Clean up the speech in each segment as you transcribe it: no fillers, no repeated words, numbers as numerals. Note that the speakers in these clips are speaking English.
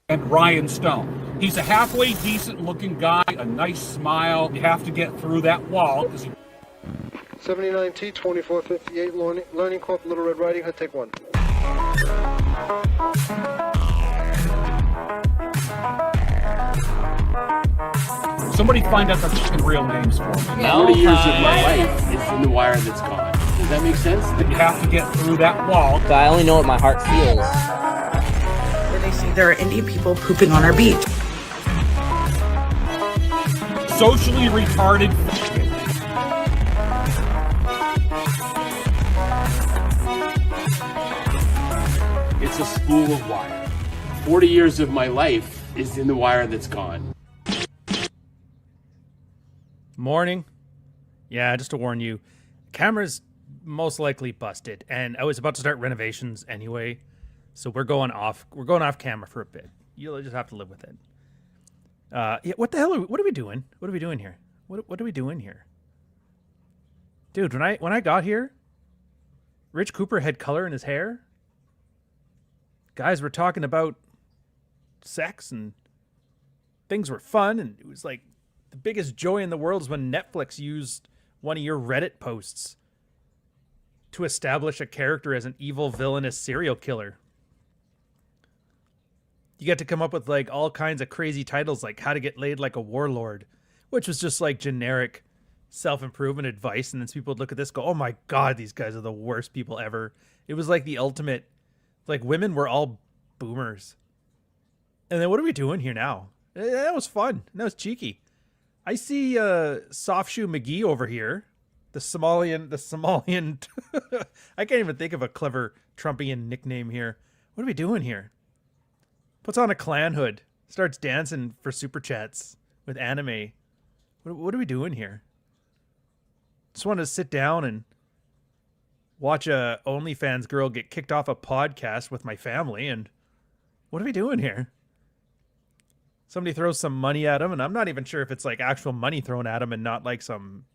and Ryan Stone. He's a halfway decent looking guy, a nice smile. You have to get through that wall because he 79T 2458 Learning Corp Little Red Riding Hood, take one. Somebody find out the fucking real names for me. 40 years of my life is in the wire that's gone. Does that make sense? You have to get through that wall. I only know what my heart feels. Where they say there are Indian people pooping on our beach. Socially retarded. It's a spool of wire. 40 years of my life is in the wire that's gone. Morning. Yeah, just to warn you, camera's most likely busted, and I was about to start renovations anyway, so we're going off camera for a bit. You'll just have to live with it. Yeah, what the hell what are we doing? What are we doing here? What are we doing here? Dude, when I got here, Rich Cooper had color in his hair. Guys were talking about sex and things were fun, and it was like the biggest joy in the world is when Netflix used one of your Reddit posts to establish a character as an evil, villainous serial killer. You get to come up with like all kinds of crazy titles like How to Get Laid Like a Warlord, which was just like generic self-improvement advice. And then people would look at this and go, oh my God, these guys are the worst people ever. It was like the ultimate, like women were all boomers. And then what are we doing here now? That was fun. That was cheeky. I see Soft Shoe McGee over here. The Somalian, I can't even think of a clever Trumpian nickname here. What are we doing here? Puts on a clan hood. Starts dancing for super chats with anime. What are we doing here? Just wanted to sit down and watch a OnlyFans girl get kicked off a podcast with my family. And what are we doing here? Somebody throws some money at him, and I'm not even sure if it's like actual money thrown at him and not like some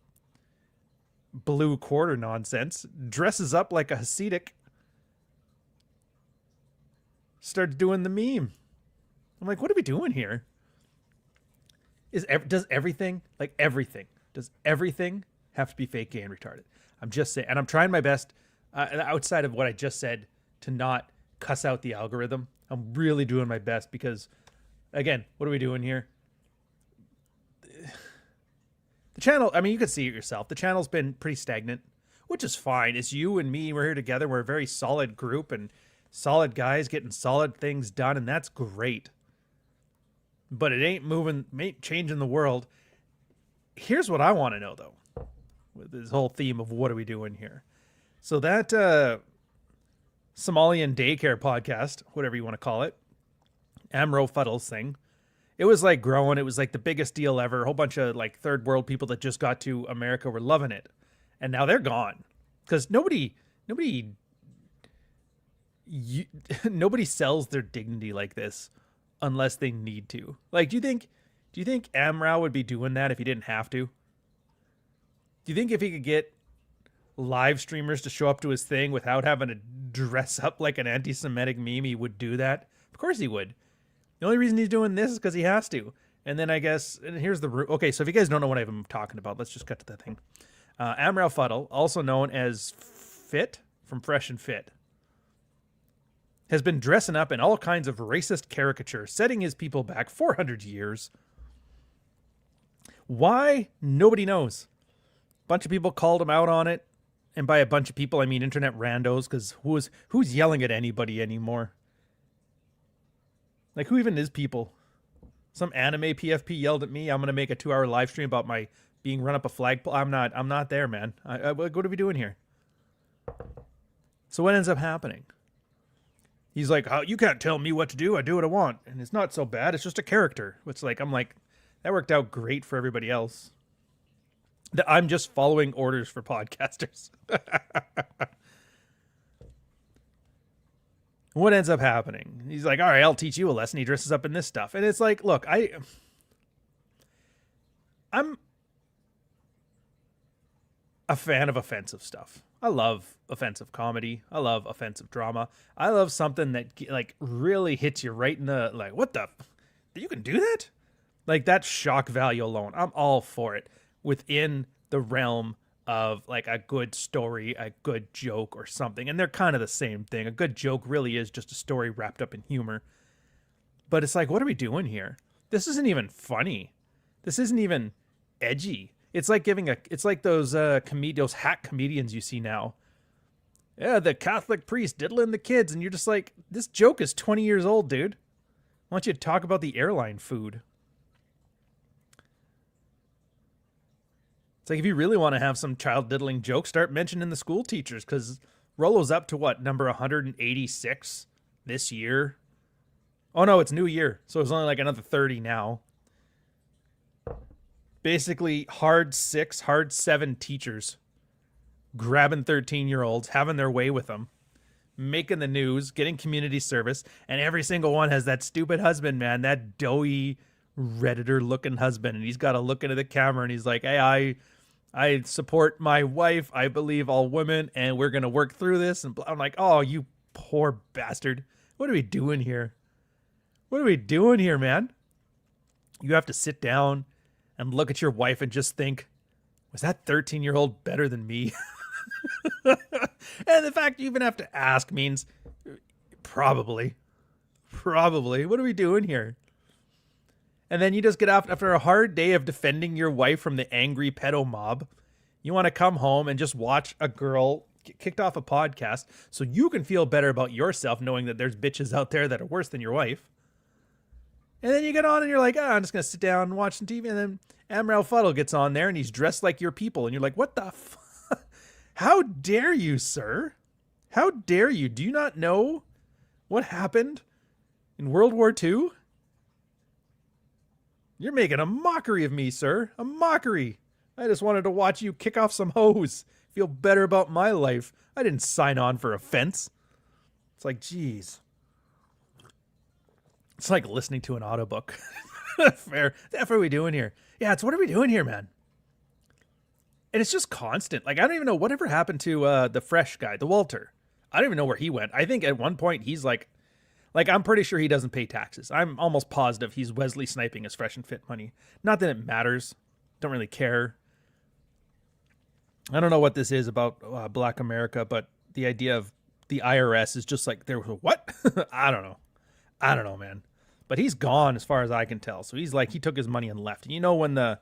blue quarter nonsense. Dresses up like a Hasidic. Starts doing the meme. I'm like, what are we doing here? Does everything have to be fake, gay, and retarded? I'm just saying, and I'm trying my best outside of what I just said to not cuss out the algorithm. I'm really doing my best because, again, what are we doing here? The channel, I mean, you can see it yourself. The channel's been pretty stagnant, which is fine. It's you and me. We're here together. We're a very solid group and solid guys getting solid things done, and that's great. But it ain't changing the world. Here's what I want to know, though, with this whole theme of what are we doing here. So that Somalian daycare podcast, whatever you want to call it, Amro Fuddles thing, it was like growing. It was like the biggest deal ever. A whole bunch of like third world people that just got to America were loving it. And now they're gone because nobody sells their dignity like this unless they need to. Like, do you think Amrow would be doing that if he didn't have to? Do you think if he could get live streamers to show up to his thing without having to dress up like an anti-Semitic meme, he would do that? Of course he would. The only reason he's doing this is because he has to. And then I guess, and here's the root. Okay, so if you guys don't know what I'm talking about, let's just cut to that thing. Amrow Fuddle, also known as Fit from Fresh and Fit, has been dressing up in all kinds of racist caricature, setting his people back 400 years. Why? Nobody knows. A bunch of people called him out on it. And by a bunch of people, I mean internet randos, because who's yelling at anybody anymore? Like, who even is people? Some anime PFP yelled at me. I'm going to make a 2-hour live stream about my being run up a flagpole. I'm not there, man. What are we doing here? So what ends up happening? He's like, oh, you can't tell me what to do. I do what I want. And it's not so bad. It's just a character. I'm like, that worked out great for everybody else. I'm just following orders for podcasters. What ends up happening? He's like, all right, I'll teach you a lesson. He dresses up in this stuff. And it's like, look, I'm a fan of offensive stuff. I love offensive comedy. I love offensive drama. I love something that like really hits you right in the like, what the? You can do that? Like that shock value alone. I'm all for it within the realm of like a good story, a good joke or something. And they're kind of the same thing. A good joke really is just a story wrapped up in humor. But it's like, what are we doing here? This isn't even funny. This isn't even edgy. It's like it's like those those hack comedians you see now. Yeah, the Catholic priest diddling the kids, and you're just like, this joke is 20 years old, dude. Why don't you talk about the airline food? It's like, if you really want to have some child diddling jokes, start mentioning the school teachers, because Rolo's up to what, number 186 this year? Oh no, it's New Year, so it's only like another 30 now. Basically, hard 6, hard 7 teachers grabbing 13-year-olds, having their way with them, making the news, getting community service, and every single one has that stupid husband, man, that doughy Redditor-looking husband, and he's got to look into the camera, and he's like, hey, I support my wife, I believe all women, and we're going to work through this. And I'm like, oh, you poor bastard. What are we doing here? What are we doing here, man? You have to sit down and look at your wife and just think, was that 13-year-old better than me? And the fact you even have to ask means probably. What are we doing here? And then you just get off after a hard day of defending your wife from the angry pedo mob. You want to come home and just watch a girl get kicked off a podcast so you can feel better about yourself knowing that there's bitches out there that are worse than your wife. And then you get on and you're like, oh, I'm just going to sit down and watch some TV. And then Amral Fuddle gets on there and he's dressed like your people. And you're like, what the fuck? How dare you, sir? How dare you? Do you not know what happened in World War II? You're making a mockery of me, sir. A mockery. I just wanted to watch you kick off some hoes. Feel better about my life. I didn't sign on for offense. It's like, geez. It's like listening to an audiobook. Fair. That's what are we doing here? Yeah, it's what are we doing here, man? And it's just constant. Like, I don't even know whatever happened to the fresh guy, the Walter. I don't even know where he went. I think at one point he's like, I'm pretty sure he doesn't pay taxes. I'm almost positive he's Wesley sniping his Fresh and Fit money. Not that it matters. Don't really care. I don't know what this is about Black America, but the idea of the IRS is just like, there was a what? I don't know, man. But he's gone as far as I can tell. So he's like, he took his money and left. And you know when the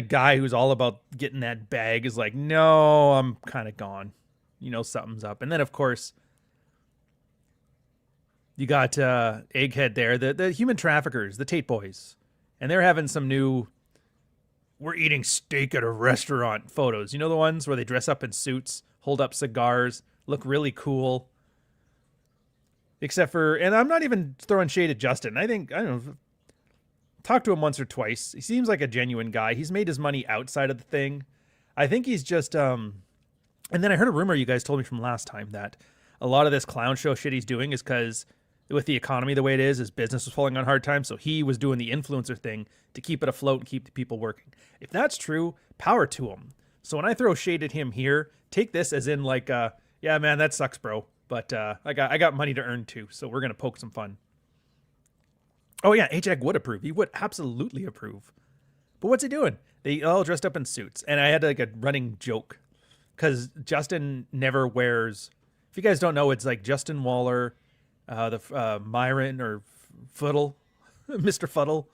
guy who's all about getting that bag is like, no, I'm kind of gone. You know something's up. And then, of course, you got Egghead there, the human traffickers, the Tate boys. And they're having some new, we're eating steak at a restaurant photos. You know the ones where they dress up in suits, hold up cigars, look really cool. Except for, and I'm not even throwing shade at Justin. I don't know, talked to him once or twice. He seems like a genuine guy. He's made his money outside of the thing. I think he's just, and then I heard a rumor you guys told me from last time that a lot of this clown show shit he's doing is because with the economy the way it is, his business was falling on hard times, so he was doing the influencer thing to keep it afloat and keep the people working. If that's true, power to him. So when I throw shade at him here, take this as in like, yeah, man, that sucks, bro. But I got money to earn too, so we're going to poke some fun. Oh yeah, H-Egg would approve. He would absolutely approve. But what's he doing? They all dressed up in suits. And I had like a running joke because Justin never wears, if you guys don't know, it's like Justin Waller, the Myron or Fuddle, Mr. Fuddle,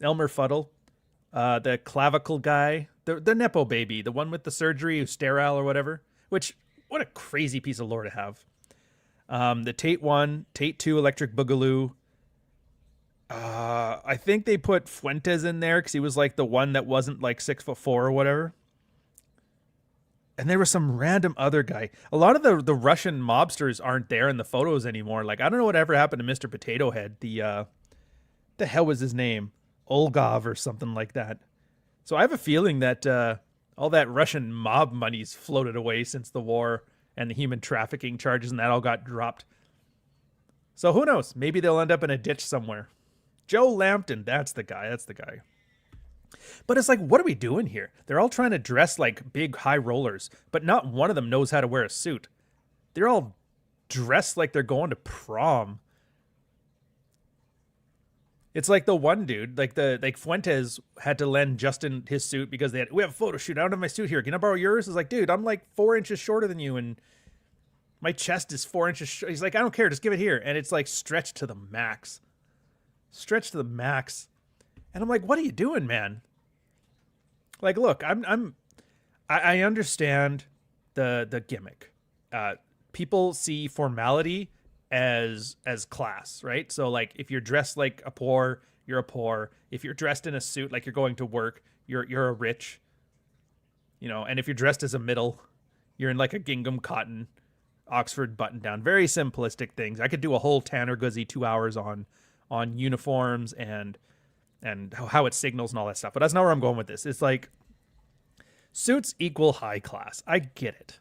Elmer Fuddle, the clavicle guy, the Nepo baby, the one with the surgery who's sterile or whatever, which, what a crazy piece of lore to have. The Tate 1, Tate 2 Electric Boogaloo. I think they put Fuentes in there because he was like the one that wasn't like 6'4" or whatever. And there was some random other guy. A lot of the Russian mobsters aren't there in the photos anymore. Like, I don't know whatever happened to Mr. Potato Head. The hell was his name? Olgov or something like that. So I have a feeling that all that Russian mob money's floated away since the war and the human trafficking charges and that all got dropped. So who knows? Maybe they'll end up in a ditch somewhere. Joe Lampton, that's the guy. But it's like, what are we doing here? They're all trying to dress like big high rollers, but not one of them knows how to wear a suit. They're all dressed like they're going to prom. It's like the one dude, like Fuentes had to lend Justin his suit because we have a photo shoot. I don't have my suit here. Can I borrow yours? It's like, dude, I'm like 4 inches shorter than you, and my chest is 4 inches. He's like, I don't care, just give it here, and it's like stretched to the max, And I'm like, what are you doing, man? Like, look, I understand the gimmick. People see formality as class, right? So like if you're dressed like a poor, you're a poor. If you're dressed in a suit like you're going to work, you're a rich. You know, and if you're dressed as a middle, you're in like a gingham cotton Oxford button down. Very simplistic things. I could do a whole Tanner Guzzi 2 hours on uniforms and how it signals and all that stuff. But that's not where I'm going with this. It's like suits equal high class. I get it.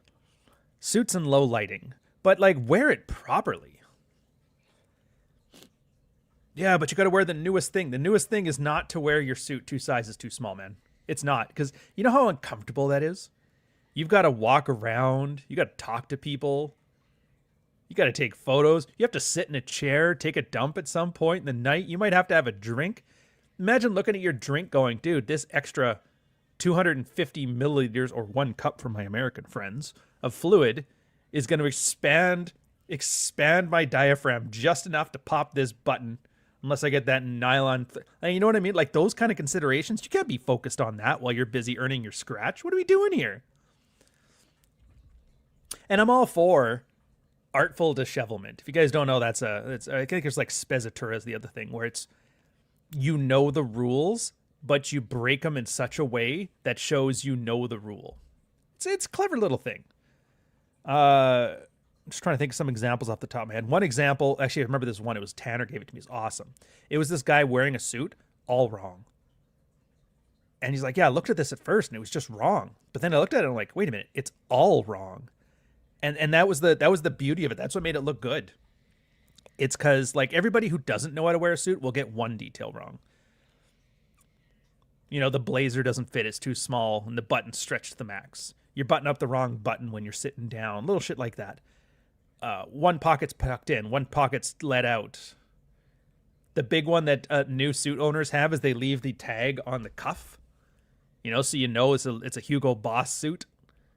Suits and low lighting. But like wear it properly. Yeah, but you got to wear the newest thing. The newest thing is not to wear your suit 2 sizes too small, man. It's not. Because you know how uncomfortable that is? You've got to walk around. You got to talk to people. You got to take photos. You have to sit in a chair, take a dump at some point in the night. You might have to have a drink. Imagine looking at your drink going, dude, this extra 250 milliliters or 1 cup for my American friends of fluid is going to expand my diaphragm just enough to pop this button. Unless I get that nylon. You know what I mean? Like those kind of considerations, you can't be focused on that while you're busy earning your scratch. What are we doing here? And I'm all for artful dishevelment. If you guys don't know, I think there's like spezzatura is the other thing where it's, you know the rules, but you break them in such a way that shows you know the rule. It's a clever little thing. I'm just trying to think of some examples off the top of my head. One example, actually, I remember this one. It was Tanner gave it to me. It's awesome. It was this guy wearing a suit, all wrong. And he's like, yeah, I looked at this at first and it was just wrong. But then I looked at it and I'm like, wait a minute, it's all wrong. And that was the beauty of it. That's what made it look good. It's because like everybody who doesn't know how to wear a suit will get one detail wrong. You know, the blazer doesn't fit, it's too small, and the button's stretched to the max. You button up the wrong button when you're sitting down, little shit like that. One pocket's tucked in, one pocket's let out. The big one that new suit owners have is they leave the tag on the cuff. You know, so you know it's a Hugo Boss suit.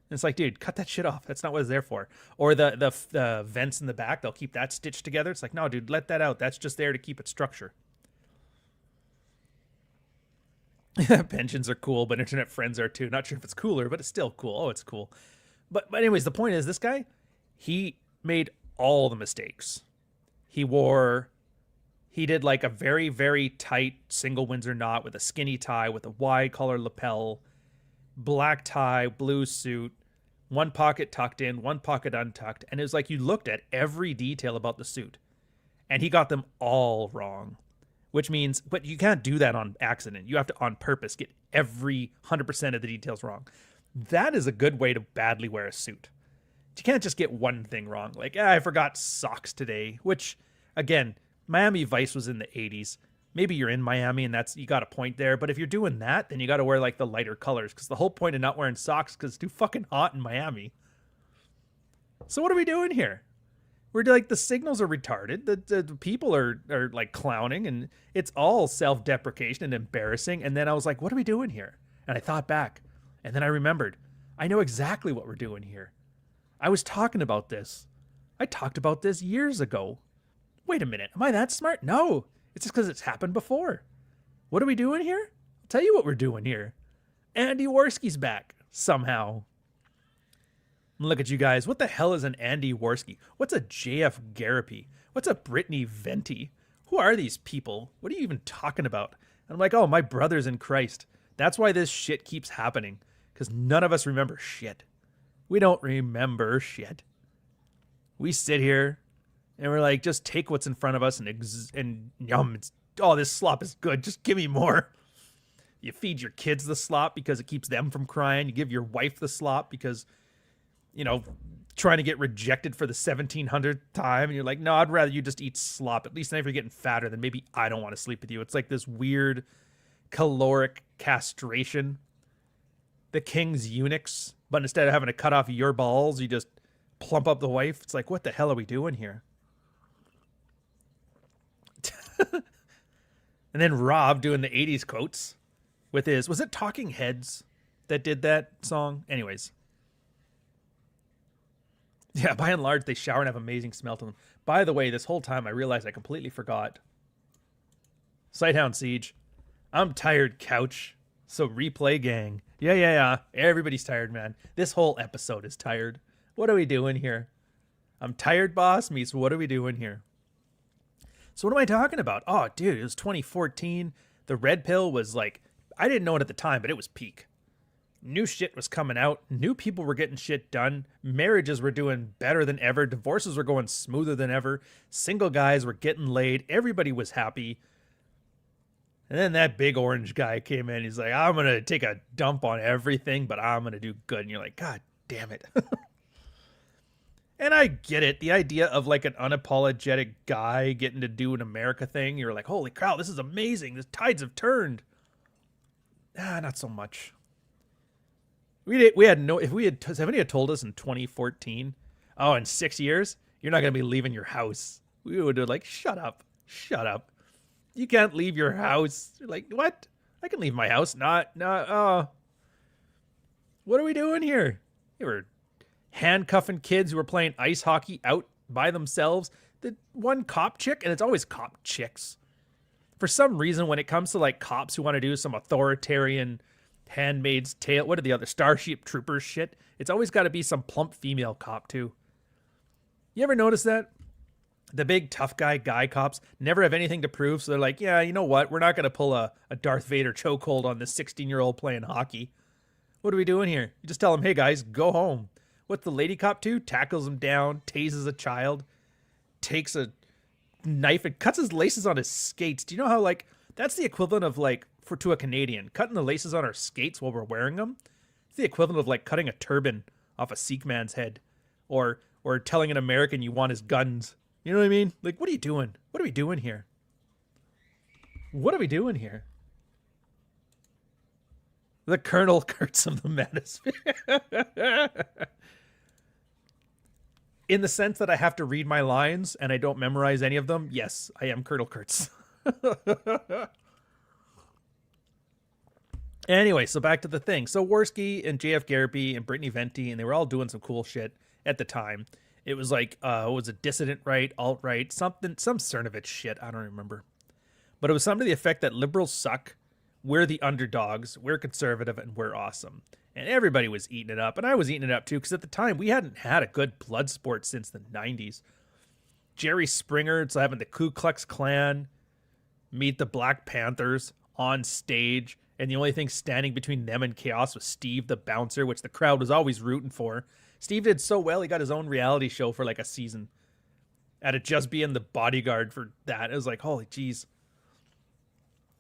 And it's like, dude, cut that shit off. That's not what it's there for. Or the vents in the back, they'll keep that stitched together. It's like, no, dude, let that out. That's just there to keep it structure. Pensions are cool, but internet friends are too. Not sure if it's cooler, but it's still cool. Oh, it's cool. But anyways, the point is, this guy, he made all the mistakes. He did like a very, very tight single Windsor knot with a skinny tie with a wide collar lapel, black tie, blue suit, one pocket tucked in, one pocket untucked. And it was like you looked at every detail about the suit and he got them all wrong, which means, but you can't do that on accident. You have to on purpose get every 100% of the details wrong. That is a good way to badly wear a suit. You can't just get one thing wrong. Like, I forgot socks today, which again, Miami Vice was in the 80s. Maybe you're in Miami and you got a point there. But if you're doing that, then you got to wear like the lighter colors, because the whole point of not wearing socks because it's too fucking hot in Miami. So what are we doing here? We're like, the signals are retarded. The people are like clowning, and it's all self-deprecation and embarrassing. And then I was like, what are we doing here? And I thought back, and then I remembered, I know exactly what we're doing here. I was talking about this. I talked about this years ago. Wait a minute. Am I that smart? No. It's just because it's happened before. What are we doing here? I'll tell you what we're doing here. Andy Worski's back somehow. Look at you guys. What the hell is an Andy Worski? What's a JF Garapi? What's a Brittany Venti? Who are these people? What are you even talking about? And I'm like, oh, my brothers in Christ. That's why this shit keeps happening. Because none of us remember shit. We don't remember shit. We sit here and we're like, just take what's in front of us and yum. This slop is good. Just give me more. You feed your kids the slop because it keeps them from crying. You give your wife the slop because, you know, trying to get rejected for the 1700th time. And you're like, no, I'd rather you just eat slop. At least then if you're getting fatter, then maybe I don't want to sleep with you. It's like this weird caloric castration, the king's eunuchs, but instead of having to cut off your balls, you just plump up the wife. It's like, what the hell are we doing here? And then Rob doing the 80s quotes with his, was it Talking Heads that did that song? Anyways. Yeah, by and large, they shower and have amazing smell to them. By the way, this whole time I realized I completely forgot. Sighthound Siege. I'm tired, couch. So replay gang. Yeah. Everybody's tired, man. This whole episode is tired. What are we doing here? I'm tired, boss meets what are we doing here? So what am I talking about? Oh, dude, it was 2014. The red pill was like, I didn't know it at the time, but it was peak. New shit was coming out. New people were getting shit done. Marriages were doing better than ever. Divorces were going smoother than ever. Single guys were getting laid. Everybody was happy. And then that big orange guy came in. He's like, I'm going to take a dump on everything, but I'm going to do good. And you're like, God damn it. And I get it. The idea of like an unapologetic guy getting to do an America thing. You're like, holy cow, this is amazing. The tides have turned. Not so much. We had no, if somebody had told us in 2014, oh, in 6 years, you're not going to be leaving your house. We would have like, shut up. You can't leave your house. You're like, what? I can leave my house. What are we doing here? You were handcuffing kids who were playing ice hockey out by themselves. The one cop chick, and it's always cop chicks. For some reason, when it comes to like cops who want to do some authoritarian Handmaid's Tale, what are the other Starship Troopers shit? It's always got to be some plump female cop too. You ever notice that? The big tough guy cops never have anything to prove, so they're like, yeah, you know what? We're not going to pull a Darth Vader chokehold on this 16-year-old playing hockey. What are we doing here? You just tell them, hey guys, go home. What's the lady cop do? Tackles him down, tases a child, takes a knife and cuts his laces on his skates. Do you know how, like, that's the equivalent of, like, to a Canadian, cutting the laces on our skates while we're wearing them? It's the equivalent of, like, cutting a turban off a Sikh man's head. Or telling an American you want his guns. You know what I mean? Like, what are you doing? What are we doing here? What are we doing here? The Colonel Kurtz of the Manosphere. In the sense that I have to read my lines and I don't memorize any of them, yes, I am Colonel Kurtz. Anyway, so back to the thing. So Worski and JF Garrity and Brittany Venti, and they were all doing some cool shit at the time. It was like, it was a dissident right, alt-right, some Cernovich shit, I don't remember. But it was something to the effect that liberals suck, we're the underdogs, we're conservative, and we're awesome. And everybody was eating it up, and I was eating it up too, because at the time, we hadn't had a good blood sport since the 90s. Jerry Springer, so having the Ku Klux Klan meet the Black Panthers on stage, and the only thing standing between them and chaos was Steve the Bouncer, which the crowd was always rooting for. Steve did so well, he got his own reality show for like a season. Out of just being the bodyguard for that. It was like, holy jeez.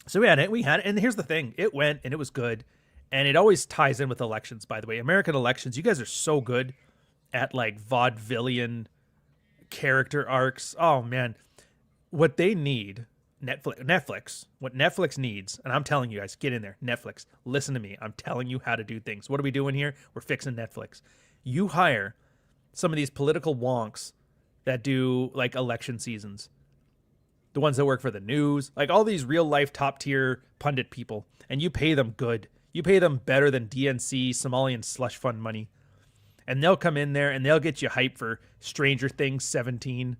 So we had it, and here's the thing. It went, and it was good. And it always ties in with elections, by the way. American elections, you guys are so good at like vaudevillian character arcs. Oh, man. What they need, Netflix, what Netflix needs, and I'm telling you guys, get in there. Netflix, listen to me. I'm telling you how to do things. What are we doing here? We're fixing Netflix. You hire some of these political wonks that do like election seasons. The ones that work for the news, like all these real life top tier pundit people, and you pay them good. You pay them better than DNC, Somalian slush fund money. And they'll come in there and they'll get you hyped for Stranger Things 17.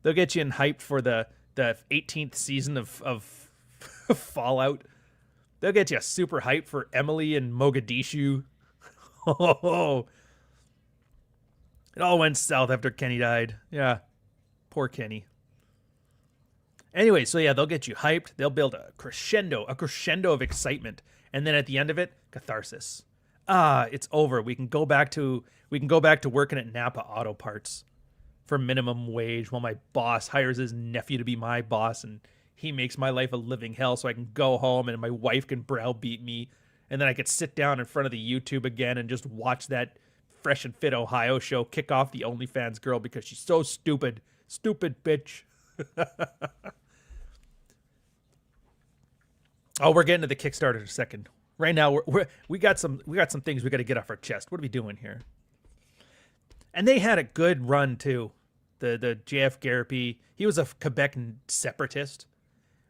They'll get you in hyped for the 18th season of Fallout. They'll get you super hyped for Emily and Mogadishu. Oh, it all went south after Kenny died. Yeah, poor Kenny. Anyway, so yeah, they'll get you hyped. They'll build a crescendo of excitement, and then at the end of it, catharsis. It's over. We can go back to working at Napa Auto Parts for minimum wage while my boss hires his nephew to be my boss, and he makes my life a living hell. So I can go home and my wife can browbeat me, and then I could sit down in front of the YouTube again and just watch that Fresh and Fit Ohio show kick off the OnlyFans girl because she's so stupid bitch. Oh, we're getting to the Kickstarter in a second. Right now, we got some things we got to get off our chest. What are we doing here? And they had a good run too. The JF Garrity, he was a Quebec separatist,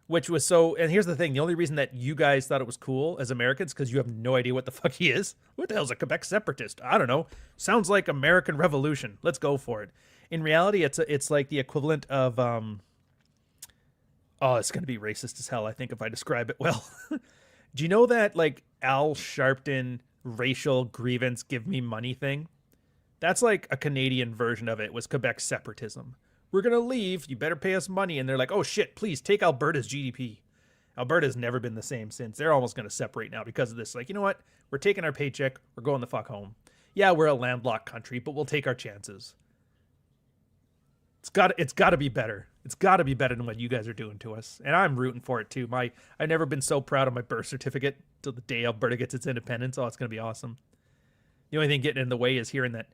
which was so. And here's the thing: the only reason that you guys thought it was cool as Americans, because you have no idea what the fuck he is. What the hell's a Quebec separatist? I don't know. Sounds like American Revolution. Let's go for it. In reality, it's like the equivalent of Oh, it's gonna be racist as hell, I think, if I describe it well. Do you know that like Al Sharpton racial grievance give me money thing? That's like a Canadian version of it, was Quebec separatism. We're going to leave, you better pay us money. And they're like, oh shit, please take Alberta's GDP. Alberta's never been the same since. They're almost going to separate now because of this. Like, you know what? We're taking our paycheck. We're going the fuck home. Yeah, we're a landlocked country, but we'll take our chances. It's got to be better. It's got to be better than what you guys are doing to us. And I'm rooting for it too. I've never been so proud of my birth certificate till the day Alberta gets its independence. Oh, it's going to be awesome. The only thing getting in the way is hearing that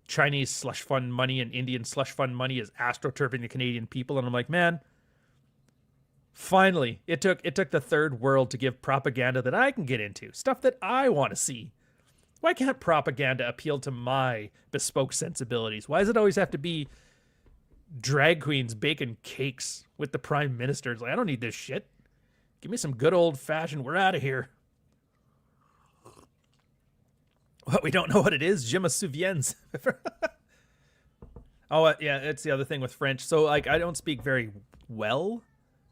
Chinese slush fund money and Indian slush fund money is astroturfing the Canadian people. And I'm like, man, finally, it took the third world to give propaganda that I can get into, stuff that I want to see. Why can't propaganda appeal to my bespoke sensibilities? Why does it always have to be drag queens baking cakes with the prime ministers? Like, I don't need this shit. Give me some good old fashioned, we're out of here. What, we don't know what it is? Je me souviens. Yeah, it's the other thing with French. So, like, I don't speak very well,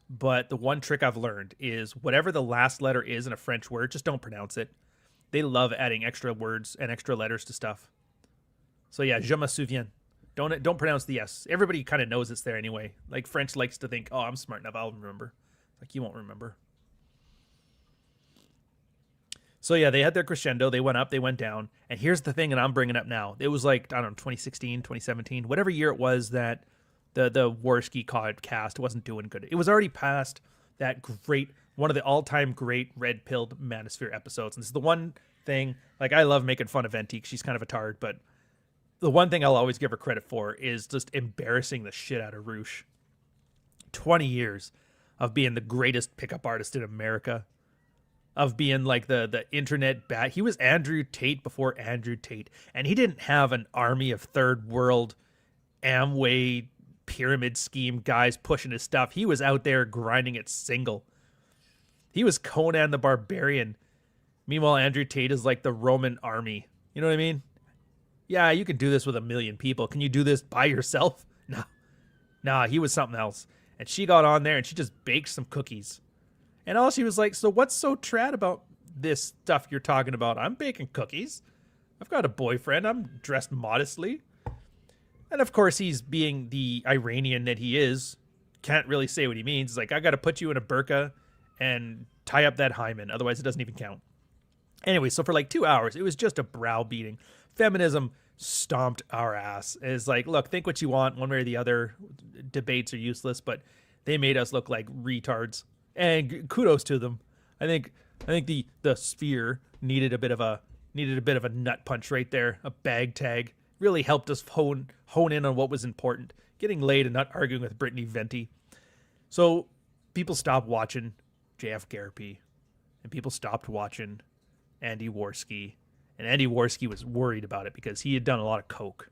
but the one trick I've learned is whatever the last letter is in a French word, just don't pronounce it. They love adding extra words and extra letters to stuff. So, yeah, je me souviens. Don't pronounce the S. Everybody kind of knows it's there anyway. Like, French likes to think, oh, I'm smart enough, I'll remember. Like, you won't remember. So, yeah, they had their crescendo. They went up, they went down. And here's the thing that I'm bringing up now. It was like, I don't know, 2016, 2017, whatever year it was that the Warski cast wasn't doing good. It was already past that great, one of the all-time great red-pilled Manosphere episodes. And this is the one thing, like, I love making fun of Ventique. She's kind of a tard, but the one thing I'll always give her credit for is just embarrassing the shit out of Roosh. 20 years of being the greatest pickup artist in America. Of being like the internet bat. He was Andrew Tate before Andrew Tate. And he didn't have an army of third world Amway pyramid scheme guys pushing his stuff. He was out there grinding it single. He was Conan the Barbarian. Meanwhile, Andrew Tate is like the Roman army. You know what I mean? Yeah, you can do this with 1 million people. Can you do this by yourself? No. Nah, he was something else. And she got on there and she just baked some cookies. And all she was like, so what's so trad about this stuff you're talking about? I'm baking cookies. I've got a boyfriend. I'm dressed modestly. And of course, he's being the Iranian that he is. Can't really say what he means. He's like, I got to put you in a burqa and tie up that hymen. Otherwise, it doesn't even count. Anyway, so for like 2 hours, it was just a browbeating. Feminism stomped our ass. It's like, look, think what you want. One way or the other. Debates are useless, but they made us look like retards. And kudos to them. I think the sphere needed a bit of a nut punch right there. A bag tag really helped us hone in on what was important. Getting laid and not arguing with Brittany Venti. So people stopped watching JF Garrity, and people stopped watching Andy Warski. And Andy Warski was worried about it because he had done a lot of coke,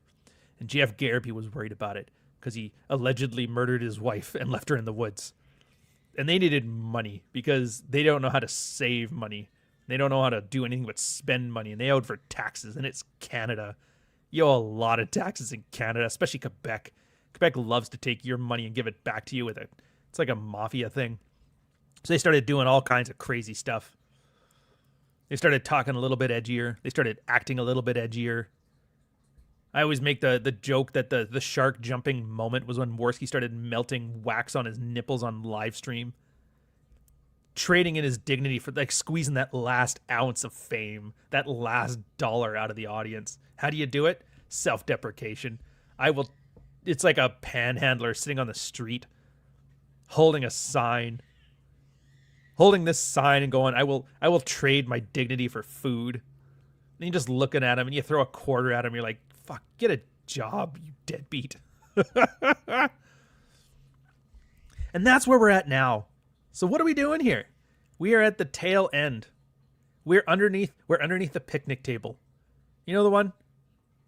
and JF Garrity was worried about it because he allegedly murdered his wife and left her in the woods. And they needed money because they don't know how to save money. They don't know how to do anything but spend money. And they owed for taxes. And it's Canada. You owe a lot of taxes in Canada, especially Quebec. Quebec loves to take your money and give it back to you with it. It's like a mafia thing. So they started doing all kinds of crazy stuff. They started talking a little bit edgier. They started acting a little bit edgier. I always make the joke that the shark jumping moment was when Warski started melting wax on his nipples on live stream. Trading in his dignity for like squeezing that last ounce of fame, that last dollar out of the audience. How do you do it? Self-deprecation. It's like a panhandler sitting on the street holding a sign. Holding this sign and going, I will trade my dignity for food. And you're just looking at him and you throw a quarter at him. You're like, fuck, get a job, you deadbeat. And that's where we're at now. So what are we doing here? We are at the tail end. We're underneath the picnic table. You know the one?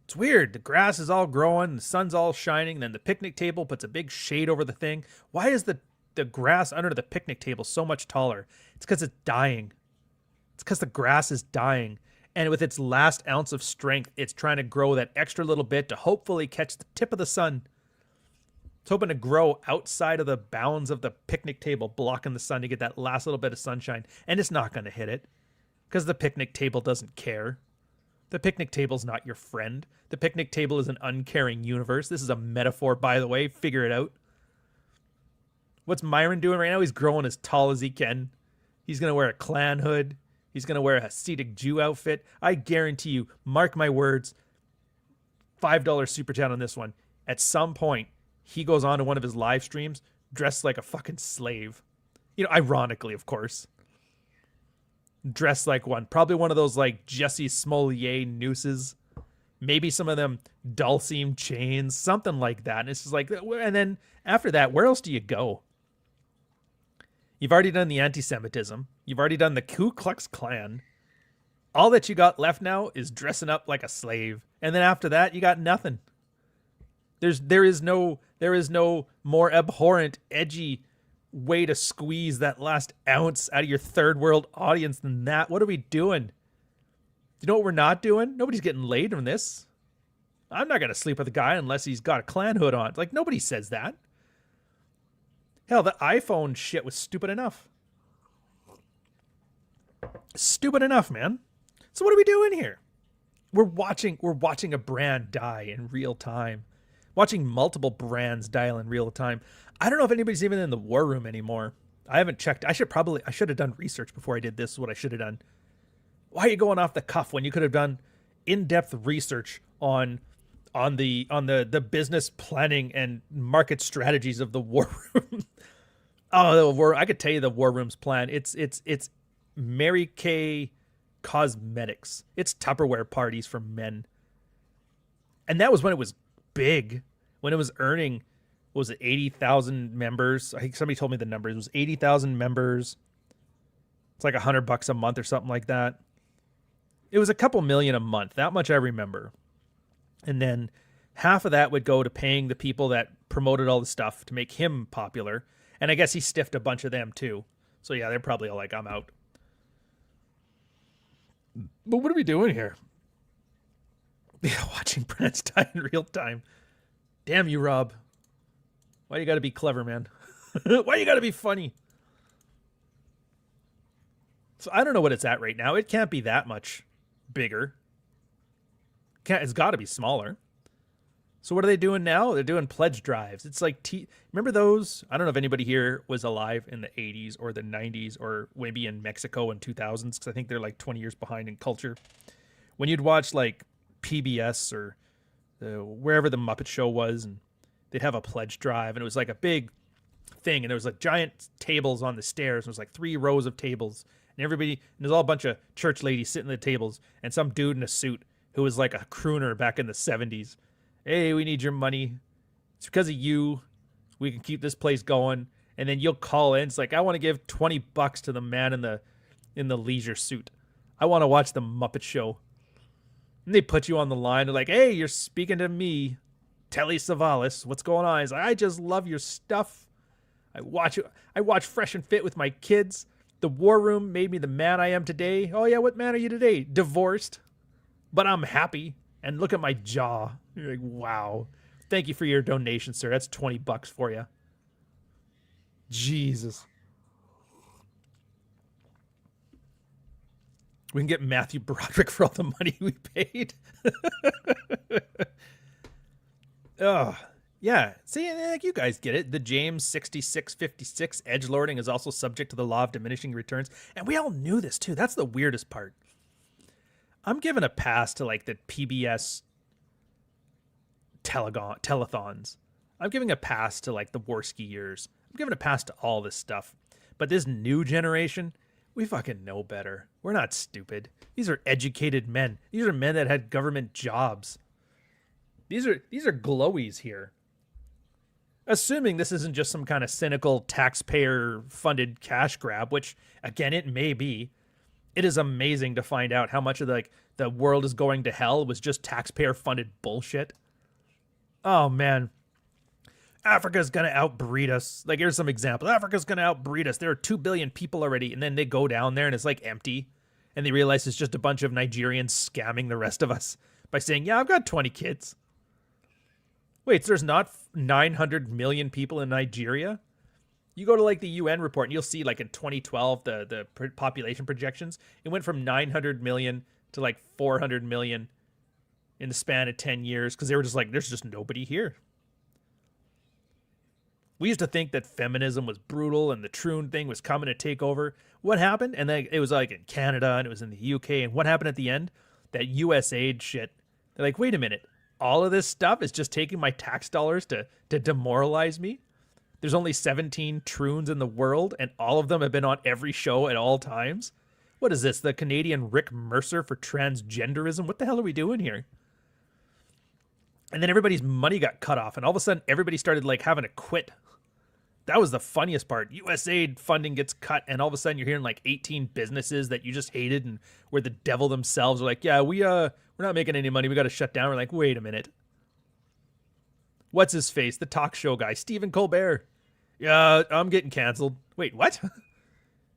It's weird. The grass is all growing, the sun's all shining, then the picnic table puts a big shade over the thing. Why is the grass under the picnic table so much taller? It's because it's dying. It's because the grass is dying. And with its last ounce of strength, it's trying to grow that extra little bit to hopefully catch the tip of the sun. It's hoping to grow outside of the bounds of the picnic table, blocking the sun to get that last little bit of sunshine. And it's not going to hit it because the picnic table doesn't care. The picnic table's not your friend. The picnic table is an uncaring universe. This is a metaphor, by the way. Figure it out. What's Myron doing right now? He's growing as tall as he can. He's going to wear a Klan hood. He's going to wear a Hasidic Jew outfit. I guarantee you, mark my words, $5 super chat on this one. At some point, he goes on to one of his live streams dressed like a fucking slave. You know, ironically, of course. Dressed like one. Probably one of those like Jesse Smollett nooses. Maybe some of them Dulcim chains. Something like that. And it's just like, and then after that, where else do you go? You've already done the anti-Semitism. You've already done the Ku Klux Klan. All that you got left now is dressing up like a slave. And then after that, you got nothing. There is no more abhorrent, edgy way to squeeze that last ounce out of your third world audience than that. What are we doing? You know what we're not doing? Nobody's getting laid from this. I'm not going to sleep with a guy unless he's got a Klan hood on. Like, nobody says that. Hell, the iPhone shit was stupid enough. Stupid enough, man. So what are we doing here? We're watching a brand die in real time. Watching multiple brands die in real time. I don't know if anybody's even in the war room anymore. I haven't checked. I should have done research before I did this. Is what I should have done. Why are you going off the cuff when you could have done in-depth research on the business planning and market strategies of the war room? I could tell you the war room's plan. It's Mary Kay Cosmetics. It's Tupperware parties for men. And that was when it was big, when it was earning, what was it, 80,000 members? I think somebody told me the numbers. It was 80,000 members. It's like $100 a month or something like that. It was a couple million a month. That much I remember. And then half of that would go to paying the people that promoted all the stuff to make him popular. And I guess he stiffed a bunch of them too. So yeah, they're probably all like, I'm out. But what are we doing here? Yeah, watching brands die in real time. Damn you, Rob. Why you gotta be clever, man? Why you gotta be funny? So I don't know what it's at right now. It can't be that much bigger. It's got to be smaller. So what are they doing now? They're doing pledge drives. It's like, remember those? I don't know if anybody here was alive in the 80s or the 90s or maybe in Mexico in 2000s, because I think they're like 20 years behind in culture. When you'd watch like PBS or wherever the Muppet Show was, and they'd have a pledge drive, and it was like a big thing, and there was like giant tables on the stairs, and it was like 3 rows of tables, and everybody, and there's all a bunch of church ladies sitting at the tables, and some dude in a suit who was like a crooner back in the 70s. Hey, we need your money. It's because of you. We can keep this place going. And then you'll call in. It's like, I want to give $20 to the man in the leisure suit. I want to watch the Muppet Show. And they put you on the line. They're like, hey, you're speaking to me, Telly Savalas. What's going on? He's like, I just love your stuff. I watch Fresh and Fit with my kids. The War Room made me the man I am today. Oh yeah, what man are you today? Divorced. But I'm happy. And look at my jaw. You're like, wow. Thank you for your donation, sir. That's $20 for you. Jesus. We can get Matthew Broderick for all the money we paid. Oh, yeah. See, like, you guys get it. The James 6656 edgelording is also subject to the law of diminishing returns. And we all knew this, too. That's the weirdest part. I'm giving a pass to like the PBS telethons. I'm giving a pass to like the Warski years. I'm giving a pass to all this stuff. But this new generation, we fucking know better. We're not stupid. These are educated men. These are men that had government jobs. These are glowies here. Assuming this isn't just some kind of cynical taxpayer-funded cash grab, which, again, it may be. It is amazing to find out how much of the world is going to hell was just taxpayer-funded bullshit. Oh, man. Africa's going to outbreed us. Like, here's some examples. Africa's going to outbreed us. There are 2 billion people already. And then they go down there and it's like empty. And they realize it's just a bunch of Nigerians scamming the rest of us by saying, yeah, I've got 20 kids. Wait, so there's not 900 million people in Nigeria? You go to like the UN report and you'll see like in 2012, the population projections, it went from 900 million to like 400 million in the span of 10 years because they were just like, there's just nobody here. We used to think that feminism was brutal and the troon thing was coming to take over. What happened? And then it was like in Canada and it was in the UK. And what happened at the end? That USAID shit. They're like, wait a minute. All of this stuff is just taking my tax dollars to demoralize me? There's only 17 troons in the world and all of them have been on every show at all times? What is this? The Canadian Rick Mercer for transgenderism? What the hell are we doing here? And then everybody's money got cut off and all of a sudden everybody started like having to quit. That was the funniest part. USAID funding gets cut, and all of a sudden you're hearing like 18 businesses that you just hated and were the devil themselves are like, yeah, we're not making any money. We got to shut down. We're like, wait a minute. What's his face? The talk show guy, Stephen Colbert. Yeah, I'm getting canceled. Wait, what?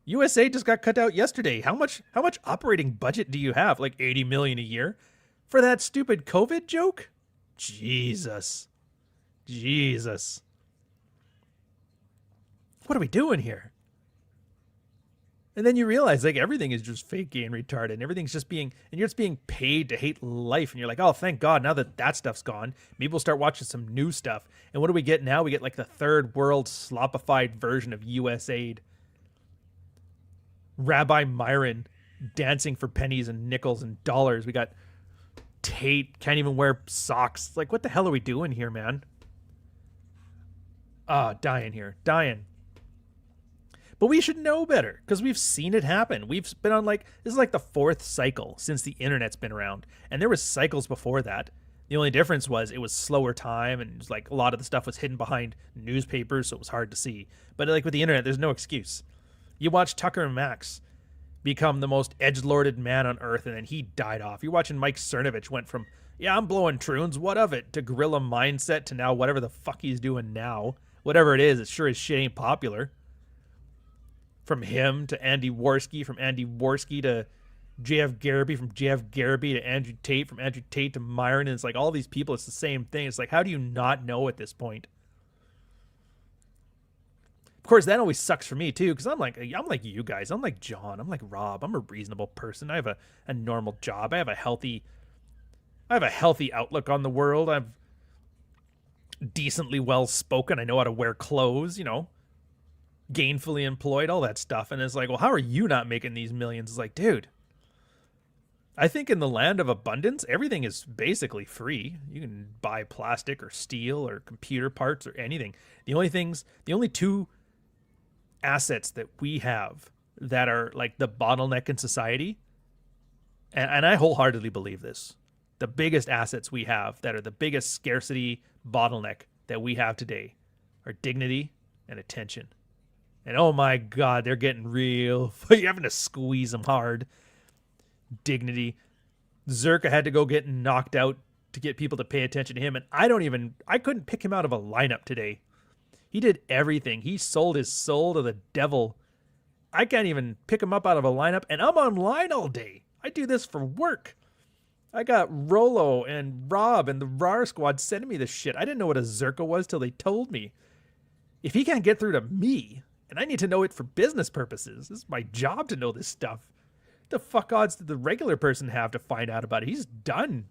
USAID just got cut out yesterday. How much operating budget do you have? Like 80 million a year for that stupid COVID joke? Jesus. What are we doing here? And then you realize like everything is just fake and retarded and everything's just being, and you're just being paid to hate life. And you're like, oh, thank God. Now that stuff's gone, maybe we'll start watching some new stuff. And what do we get now? We get like the third world slopified version of USAID. Rabbi Myron dancing for pennies and nickels and dollars. We got Tate can't even wear socks. Like, what the hell are we doing here, man? Dying here. Dying. But we should know better because we've seen it happen. We've been on this is like the 4th cycle since the internet's been around. And there was cycles before that. The only difference was it was slower time and it was like a lot of the stuff was hidden behind newspapers, so it was hard to see. But like with the internet, there's no excuse. You watch Tucker and Max become the most edgelorded man on earth and then he died off. You're watching Mike Cernovich went from, yeah, I'm blowing troons, what of it, to guerrilla mindset to now whatever the fuck he's doing now. Whatever it is, it sure as shit ain't popular. From him to Andy Worski, from Andy Worski to JF Garraby, from JF Garraby to Andrew Tate, from Andrew Tate to Myron. And it's like all these people, it's the same thing. It's like, how do you not know at this point? Of course, that always sucks for me too, because I'm like you guys. I'm like John. I'm like Rob. I'm a reasonable person. I have a normal job. I have a healthy outlook on the world. I'm decently well spoken. I know how to wear clothes, gainfully employed, all that stuff. And it's like, well, how are you not making these millions? It's like, dude, I think in the land of abundance, everything is basically free. You can buy plastic or steel or computer parts or anything. The only 2 assets that we have that are like the bottleneck in society, and I wholeheartedly believe this, the biggest assets we have that are the biggest scarcity bottleneck that we have today are dignity and attention. And oh my God, they're getting real. You're having to squeeze them hard. Dignity. Zerka had to go get knocked out to get people to pay attention to him. And I couldn't pick him out of a lineup today. He did everything. He sold his soul to the devil. I can't even pick him up out of a lineup. And I'm online all day. I do this for work. I got Rolo and Rob and the RAR squad sending me this shit. I didn't know what a Zerka was till they told me. If he can't get through to me, and I need to know it for business purposes. This is my job to know this stuff. The fuck odds did the regular person have to find out about it? He's done.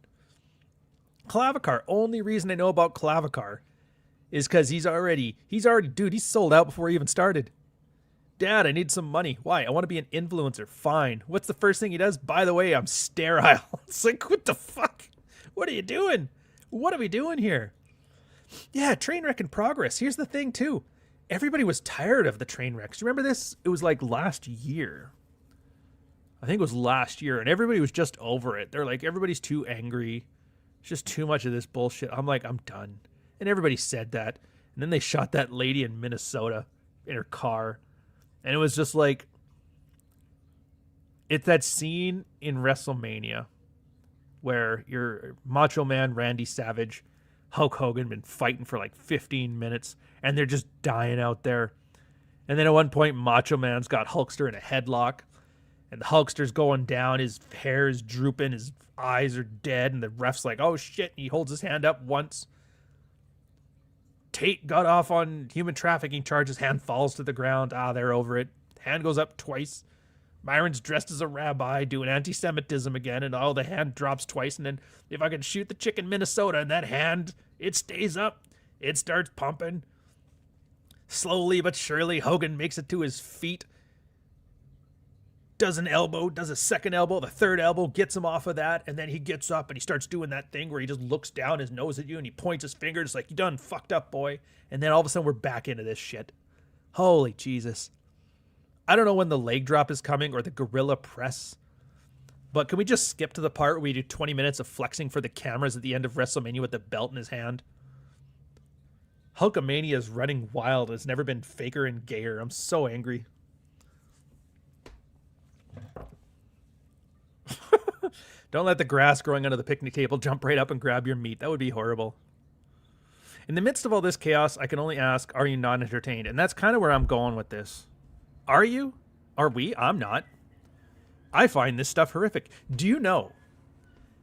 Clavicar. Only reason I know about Clavicar is because he's already, dude, he's sold out before he even started. Dad, I need some money. Why? I want to be an influencer. Fine. What's the first thing he does? By the way, I'm sterile. It's like, what the fuck? What are you doing? What are we doing here? Yeah, train wreck in progress. Here's the thing, too. Everybody was tired of the train wrecks. Remember this? It was like last year. I think it was last year, and everybody was just over it. They're like, everybody's too angry. It's just too much of this bullshit. I'm like, I'm done. And everybody said that. And then they shot that lady in Minnesota in her car. And it was just like, it's that scene in WrestleMania where your Macho Man Randy Savage, Hulk Hogan been fighting for like 15 minutes and they're just dying out there. And then at one point, Macho Man's got Hulkster in a headlock and the Hulkster's going down. His hair is drooping. His eyes are dead. And the ref's like, oh shit. And he holds his hand up once. Tate got off on human trafficking charges. Hand falls to the ground. They're over it. Hand goes up twice. Myron's dressed as a rabbi doing anti-Semitism again, and the hand drops twice. And then if I can shoot the chick in Minnesota, and that hand, it stays up. It starts pumping. Slowly but surely, Hogan makes it to his feet. Does an elbow, does a second elbow, the third elbow, gets him off of that, and then he gets up and he starts doing that thing where he just looks down his nose at you and he points his finger, just like, you done fucked up, boy. And then all of a sudden we're back into this shit. Holy Jesus. I don't know when the leg drop is coming or the gorilla press, but can we just skip to the part where we do 20 minutes of flexing for the cameras at the end of WrestleMania with the belt in his hand? Hulkamania is running wild. It's never been faker and gayer. I'm so angry. Don't let the grass growing under the picnic table jump right up and grab your meat. That would be horrible. In the midst of all this chaos, I can only ask, are you not entertained? And that's kind of where I'm going with this. Are you? Are we? I'm not. I find this stuff horrific. Do you know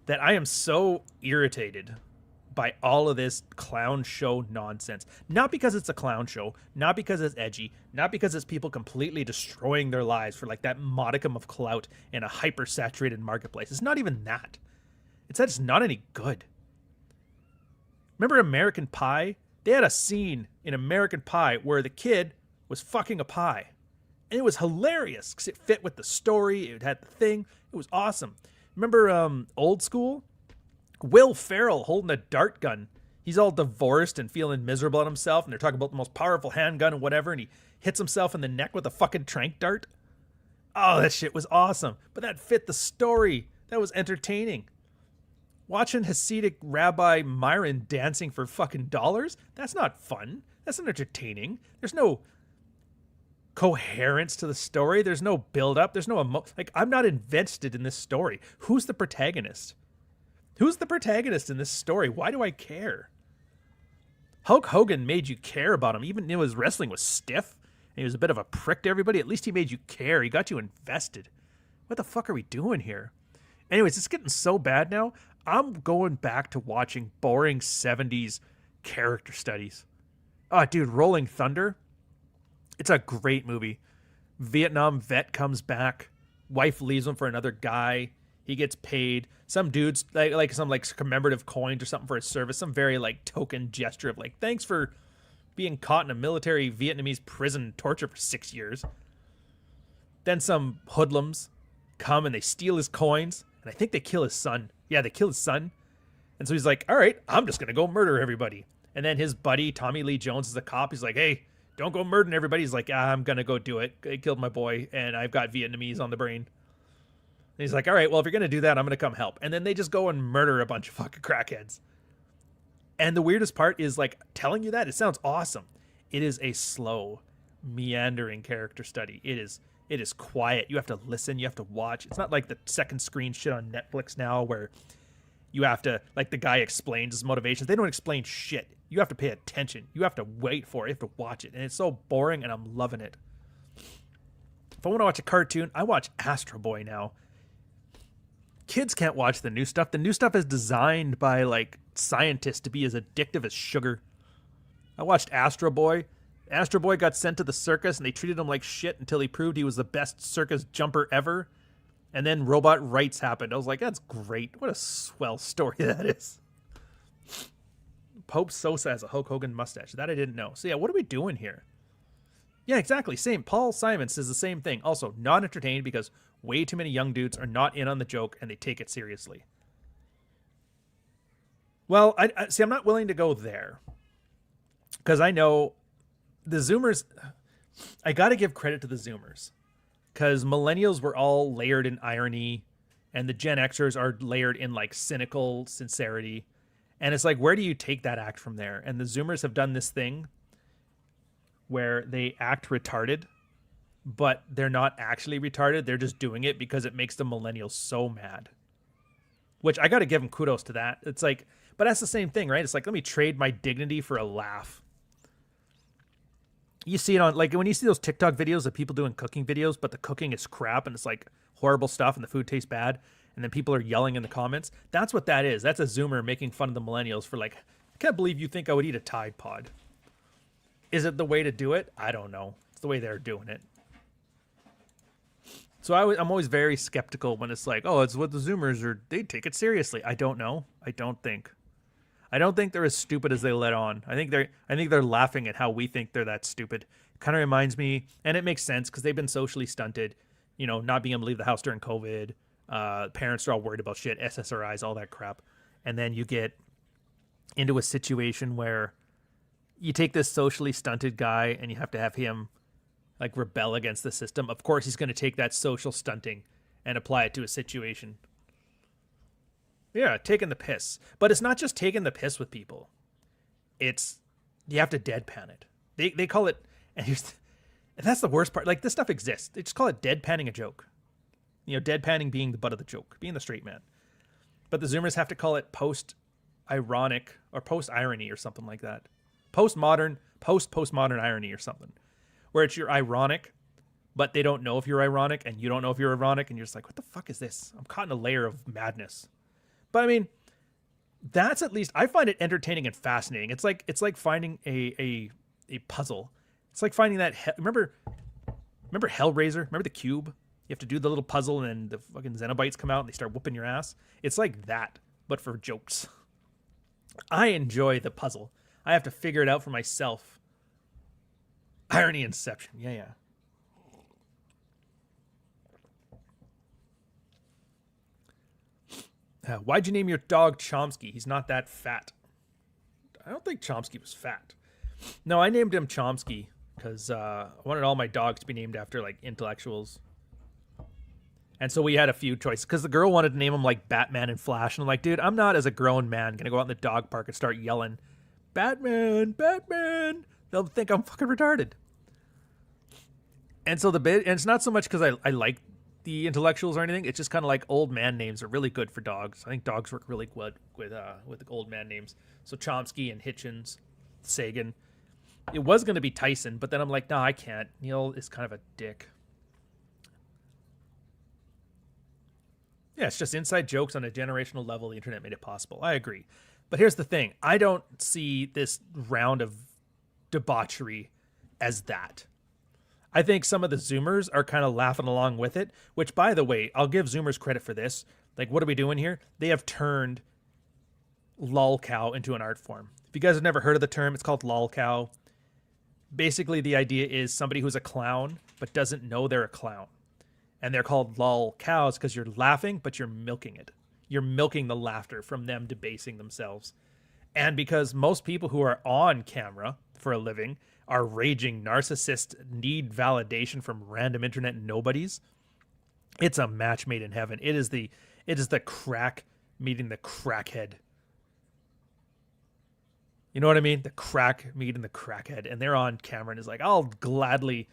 that I am so irritated by all of this clown show nonsense? Not because it's a clown show, not because it's edgy, not because it's people completely destroying their lives for like that modicum of clout in a hyper-saturated marketplace. It's not even that. It's that it's not any good. Remember American Pie? They had a scene in American Pie where the kid was fucking a pie. And it was hilarious because it fit with the story. It had the thing. It was awesome. Remember Old School? Will Ferrell holding a dart gun. He's all divorced and feeling miserable at himself. And they're talking about the most powerful handgun and whatever. And he hits himself in the neck with a fucking trank dart. Oh, that shit was awesome. But that fit the story. That was entertaining. Watching Hasidic Rabbi Myron dancing for fucking dollars? That's not fun. That's not entertaining. There's no coherence to the story. There's no build-up. There's no I'm not invested in this story. Who's the protagonist? Who's the protagonist in this story? Why do I care? Hulk Hogan made you care about him. Even though his wrestling was stiff and he was a bit of a prick to everybody, at least he made you care. He got you invested. What the fuck are we doing here? Anyways, it's getting so bad now. I'm going back to watching boring 70s character studies. Oh, dude, Rolling Thunder. It's a great movie. Vietnam vet comes back. Wife leaves him for another guy. He gets paid. Some dude's like some commemorative coins or something for his service. Some very like token gesture of like, thanks for being caught in a military Vietnamese prison torture for 6 years. Then some hoodlums come and they steal his coins. And I think they kill his son. Yeah, they kill his son. And so he's like, all right, I'm just going to go murder everybody. And then his buddy, Tommy Lee Jones, is a cop. He's like, hey, don't go murdering everybody. He's like, I'm going to go do it. I killed my boy, and I've got Vietnamese on the brain. And he's like, all right, well, if you're going to do that, I'm going to come help. And then they just go and murder a bunch of fucking crackheads. And the weirdest part is, like, telling you that, it sounds awesome. It is a slow, meandering character study. It is quiet. You have to listen. You have to watch. It's not like the second screen shit on Netflix now where you have to, like, the guy explains his motivations. They don't explain shit. You have to pay attention. You have to wait for it. You have to watch it. And it's so boring, and I'm loving it. If I want to watch a cartoon, I watch Astro Boy now. Kids can't watch the new stuff. The new stuff is designed by, like, scientists to be as addictive as sugar. I watched Astro Boy. Astro Boy got sent to the circus, and they treated him like shit until he proved he was the best circus jumper ever. And then robot rights happened. I was like, that's great. What a swell story that is. Pope Sosa has a Hulk Hogan mustache. That I didn't know. So yeah, what are we doing here? Yeah, exactly. Same. Paul Simon says the same thing. Also, not entertained because way too many young dudes are not in on the joke and they take it seriously. Well, I see, I'm not willing to go there. Because I know the Zoomers, I got to give credit to the Zoomers. Because millennials were all layered in irony, and the Gen Xers are layered in like cynical sincerity. And it's like, where do you take that act from there? And the Zoomers have done this thing where they act retarded, but they're not actually retarded. They're just doing it because it makes the millennials so mad. Which I got to give them kudos to that. It's like, but that's the same thing, right? It's like, let me trade my dignity for a laugh. You see it on, like, when you see those TikTok videos of people doing cooking videos, but the cooking is crap and it's like horrible stuff and the food tastes bad, and then people are yelling in the comments. That's what that is. That's a Zoomer making fun of the millennials for like, I can't believe you think I would eat a Tide Pod. Is it the way to do it? I don't know. It's the way they're doing it. So I'm always very skeptical when it's like, oh, it's what the Zoomers are. They take it seriously. I don't know. I don't think they're as stupid as they let on. I think they're laughing at how we think they're that stupid. It kind of reminds me, and it makes sense because they've been socially stunted. You know, not being able to leave the house during COVID. Parents are all worried about shit, SSRIs, all that crap, and then you get into a situation where you take this socially stunted guy and you have to have him like rebel against the system. Of course, he's going to take that social stunting and apply it to a situation. Yeah, taking the piss. But it's not just taking the piss with people. It's, you have to deadpan it. They call it, and that's the worst part. Like, this stuff exists. They just call it deadpanning a joke. You know, deadpanning being the butt of the joke, being the straight man. But the Zoomers have to call it post-ironic or post-irony or something like that. Postmodern irony or something. Where it's you're ironic, but they don't know if you're ironic, and you don't know if you're ironic, and you're just like, what the fuck is this? I'm caught in a layer of madness. But I mean, that's at least, I find it entertaining and fascinating. It's like finding a puzzle. It's like finding that, remember Hellraiser? Remember the cube? You have to do the little puzzle, and then the fucking Xenobites come out and they start whooping your ass. It's like that, but for jokes. I enjoy the puzzle. I have to figure it out for myself. Irony Inception. Yeah. Why'd you name your dog Chomsky? He's not that fat. I don't think Chomsky was fat. No, I named him Chomsky because I wanted all my dogs to be named after like intellectuals. And so we had a few choices because the girl wanted to name him like Batman and Flash. And I'm like, dude, I'm not as a grown man going to go out in the dog park and start yelling, Batman, Batman. They'll think I'm fucking retarded. And so and it's not so much because I like the intellectuals or anything. It's just kind of like old man names are really good for dogs. I think dogs work really good with the old man names. So Chomsky and Hitchens, Sagan. It was going to be Tyson, but then I'm like, no, I can't. Neil is kind of a dick. Yeah, it's just inside jokes on a generational level. The internet made it possible. I agree. But here's the thing. I don't see this round of debauchery as that. I think some of the Zoomers are kind of laughing along with it, which, by the way, I'll give Zoomers credit for this. Like, what are we doing here? They have turned lolcow into an art form. If you guys have never heard of the term, it's called lolcow. Basically, the idea is somebody who's a clown but doesn't know they're a clown. And they're called lolcows because you're laughing, but you're milking it. You're milking the laughter from them debasing themselves. And because most people who are on camera for a living are raging narcissists, need validation from random internet nobodies, it's a match made in heaven. It is the crack meeting the crackhead. You know what I mean? The crack meeting the crackhead. And they're on camera and is like, I'll gladly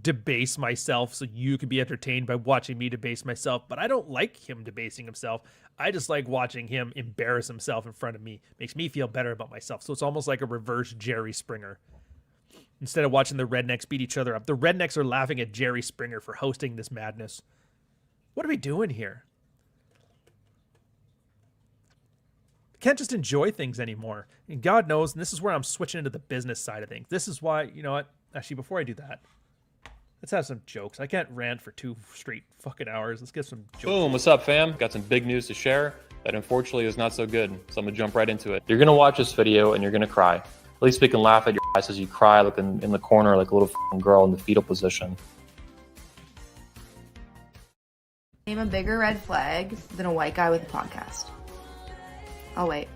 debase myself so you can be entertained by watching me debase myself. But I don't like him debasing himself. I just like watching him embarrass himself in front of me. Makes me feel better about myself. So it's almost like a reverse Jerry Springer. Instead of watching the rednecks beat each other up, the rednecks are laughing at Jerry Springer for hosting this madness. What are we doing here? I can't just enjoy things anymore. And God knows, and this is where I'm switching into the business side of things. This is why, you know what? Actually, before I do that, let's have some jokes. I can't rant for 2 straight fucking hours. Let's get some jokes. Boom, what's up, fam? Got some big news to share that unfortunately is not so good, so I'm gonna jump right into it. You're gonna watch this video and you're gonna cry. At least we can laugh at your ass as you cry, looking in the corner like a little fucking girl in the fetal position. Name a bigger red flag than a white guy with a podcast. I'll wait.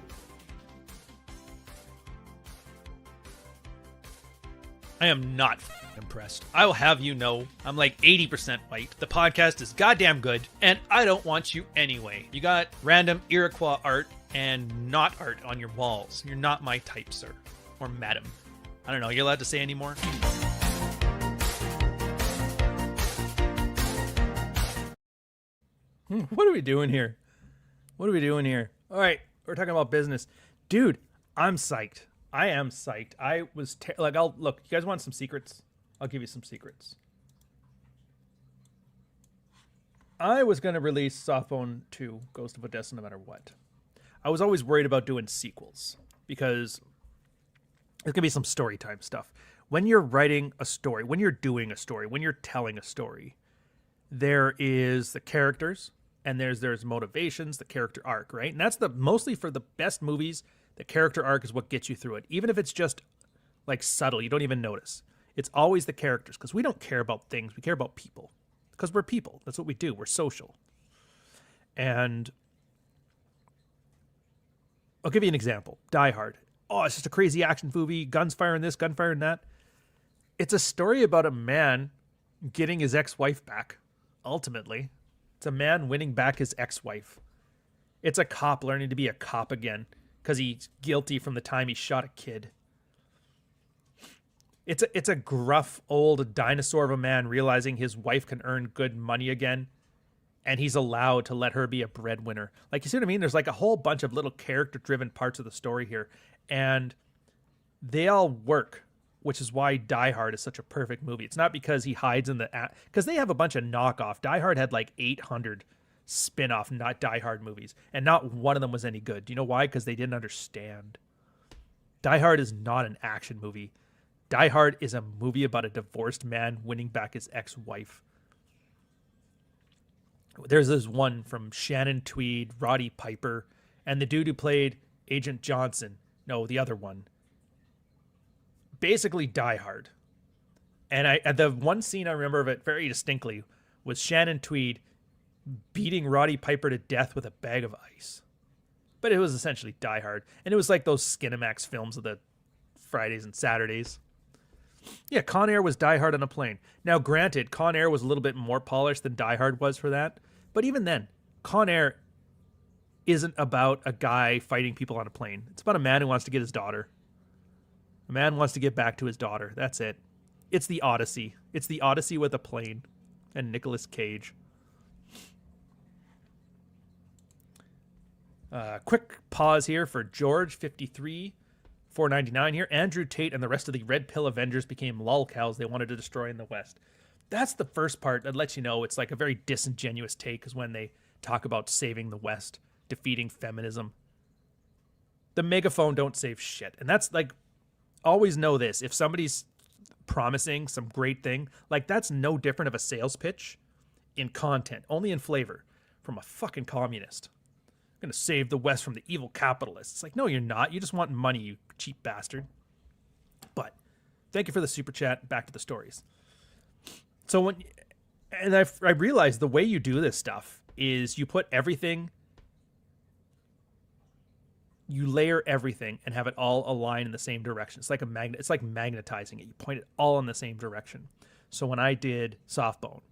I am not impressed. I will have you know, I'm like 80% white. The podcast is goddamn good, and I don't want you anyway. You got random Iroquois art and not art on your walls. You're not my type, sir. Or madam. I don't know. Are you allowed to say any more? What are we doing here? What are we doing here? All right, we're talking about business. Dude, I'm psyched. I am psyched. I was I'll look, you guys want some secrets? I'll give you some secrets. I was going to release Softbone 2 Ghost of Odessa no matter what. I was always worried about doing sequels because there's going to be some story time stuff. When you're writing a story, when you're doing a story, when you're telling a story, there is the characters and there's motivations, the character arc, right? And that's mostly for the best movies, the character arc is what gets you through it. Even if it's just like subtle, you don't even notice. It's always the characters because we don't care about things. We care about people because we're people. That's what we do. We're social. And I'll give you an example. Die Hard. Oh, it's just a crazy action movie. Guns firing this, gun firing that. It's a story about a man getting his ex-wife back, ultimately. It's a man winning back his ex-wife. It's a cop learning to be a cop again because he's guilty from the time he shot a kid. It's a gruff old dinosaur of a man realizing his wife can earn good money again, and he's allowed to let her be a breadwinner. Like, you see what I mean? There's like a whole bunch of little character-driven parts of the story here, and they all work, which is why Die Hard is such a perfect movie. It's not because he hides in the... Because they have a bunch of knockoff. Die Hard had like 800 spin-off not Die Hard movies, and not one of them was any good. Do you know why? Because they didn't understand. Die Hard is not an action movie. Die Hard is a movie about a divorced man winning back his ex-wife. There's this one from Shannon Tweed, Roddy Piper, and the dude who played Agent Johnson. No, the other one. Basically Die Hard. And the one scene I remember of it very distinctly was Shannon Tweed beating Roddy Piper to death with a bag of ice. But it was essentially Die Hard. And it was like those Skinamax films of the Fridays and Saturdays. Yeah, Con Air was Die Hard on a plane. Now, granted, Con Air was a little bit more polished than Die Hard was for that. But even then, Con Air isn't about a guy fighting people on a plane. It's about a man who wants to get his daughter. A man wants to get back to his daughter. That's it. It's the Odyssey. It's the Odyssey with a plane and Nicolas Cage. Quick pause here for George, 53, 499 here. Andrew Tate and the rest of the Red Pill Avengers became lolcows they wanted to destroy in the West. That's the first part that lets you know it's like a very disingenuous take, is when they talk about saving the West, defeating feminism. The megaphone don't save shit. And that's like, always know this. If somebody's promising some great thing, like, that's no different of a sales pitch in content, only in flavor, from a fucking communist. I'm going to save the West from the evil capitalists. It's like, no, you're not. You just want money, you cheap bastard. But thank you for the super chat. Back to the stories. So I realized the way you do this stuff is you put everything, you layer everything and have it all align in the same direction. It's like a magnet. It's like magnetizing it. You point it all in the same direction. So when I did Softbone,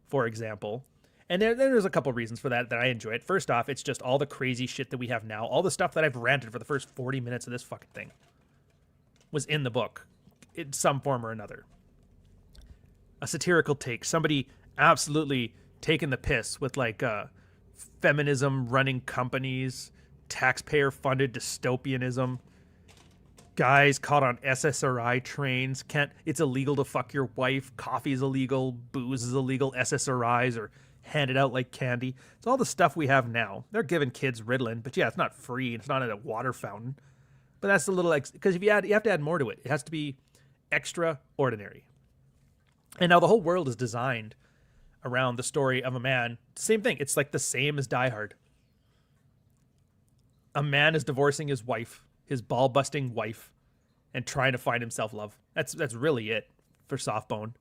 for example, and there's a couple reasons for that I enjoy it. First off, it's just all the crazy shit that we have now. All the stuff that I've ranted for the first 40 minutes of this fucking thing was in the book in some form or another. A satirical take. Somebody absolutely taking the piss with like feminism running companies, taxpayer-funded dystopianism, guys caught on SSRI trains. It's illegal to fuck your wife. Coffee's illegal. Booze is illegal. SSRIs are handed out like candy. It's all the stuff we have now. They're giving kids Ritalin, but yeah, it's not free. It's not at a water fountain. But that's a little because you have to add more to it. It has to be extraordinary. And now the whole world is designed around the story of a man. Same thing. It's like the same as Die Hard. A man is divorcing his wife, his ball-busting wife, and trying to find himself love. That's really it for Softbone.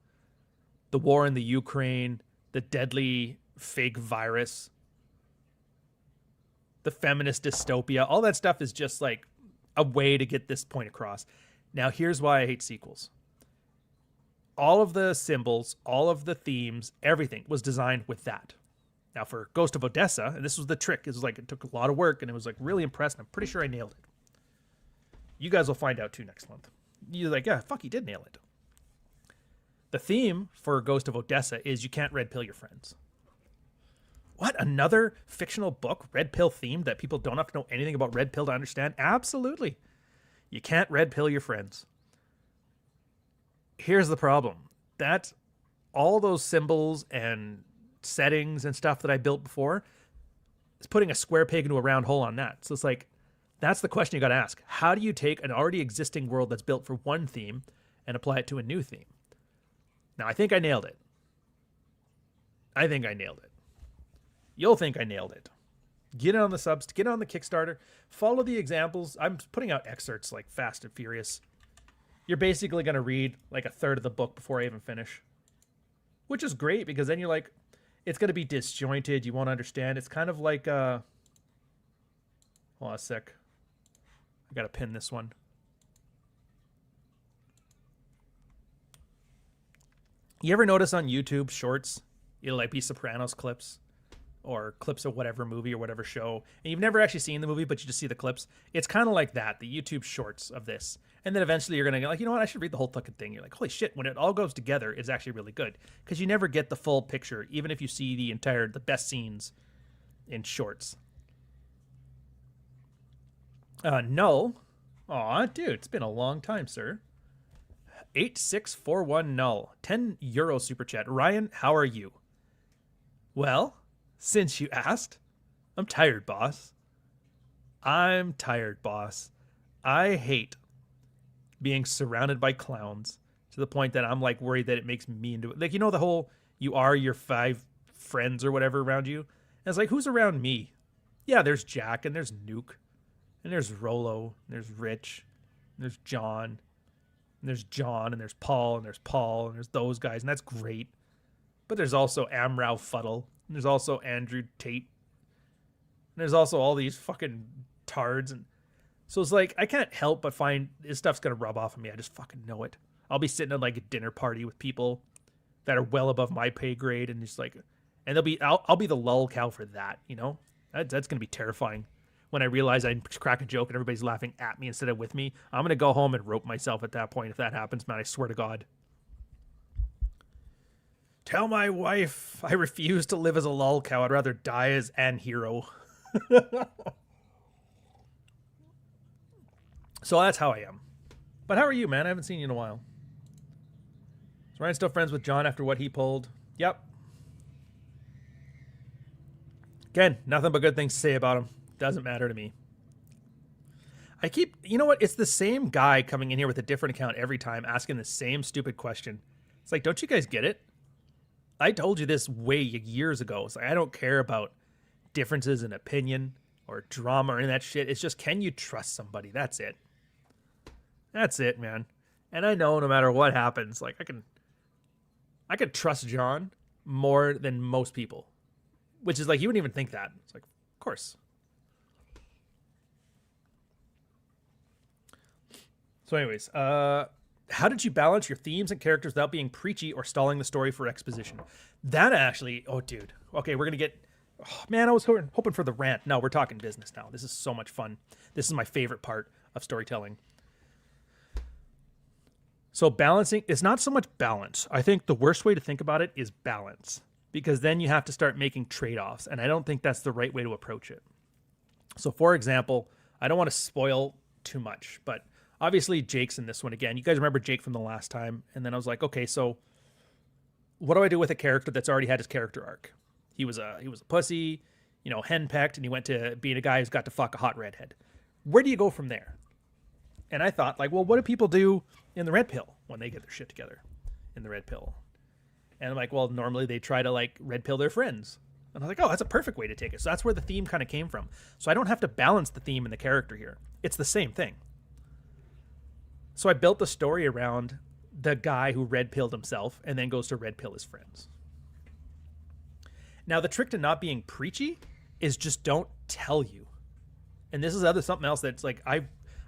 The war in the Ukraine, the deadly fake virus, the feminist dystopia, all that stuff is just like a way to get this point across. Now, here's why I hate sequels. All of the symbols, all of the themes, everything was designed with that. Now, for Ghost of Odessa, and this was the trick, it was like it took a lot of work, and it was like really impressed, and I'm pretty sure I nailed it. You guys will find out too next month. you're like, yeah, fuck, he did nail it. The theme for Ghost of Odessa is you can't red pill your friends. What? Another fictional book, red pill themed, that people don't have to know anything about red pill to understand? Absolutely. You can't red pill your friends. Here's the problem. That all those symbols and settings and stuff that I built before is putting a square peg into a round hole on that. So it's like, that's the question you got to ask. How do you take an already existing world that's built for one theme and apply it to a new theme? Now, I think I nailed it. I think I nailed it. You'll think I nailed it. Get on the subs, get on the Kickstarter, follow the examples. I'm putting out excerpts like fast and furious. You're basically going to read like a third of the book before I even finish, which is great because then you're like, it's going to be disjointed. You won't understand. It's kind of like, hold on a sec. I got to pin this one. You ever notice on YouTube shorts, it'll like be Sopranos clips or clips of whatever movie or whatever show, and you've never actually seen the movie, but you just see the clips? It's kind of like that, the YouTube shorts of this. And then eventually you're going to go like, you know what, I should read the whole fucking thing. You're like, holy shit, when it all goes together, it's actually really good. Because you never get the full picture, even if you see the best scenes in shorts. Null. Aw, dude, it's been a long time, sir. 8641 Null. €10 super chat. Ryan, how are you? Well, since you asked, I'm tired, boss. I'm tired, boss. I hate being surrounded by clowns to the point that I'm like worried that it makes me into it. Like, you know, the whole you are your 5 friends or whatever around you. And it's like, who's around me? Yeah, there's Jack and there's Nuke and there's Rolo and there's Rich and there's John and there's John and there's Paul and there's Paul and there's those guys, and that's great. But there's also Amrau Fuddle and there's also Andrew Tate and there's also all these fucking tards. And so it's like, I can't help but find this stuff's going to rub off on me. I just fucking know it. I'll be sitting at like a dinner party with people that are well above my pay grade, and just like, and I'll be the lull cow for that, you know? That's going to be terrifying. When I realize I crack a joke and everybody's laughing at me instead of with me, I'm going to go home and rope myself at that point if that happens, man. I swear to God. Tell my wife I refuse to live as a lull cow. I'd rather die as an hero. So that's how I am. But how are you, man? I haven't seen you in a while. Is Ryan still friends with John after what he pulled? Yep. Again, nothing but good things to say about him. Doesn't matter to me. You know what? It's the same guy coming in here with a different account every time, asking the same stupid question. It's like, don't you guys get it? I told you this way years ago. It's like, I don't care about differences in opinion or drama or any of that shit. It's just, can you trust somebody? That's it. That's it, man. And I know no matter what happens, like I could trust John more than most people, which is like, you wouldn't even think that. It's like, of course. So anyways, how did you balance your themes and characters without being preachy or stalling the story for exposition? That actually, oh dude. Okay, we're going to get, oh, man, I was hoping for the rant. No, we're talking business now. This is so much fun. This is my favorite part of storytelling. So balancing, it's not so much balance. I think the worst way to think about it is balance, because then you have to start making trade-offs, and I don't think that's the right way to approach it. So for example, I don't want to spoil too much, but obviously Jake's in this one again. You guys remember Jake from the last time, and then I was like, okay, so what do I do with a character that's already had his character arc? He was a pussy, you know, henpecked, and he went to being a guy who's got to fuck a hot redhead. Where do you go from there? And I thought, like, well, what do people do in the red pill when they get their shit together in the red pill? And I'm like, well, normally they try to like red pill their friends. And I was like, oh, that's a perfect way to take it. So that's where the theme kind of came from. So I don't have to balance the theme and the character here. It's the same thing. So I built the story around the guy who red pilled himself and then goes to red pill his friends. Now, the trick to not being preachy is just don't tell you. And this is something else that's like, I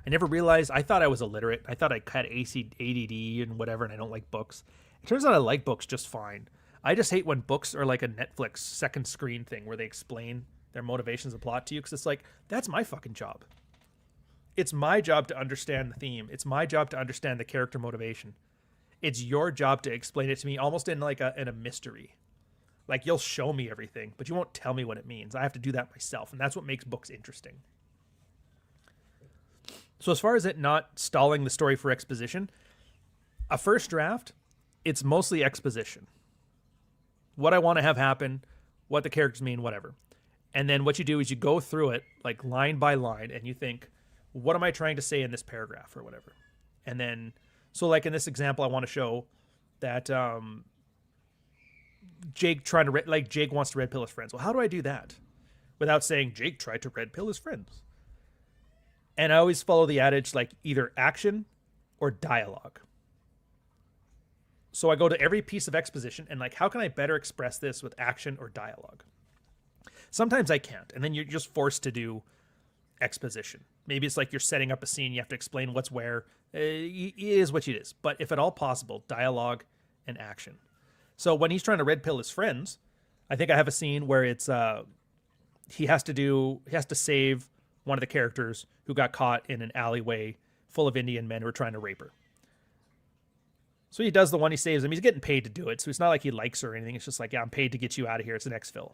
never realized. I thought I was illiterate. I thought I had ADD and whatever, and I don't like books. It turns out I like books just fine. I just hate when books are like a Netflix second screen thing where they explain their motivations and plot to you, because it's like, that's my fucking job. it's my job to understand the theme. It's my job to understand the character motivation. It's your job to explain it to me almost in like in a mystery. Like, you'll show me everything, but you won't tell me what it means. I have to do that myself, and that's what makes books interesting. So as far as it not stalling the story for exposition, a first draft, it's mostly exposition. What I want to have happen, what the characters mean, whatever. And then what you do is you go through it like line by line, and you think, what am I trying to say in this paragraph or whatever? And then, so like in this example, I want to show that Jake Jake wants to red pill his friends. Well, how do I do that without saying Jake tried to red pill his friends? And I always follow the adage, like either action or dialogue. So I go to every piece of exposition and like, how can I better express this with action or dialogue? Sometimes I can't, and then you're just forced to do exposition. Maybe it's like you're setting up a scene, you have to explain what's where. It is what it is. But if at all possible, dialogue and action. So when he's trying to red pill his friends, I think I have a scene where it's he has to save one of the characters who got caught in an alleyway full of Indian men who are trying to rape her. So he does the one, he saves him. He's getting paid to do it, so it's not like he likes her or anything. It's just like, yeah, I'm paid to get you out of here. It's an exfil.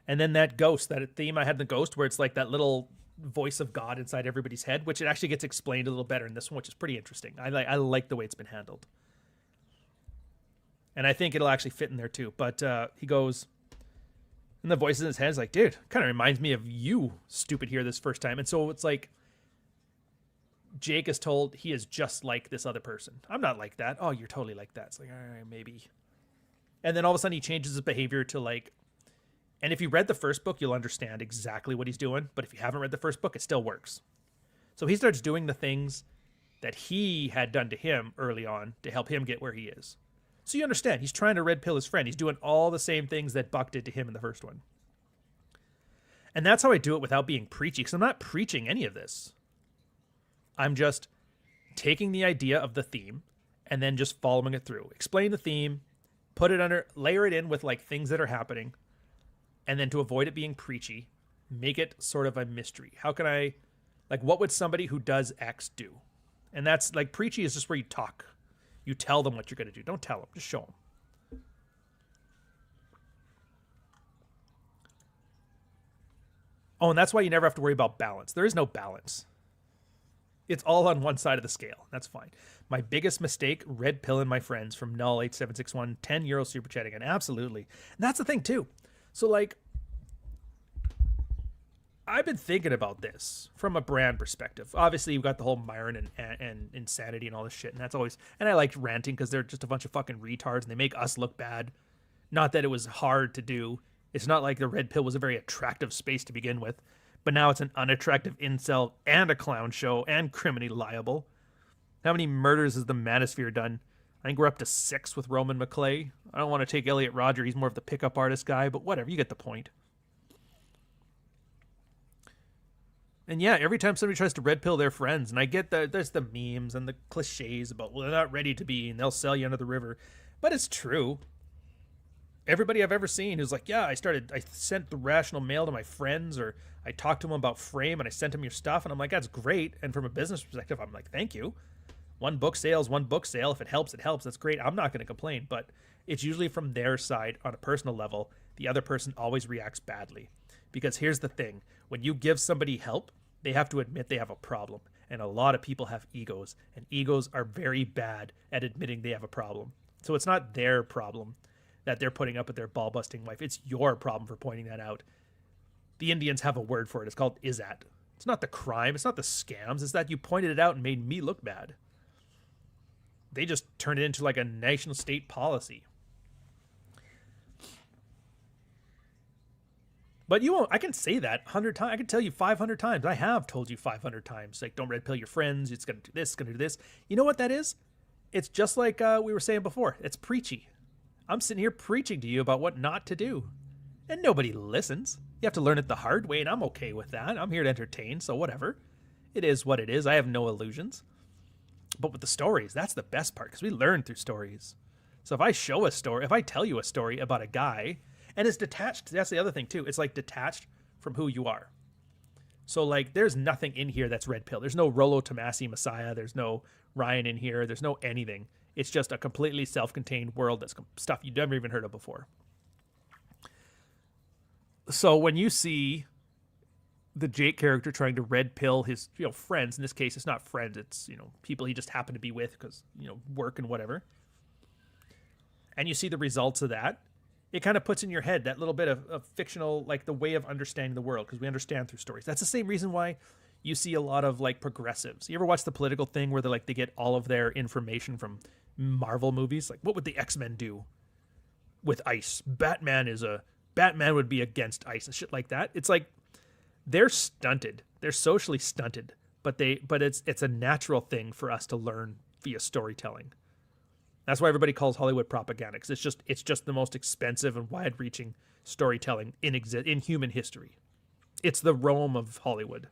And then that ghost, that theme I had in the ghost, where it's like that little voice of God inside everybody's head, which it actually gets explained a little better in this one, which is pretty interesting. I like the way it's been handled. And I think it'll actually fit in there too. But he goes, and the voice in his head is like, dude, kind of reminds me of you, stupid, here this first time. And so it's like, Jake is told he is just like this other person. I'm not like that. Oh, you're totally like that. It's like, all right, maybe. And then all of a sudden he changes his behavior to like, and if you read the first book, you'll understand exactly what he's doing. But if you haven't read the first book, it still works. So he starts doing the things that he had done to him early on to help him get where he is. So you understand, he's trying to red pill his friend. He's doing all the same things that Buck did to him in the first one. And that's how I do it without being preachy, because I'm not preaching any of this. I'm just taking the idea of the theme and then just following it through. Explain the theme, put it under, layer it in with like things that are happening, and then to avoid it being preachy, make it sort of a mystery. How can I, like, what would somebody who does X do? And that's like, preachy is just where you talk. You tell them what you're going to do. Don't tell them, just show them. Oh, and that's why you never have to worry about balance. There is no balance. It's all on one side of the scale. That's fine. My biggest mistake, red pill in my friends from Null8761, 10 euro super chatting. And absolutely. And that's the thing too. So like, I've been thinking about this from a brand perspective. Obviously, you've got the whole Myron and Insanity and all this shit. And that's always, and I liked ranting because they're just a bunch of fucking retards and they make us look bad. Not that it was hard to do. It's not like the red pill was a very attractive space to begin with. But now it's an unattractive incel and a clown show and criminally liable. How many murders has the Manosphere done? I think we're up to 6 with Roman McClay. I don't want to take Elliot Rodger. He's more of the pickup artist guy, but whatever. You get the point. And yeah, every time somebody tries to red pill their friends, and I get that there's the memes and the cliches about, well, they're not ready to be, and they'll sell you under the river. But it's true. Everybody I've ever seen who's like, yeah, I sent the rational mail to my friends, or I talked to them about Frame and I sent them your stuff. And I'm like, that's great. And from a business perspective, I'm like, thank you. One book sale is one book sale. If it helps, it helps. That's great. I'm not going to complain. But it's usually from their side on a personal level. The other person always reacts badly. Because here's the thing. When you give somebody help, they have to admit they have a problem. And a lot of people have egos. And egos are very bad at admitting they have a problem. So it's not their problem that they're putting up with their ball-busting wife. It's your problem for pointing that out. The Indians have a word for it. It's called Izat. It's not the crime. It's not the scams. It's that you pointed it out and made me look bad. They just turned it into like a national state policy. But you won't. I can say that 100 times. I can tell you 500 times. I have told you 500 times. Like, don't red pill your friends. It's going to do this. It's going to do this. You know what that is? It's just like we were saying before. It's preachy. I'm sitting here preaching to you about what not to do. And nobody listens. You have to learn it the hard way, and I'm okay with that. I'm here to entertain, so whatever. It is what it is. I have no illusions. But with the stories, that's the best part, because we learn through stories. So if I show a story, if I tell you a story about a guy, and it's detached, that's the other thing too. It's like detached from who you are. So like, there's nothing in here that's red pill. There's no Rollo Tomasi Messiah. There's no Ryan in here. There's no anything. It's just a completely self-contained world that's stuff you've never even heard of before. So when you see the Jake character trying to red pill his, friends, in this case, it's not friends, it's, people he just happened to be with because, work and whatever. And you see the results of that. It kind of puts in your head that little bit of fictional, like the way of understanding the world, because we understand through stories. That's the same reason why you see a lot of like progressives. You ever watch the political thing where they get all of their information from Marvel movies? Like, what would the X-Men do with ice? Batman would be against ice and shit like that. It's like, they're stunted. They're socially stunted, but it's a natural thing for us to learn via storytelling. That's why everybody calls Hollywood propaganda, because it's just the most expensive and wide-reaching storytelling in human history. It's the Rome of Hollywood.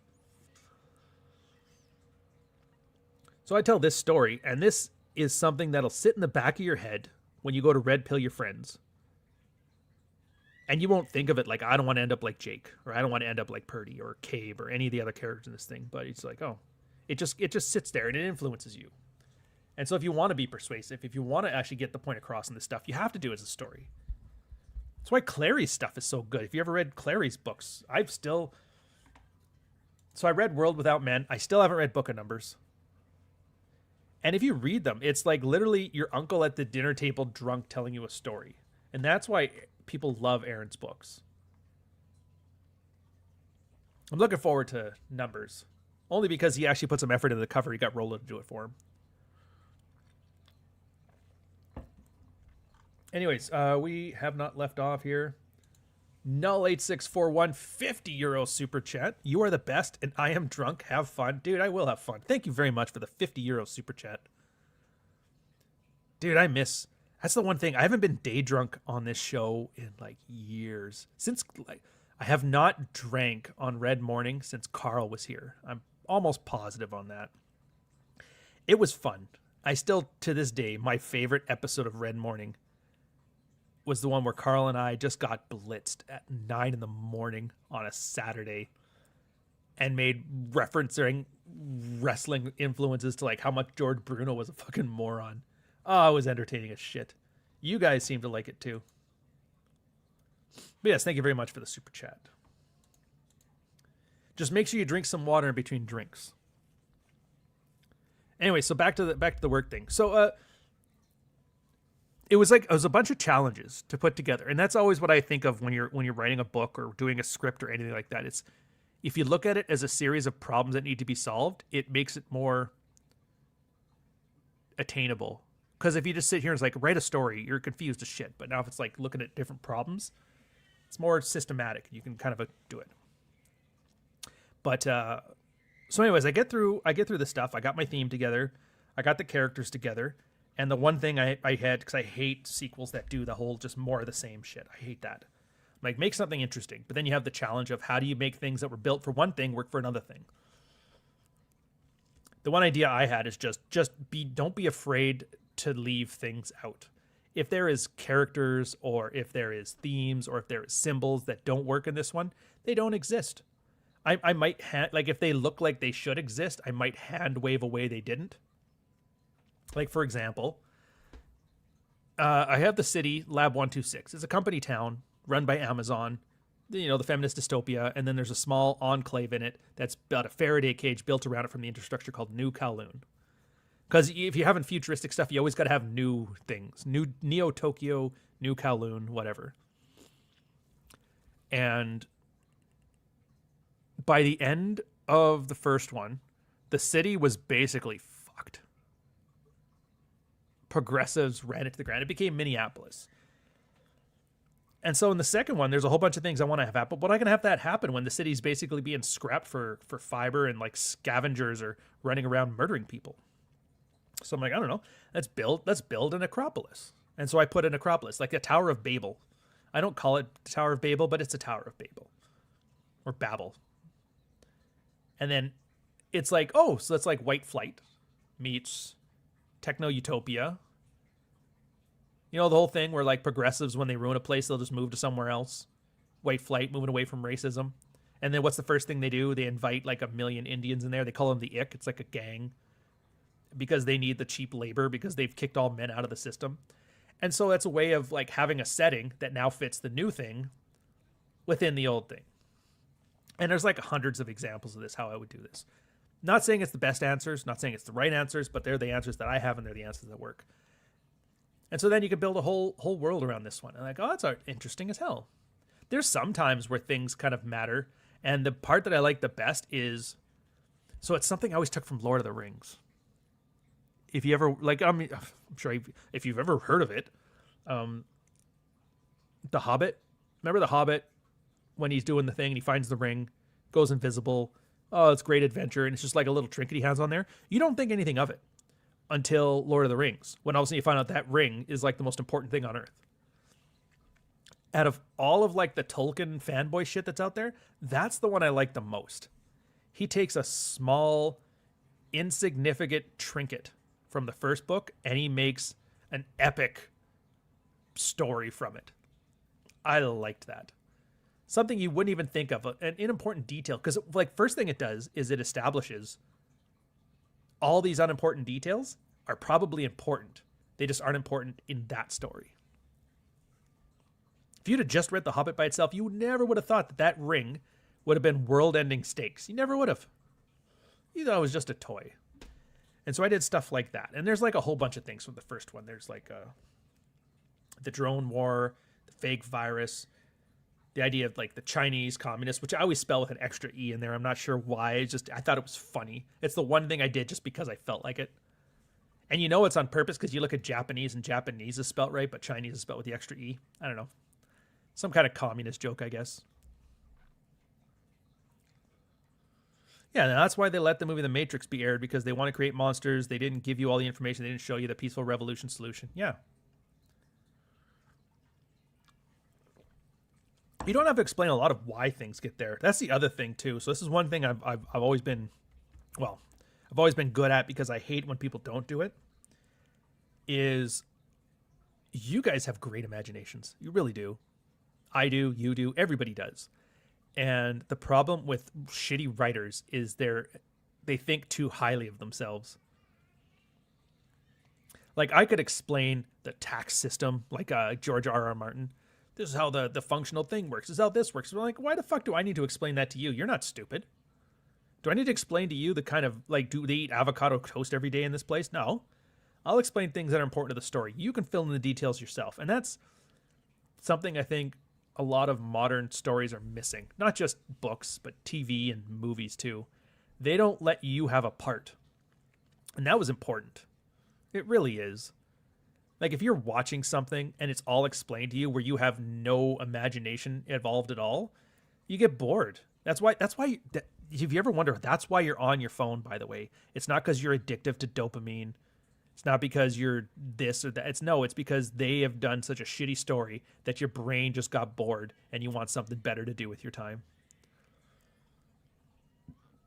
So I tell this story, and this is something that'll sit in the back of your head when you go to red pill your friends. And you won't think of it like, I don't want to end up like Jake, or I don't want to end up like Purdy or Cabe or any of the other characters in this thing. But it's like, oh, it just sits there and it influences you. And so if you want to be persuasive, if you want to actually get the point across in this stuff, you have to do it as a story. That's why Clary's stuff is so good. If you ever read Clary's books, So I read World Without Men. I still haven't read Book of Numbers. And if you read them, it's like literally your uncle at the dinner table drunk telling you a story. And that's why people love Aaron's books. I'm looking forward to Numbers. Only because he actually put some effort into the cover. He got Rollo to do it for him. Anyways, we have not left off here. Null8641, 50 euro super chat. You are the best, and I am drunk. Have fun. Dude, I will have fun. Thank you very much for the 50 euro super chat. Dude, that's the one thing. I haven't been day drunk on this show in like years. I have not drank on Red Morning since Carl was here. I'm almost positive on that. It was fun. I still, to this day, my favorite episode of Red Morning was the one where Carl and I just got blitzed at 9 a.m. on a Saturday and made referencing wrestling influences to like how much George Bruno was a fucking moron. Oh, it was entertaining as shit. You guys seem to like it too. But yes, thank you very much for the super chat. Just make sure you drink some water in between drinks. Anyway, so back to the work thing. So it was a bunch of challenges to put together, and that's always what I think of when you're writing a book or doing a script or anything like that. It's, if you look at it as a series of problems that need to be solved, it makes it more attainable. Because if you just sit here and it's like, write a story, you're confused as shit. But now if it's like looking at different problems, it's more systematic. You can kind of do it. But so anyways, I get through this stuff. I got my theme together. I got the characters together. And the one thing I had, because I hate sequels that do the whole just more of the same shit. I hate that. Like, make something interesting. But then you have the challenge of how do you make things that were built for one thing work for another thing. The one idea I had is don't be afraid to leave things out. If there is characters or if there is themes or if there is symbols that don't work in this one, they don't exist. I might like if they look like they should exist, I might hand wave away they didn't. Like, for example, I have the city Lab 126. It's a company town run by Amazon, the feminist dystopia, and then there's a small enclave in it that's got a Faraday cage built around it from the infrastructure called New Kowloon. Because if you're having futuristic stuff, you always got to have new things. New Neo Tokyo, New Kowloon, whatever. And by the end of the first one, the city was basically fucked. Progressives ran it to the ground. It became Minneapolis. And so in the second one, there's a whole bunch of things I want to have happen. But I can have that happen when the city's basically being scrapped for fiber and like scavengers are running around murdering people. So I'm like, I don't know. Let's build an Acropolis. And so I put an Acropolis, like a Tower of Babel. I don't call it Tower of Babel, but it's a Tower of Babel. Or Babel. And then it's like, oh, so that's like White Flight meets Techno-Utopia. The whole thing where like progressives, when they ruin a place, they'll just move to somewhere else. White Flight, moving away from racism. And then what's the first thing they do? They invite like 1 million Indians in there. They call them the Ick. It's like a gang because they need the cheap labor because they've kicked all men out of the system. And so that's a way of like having a setting that now fits the new thing within the old thing. And there's like hundreds of examples of this, how I would do this. Not saying it's the best answers, not saying it's the right answers, but they're the answers that I have and they're the answers that work. And so then you could build a whole world around this one. And like, oh, that's interesting as hell. There's some times where things kind of matter. And the part that I like the best is, so it's something I always took from Lord of the Rings. If you ever, like, I mean, I'm sure if you've ever heard of it, The Hobbit. Remember The Hobbit? When he's doing the thing and he finds the ring, goes invisible. Oh, it's great adventure. And it's just like a little trinket he has on there. You don't think anything of it until Lord of the Rings, when all of a sudden you find out that ring is like the most important thing on earth. Out of all of like the Tolkien fanboy shit that's out there, that's the one I like the most. He takes a small, insignificant trinket from the first book and he makes an epic story from it. I liked that. Something you wouldn't even think of, an unimportant detail. Because like first thing it does is it establishes all these unimportant details are probably important. They just aren't important in that story. If you'd have just read The Hobbit by itself, you never would have thought that that ring would have been world-ending stakes. You never would have. You thought it was just a toy. And so I did stuff like that. And there's like a whole bunch of things from the first one. There's like the drone war, the fake virus, the idea of like the Chinese communists, which I always spell with an extra E in there. I'm not sure why. It's just, I thought it was funny. It's the one thing I did just because I felt like it. And you know it's on purpose because you look at Japanese and Japanese is spelt right, but Chinese is spelt with the extra E. I don't know. Some kind of communist joke, I guess. Yeah, that's why they let the movie The Matrix be aired, because they want to create monsters. They didn't give you all the information. They didn't show you the peaceful revolution solution. Yeah. You don't have to explain a lot of why things get there. That's the other thing too. So this is one thing I've always been, well, I've always been good at because I hate when people don't do it. Is you guys have great imaginations. You really do. I do. You do. Everybody does. And the problem with shitty writers is they think too highly of themselves. Like I could explain the tax system, like George R.R. Martin. This is how the functional thing works. This is how this works. We're like, why the fuck do I need to explain that to you? You're not stupid. Do I need to explain to you the kind of, like, do they eat avocado toast every day in this place? No. I'll explain things that are important to the story. You can fill in the details yourself. And that's something I think a lot of modern stories are missing. Not just books, but TV and movies too. They don't let you have a part. And that was important. It really is. Like if you're watching something and it's all explained to you where you have no imagination involved at all, you get bored. That's why if you ever wonder, that's why you're on your phone, by the way. It's not because you're addictive to dopamine. It's not because you're this or that. It's because they have done such a shitty story that your brain just got bored and you want something better to do with your time.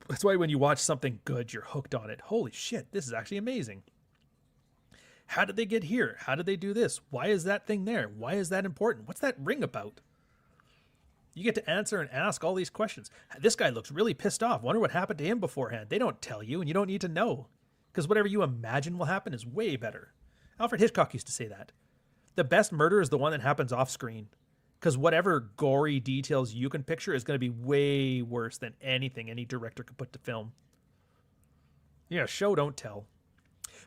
That's why when you watch something good, you're hooked on it. Holy shit, this is actually amazing. How did they get here? How did they do this? Why is that thing there? Why is that important? What's that ring about? You get to answer and ask all these questions. This guy looks really pissed off. Wonder what happened to him beforehand. They don't tell you, and you don't need to know. Because whatever you imagine will happen is way better. Alfred Hitchcock used to say that. The best murder is the one that happens off screen. Because whatever gory details you can picture is going to be way worse than anything any director could put to film. Yeah, show, don't tell.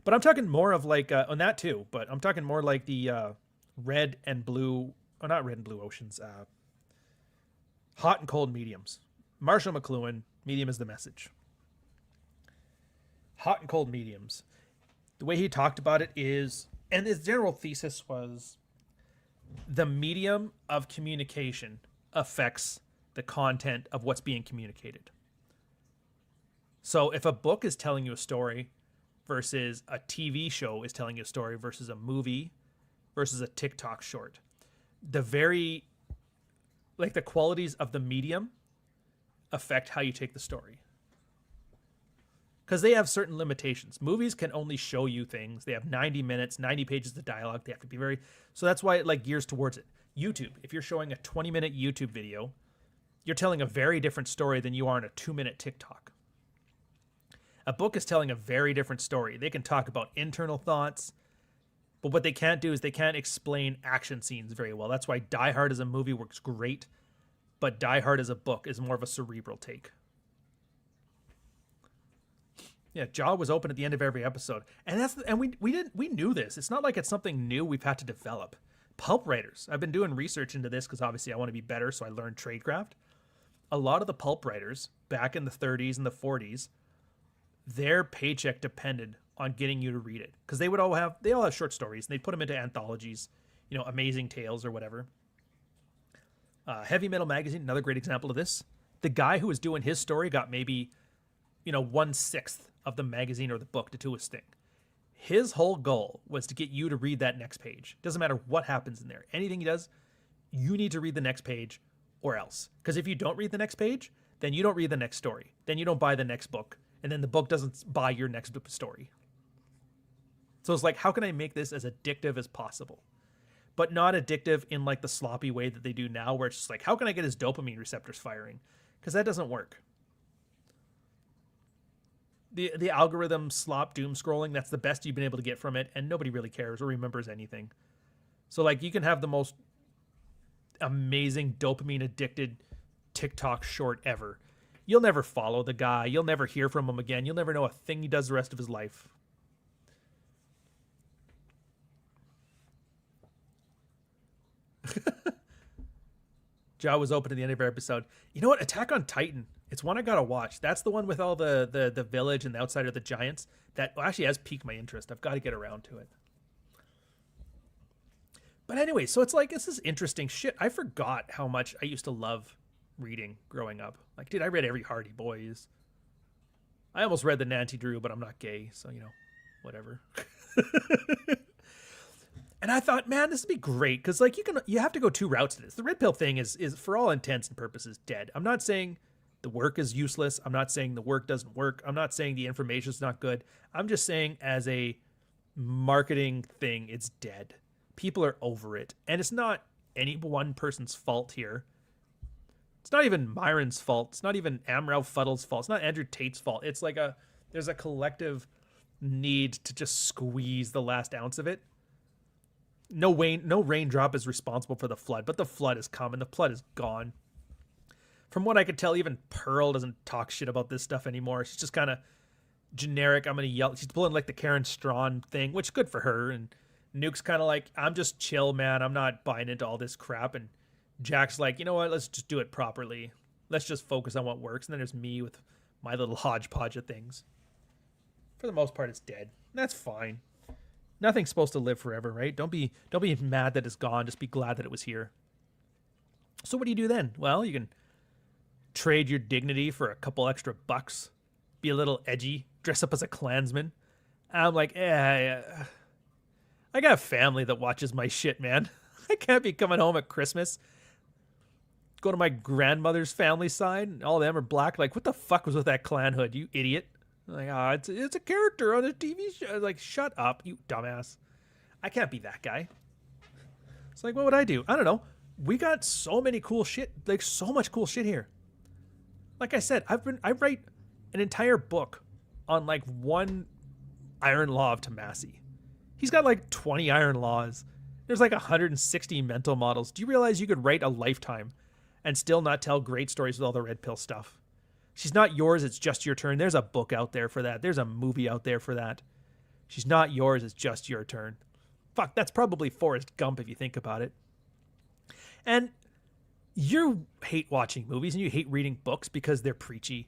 But I'm talking more of like, on that too, but I'm talking more like the red and blue, oh, not red and blue oceans, hot and cold mediums. Marshall McLuhan, medium is the message. Hot and cold mediums. The way he talked about it is, and his general thesis was, the medium of communication affects the content of what's being communicated. So if a book is telling you a story versus a TV show is telling you a story versus a movie versus a TikTok short, the qualities of the medium affect how you take the story. Because they have certain limitations. Movies can only show you things. They have 90 minutes, 90 pages of dialogue. They have to be very... So that's why it like gears towards it. YouTube, if you're showing a 20-minute YouTube video, you're telling a very different story than you are in a 2-minute TikTok. A book is telling a very different story. They can talk about internal thoughts, but what they can't do is they can't explain action scenes very well. That's why Die Hard as a movie works great, but Die Hard as a book is more of a cerebral take. Yeah, jaw was open at the end of every episode, and we knew this. It's not like it's something new we've had to develop. Pulp writers. I've been doing research into this because obviously I want to be better, so I learned tradecraft. A lot of the pulp writers back in the 30s and the 40s, their paycheck depended on getting you to read it because they all have short stories and they'd put them into anthologies, Amazing Tales or whatever. Heavy Metal Magazine, another great example of this. The guy who was doing his story got maybe 1/6 of the magazine or the book to do his thing. His whole goal was to get you to read that next page. Doesn't matter what happens in there. Anything he does, you need to read the next page or else. Because if you don't read the next page, then you don't read the next story. Then you don't buy the next book. And then the book doesn't buy your next story. So it's like, how can I make this as addictive as possible? But not addictive in like the sloppy way that they do now, where it's just like, how can I get his dopamine receptors firing? Because that doesn't work. The algorithm slop doom scrolling, that's the best you've been able to get from it, and nobody really cares or remembers anything. So like you can have the most amazing dopamine addicted TikTok short ever. You'll never follow the guy. You'll never hear from him again. You'll never know a thing he does the rest of his life. Jaw was open at the end of every episode. You know what? Attack on Titan. It's one I gotta watch. That's the one with all the village and the outside of the giants. That actually has piqued my interest. I've got to get around to it. But anyway, so it's like, this is interesting shit. I forgot how much I used to love reading growing up. Like, dude, I read every Hardy Boys. I almost read the Nancy Drew, but I'm not gay, so whatever. And I thought, man, this would be great because like you have to go two routes to this. The red pill thing is for all intents and purposes dead. I'm not saying the work is useless. I'm not saying the work doesn't work. I'm not saying the information is not good. I'm just saying as a marketing thing, it's dead. People are over it. And it's not any one person's fault here. It's not even Myron's fault. It's not even Amrou Fuddle's fault. It's not Andrew Tate's fault. It's like there's a collective need to just squeeze the last ounce of it. No raindrop is responsible for the flood, but the flood is coming. The flood is gone. From what I could tell, even Pearl doesn't talk shit about this stuff anymore. She's just kind of generic. I'm going to yell. She's pulling like the Karen Strawn thing, which good for her. And Nuke's kind of like, I'm just chill, man. I'm not buying into all this crap. And Jack's like, you know what? Let's just do it properly. Let's just focus on what works. And then there's me with my little hodgepodge of things. For the most part, it's dead. That's fine. Nothing's supposed to live forever, right? Don't be mad that it's gone. Just be glad that it was here. So what do you do then? Well, you can trade your dignity for a couple extra bucks. Be a little edgy. Dress up as a Klansman. I'm like, I got a family that watches my shit, man. I can't be coming home at Christmas. Go to my grandmother's family side, and all of them are black. Like, what the fuck was with that Klan hood, you idiot? Like, it's a character on a TV show. Like, shut up, you dumbass. I can't be that guy. It's like, what would I do? I don't know. We got so many cool shit. Like, so much cool shit here. Like I said, I write an entire book on like one iron law of Tomasi. He's got like 20 iron laws. There's like 160 mental models. Do you realize you could write a lifetime and still not tell great stories with all the red pill stuff? She's not yours, it's just your turn. There's a book out there for that. There's a movie out there for that. She's not yours, it's just your turn. Fuck, that's probably Forrest Gump if you think about it. And you hate watching movies and you hate reading books because they're preachy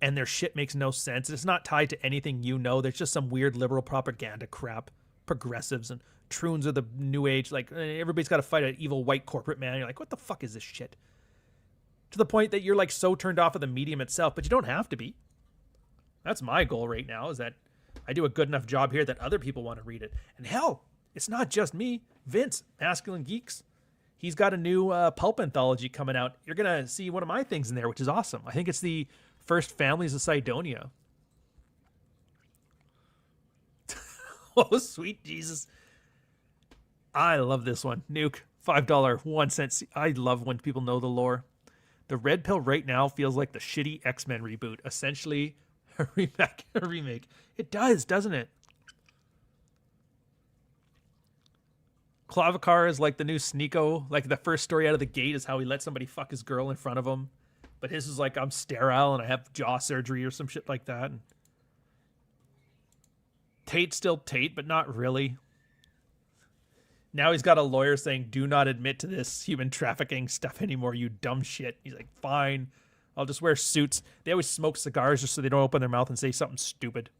and their shit makes no sense. It's not tied to anything you know. There's just some weird liberal propaganda crap. Progressives and troons of the new age. Like, everybody's got to fight an evil white corporate man. You're like, what the fuck is this shit? To the point that you're like so turned off of the medium itself, but you don't have to be. That's my goal right now, is that I do a good enough job here that other people want to read it. And hell, it's not just me. Vince, Masculine Geeks, he's got a new pulp anthology coming out. You're going to see one of my things in there, which is awesome. I think it's the First Families of Cydonia. Oh, sweet Jesus. I love this one. Nuke, $5, 1 cent. I love when people know the lore. The Red Pill right now feels like the shitty X-Men reboot, essentially a remake. It does, doesn't it? Clavicar is like the new Sneeko. Like the first story out of the gate is how he let somebody fuck his girl in front of him. But his is like, I'm sterile and I have jaw surgery or some shit like that. And Tate's still Tate, but not really. Now he's got a lawyer saying, do not admit to this human trafficking stuff anymore, you dumb shit. He's like, fine, I'll just wear suits. They always smoke cigars just so they don't open their mouth and say something stupid.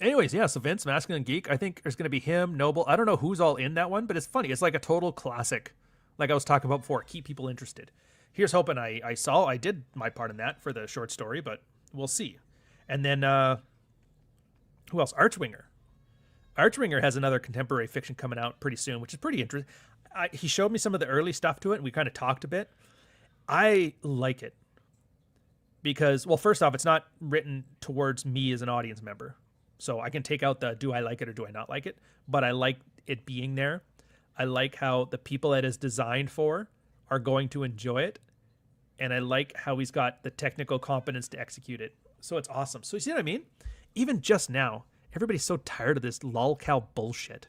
Anyways, yeah, so Vince, Masculine Geek, I think there's going to be him, Noble. I don't know who's all in that one, but it's funny. It's like a total classic, like I was talking about before. Keep people interested. Here's hoping I did my part in that for the short story, but we'll see. And then, who else? Archwinger. Archwinger has another contemporary fiction coming out pretty soon, which is pretty interesting. He showed me some of the early stuff to it, and we kind of talked a bit. I like it because, well, first off, it's not written towards me as an audience member. So I can take out the do I like it or do I not like it, but I like it being there. I like how the people that is designed for are going to enjoy it. And I like how he's got the technical competence to execute it. So it's awesome. So you see what I mean? Even just now, everybody's so tired of this lolcow bullshit.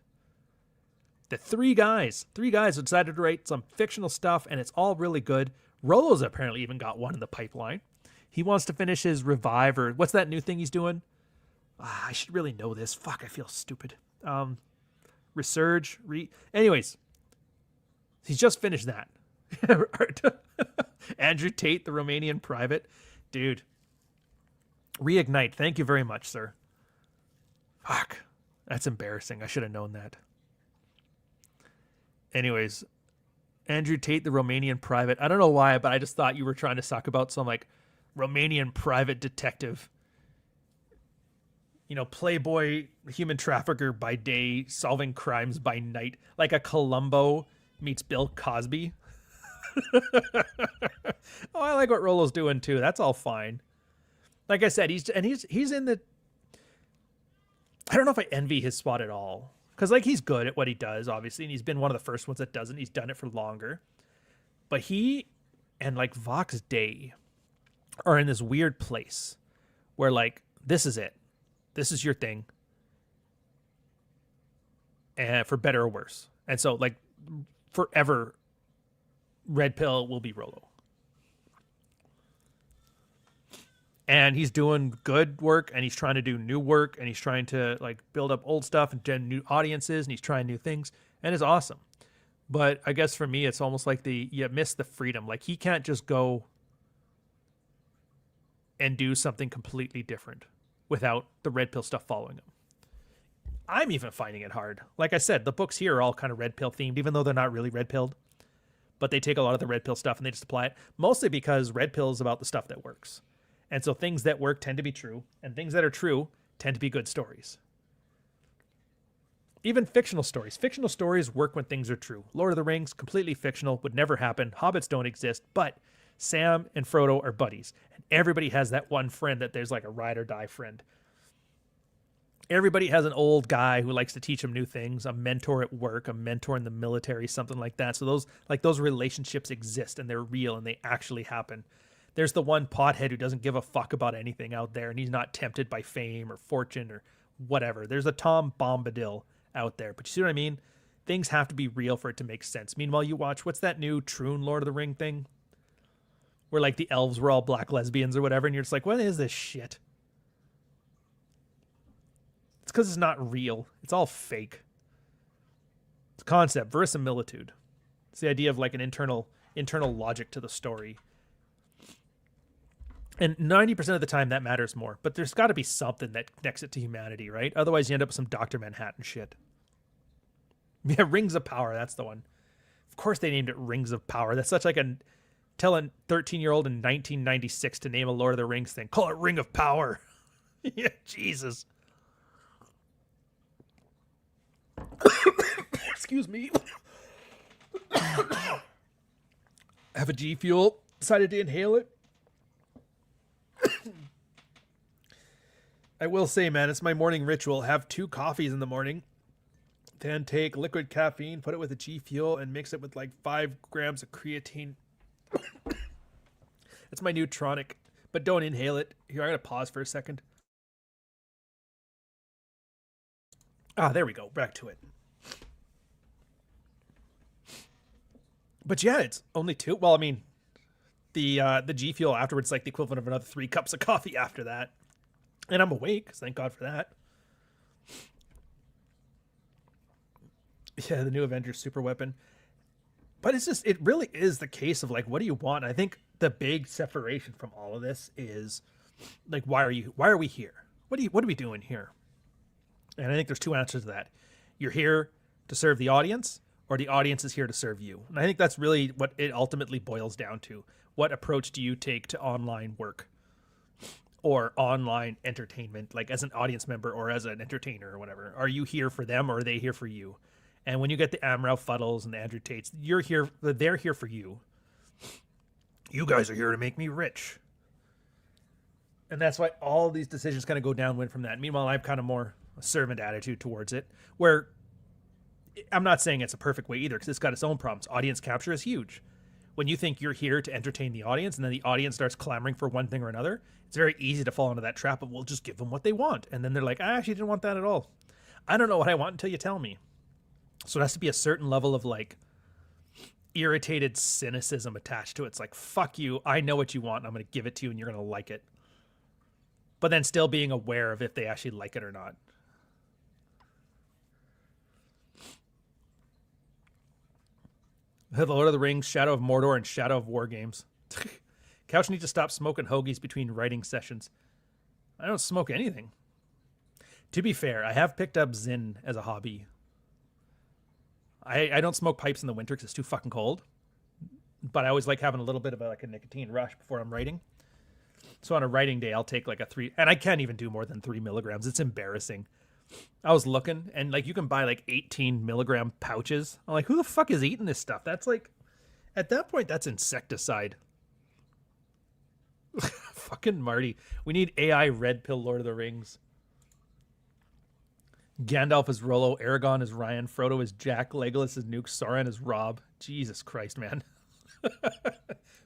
The three guys decided to write some fictional stuff, and it's all really good. Rolo's apparently even got one in the pipeline. He wants to finish his Revive, or what's that new thing he's doing? I should really know this. Fuck, I feel stupid. Resurge. Anyways, he's just finished that. Andrew Tate, the Romanian private. Dude. Reignite. Thank you very much, sir. Fuck. That's embarrassing. I should have known that. Anyways, Andrew Tate, the Romanian private. I don't know why, but I just thought you were trying to suck about some like Romanian private detective. You know, playboy human trafficker by day, solving crimes by night, like a Columbo meets Bill Cosby. Oh, I like what Rolo's doing too. That's all fine. Like I said, he's in the. I don't know if I envy his spot at all, because like he's good at what he does, obviously, and he's been one of the first ones that doesn't. He's done it for longer, but he and like Vox Day are in this weird place where like this is it. This is your thing. And for better or worse. And so like forever Red Pill will be Rolo. And he's doing good work, and he's trying to do new work, and he's trying to like build up old stuff and gen new audiences, and he's trying new things, and it's awesome. But I guess for me it's almost like you miss the freedom. Like he can't just go and do something completely different without the Red Pill stuff following him. I'm even finding it hard. Like I said, the books here are all kind of Red Pill themed, even though they're not really Red Pilled. But they take a lot of the Red Pill stuff and they just apply it. Mostly because Red Pill is about the stuff that works. And so things that work tend to be true, and things that are true tend to be good stories. Even fictional stories. Fictional stories work when things are true. Lord of the Rings, completely fictional, would never happen. Hobbits don't exist, but Sam and Frodo are buddies. And everybody has that one friend that there's like a ride or die friend. Everybody has an old guy who likes to teach them new things, a mentor at work, a mentor in the military, something like that. So those relationships exist, and they're real, and they actually happen. There's the one pothead who doesn't give a fuck about anything out there, and he's not tempted by fame or fortune or whatever. There's a Tom Bombadil out there. But you see what I mean? Things have to be real for it to make sense. Meanwhile, you watch, what's that new Troon Lord of the Ring thing? Where like the elves were all black lesbians or whatever, and you're just like, what is this shit? It's because it's not real. It's all fake. It's a concept, verisimilitude. It's the idea of like an internal logic to the story. And 90% of the time that matters more. But there's got to be something that connects it to humanity, right? Otherwise you end up with some Dr. Manhattan shit. Yeah, Rings of Power, that's the one. Of course they named it Rings of Power. That's such like a... Tell a 13-year-old in 1996 to name a Lord of the Rings thing. Call it Ring of Power. Yeah, Jesus. Excuse me. I have a G Fuel. Decided to inhale it. I will say, man, it's my morning ritual. Have 2 coffees in the morning. Then take liquid caffeine, put it with a G Fuel, and mix it with like 5 grams of creatine. It's my new tonic, but don't inhale it. Here, I'm going to pause for a second. There we go. Back to it. But yeah, it's only 2. Well, I mean, the G Fuel afterwards is like the equivalent of another 3 cups of coffee after that. And I'm awake, so thank God for that. Yeah, the new Avengers super weapon. But it's just, it really is the case of like, what do you want? I think the big separation from all of this is like, why are we here? What are we doing here? And I think there's 2 answers to that. You're here to serve the audience, or the audience is here to serve you. And I think that's really what it ultimately boils down to. What approach do you take to online work or online entertainment, like as an audience member or as an entertainer or whatever? Are you here for them, or are they here for you? And when you get the Amrel Fuddles and the Andrew Tates, they're here for you. You guys are here to make me rich. And that's why all these decisions kind of go downwind from that. Meanwhile, I have kind of more a servant attitude towards it, where I'm not saying it's a perfect way either, because it's got its own problems. Audience capture is huge. When you think you're here to entertain the audience, and then the audience starts clamoring for one thing or another, it's very easy to fall into that trap of, well, just give them what they want. And then they're like, I actually didn't want that at all. I don't know what I want until you tell me. So it has to be a certain level of like irritated cynicism attached to it. It's like, fuck you, I know what you want, and I'm going to give it to you, and you're going to like it. But then still being aware of if they actually like it or not. The Lord of the Rings, Shadow of Mordor, and Shadow of War games. Couch needs to stop smoking hoagies between writing sessions. I don't smoke anything. To be fair, I have picked up Zyn as a hobby. I don't smoke pipes in the winter because it's too fucking cold. But I always like having a little bit of a nicotine rush before I'm writing. So on a writing day, I'll take like a 3, and I can't even do more than 3 milligrams. It's embarrassing. I was looking, and like you can buy like 18 milligram pouches. I'm like, who the fuck is eating this stuff? That's like, at that point, that's insecticide. Fucking Marty. We need AI red pill Lord of the Rings. Gandalf is Rollo, Aragorn is Ryan, Frodo is Jack, Legolas is Nuke, Sauron is Rob. Jesus Christ, man.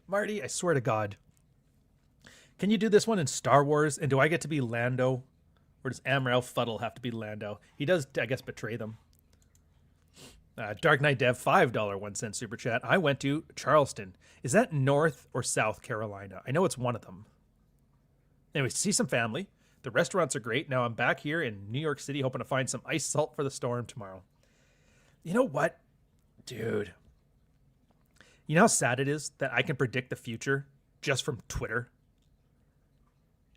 Marty, I swear to God. Can you do this one in Star Wars? And do I get to be Lando? Or does Amrel Fuddle have to be Lando? He does, I guess, betray them. Dark Knight Dev, $5 1 cent super chat. I went to Charleston. Is that North or South Carolina? I know it's one of them. Anyways, see some family. The restaurants are great. Now I'm back here in New York City hoping to find some ice salt for the storm tomorrow. You know what? Dude. You know how sad it is that I can predict the future just from Twitter?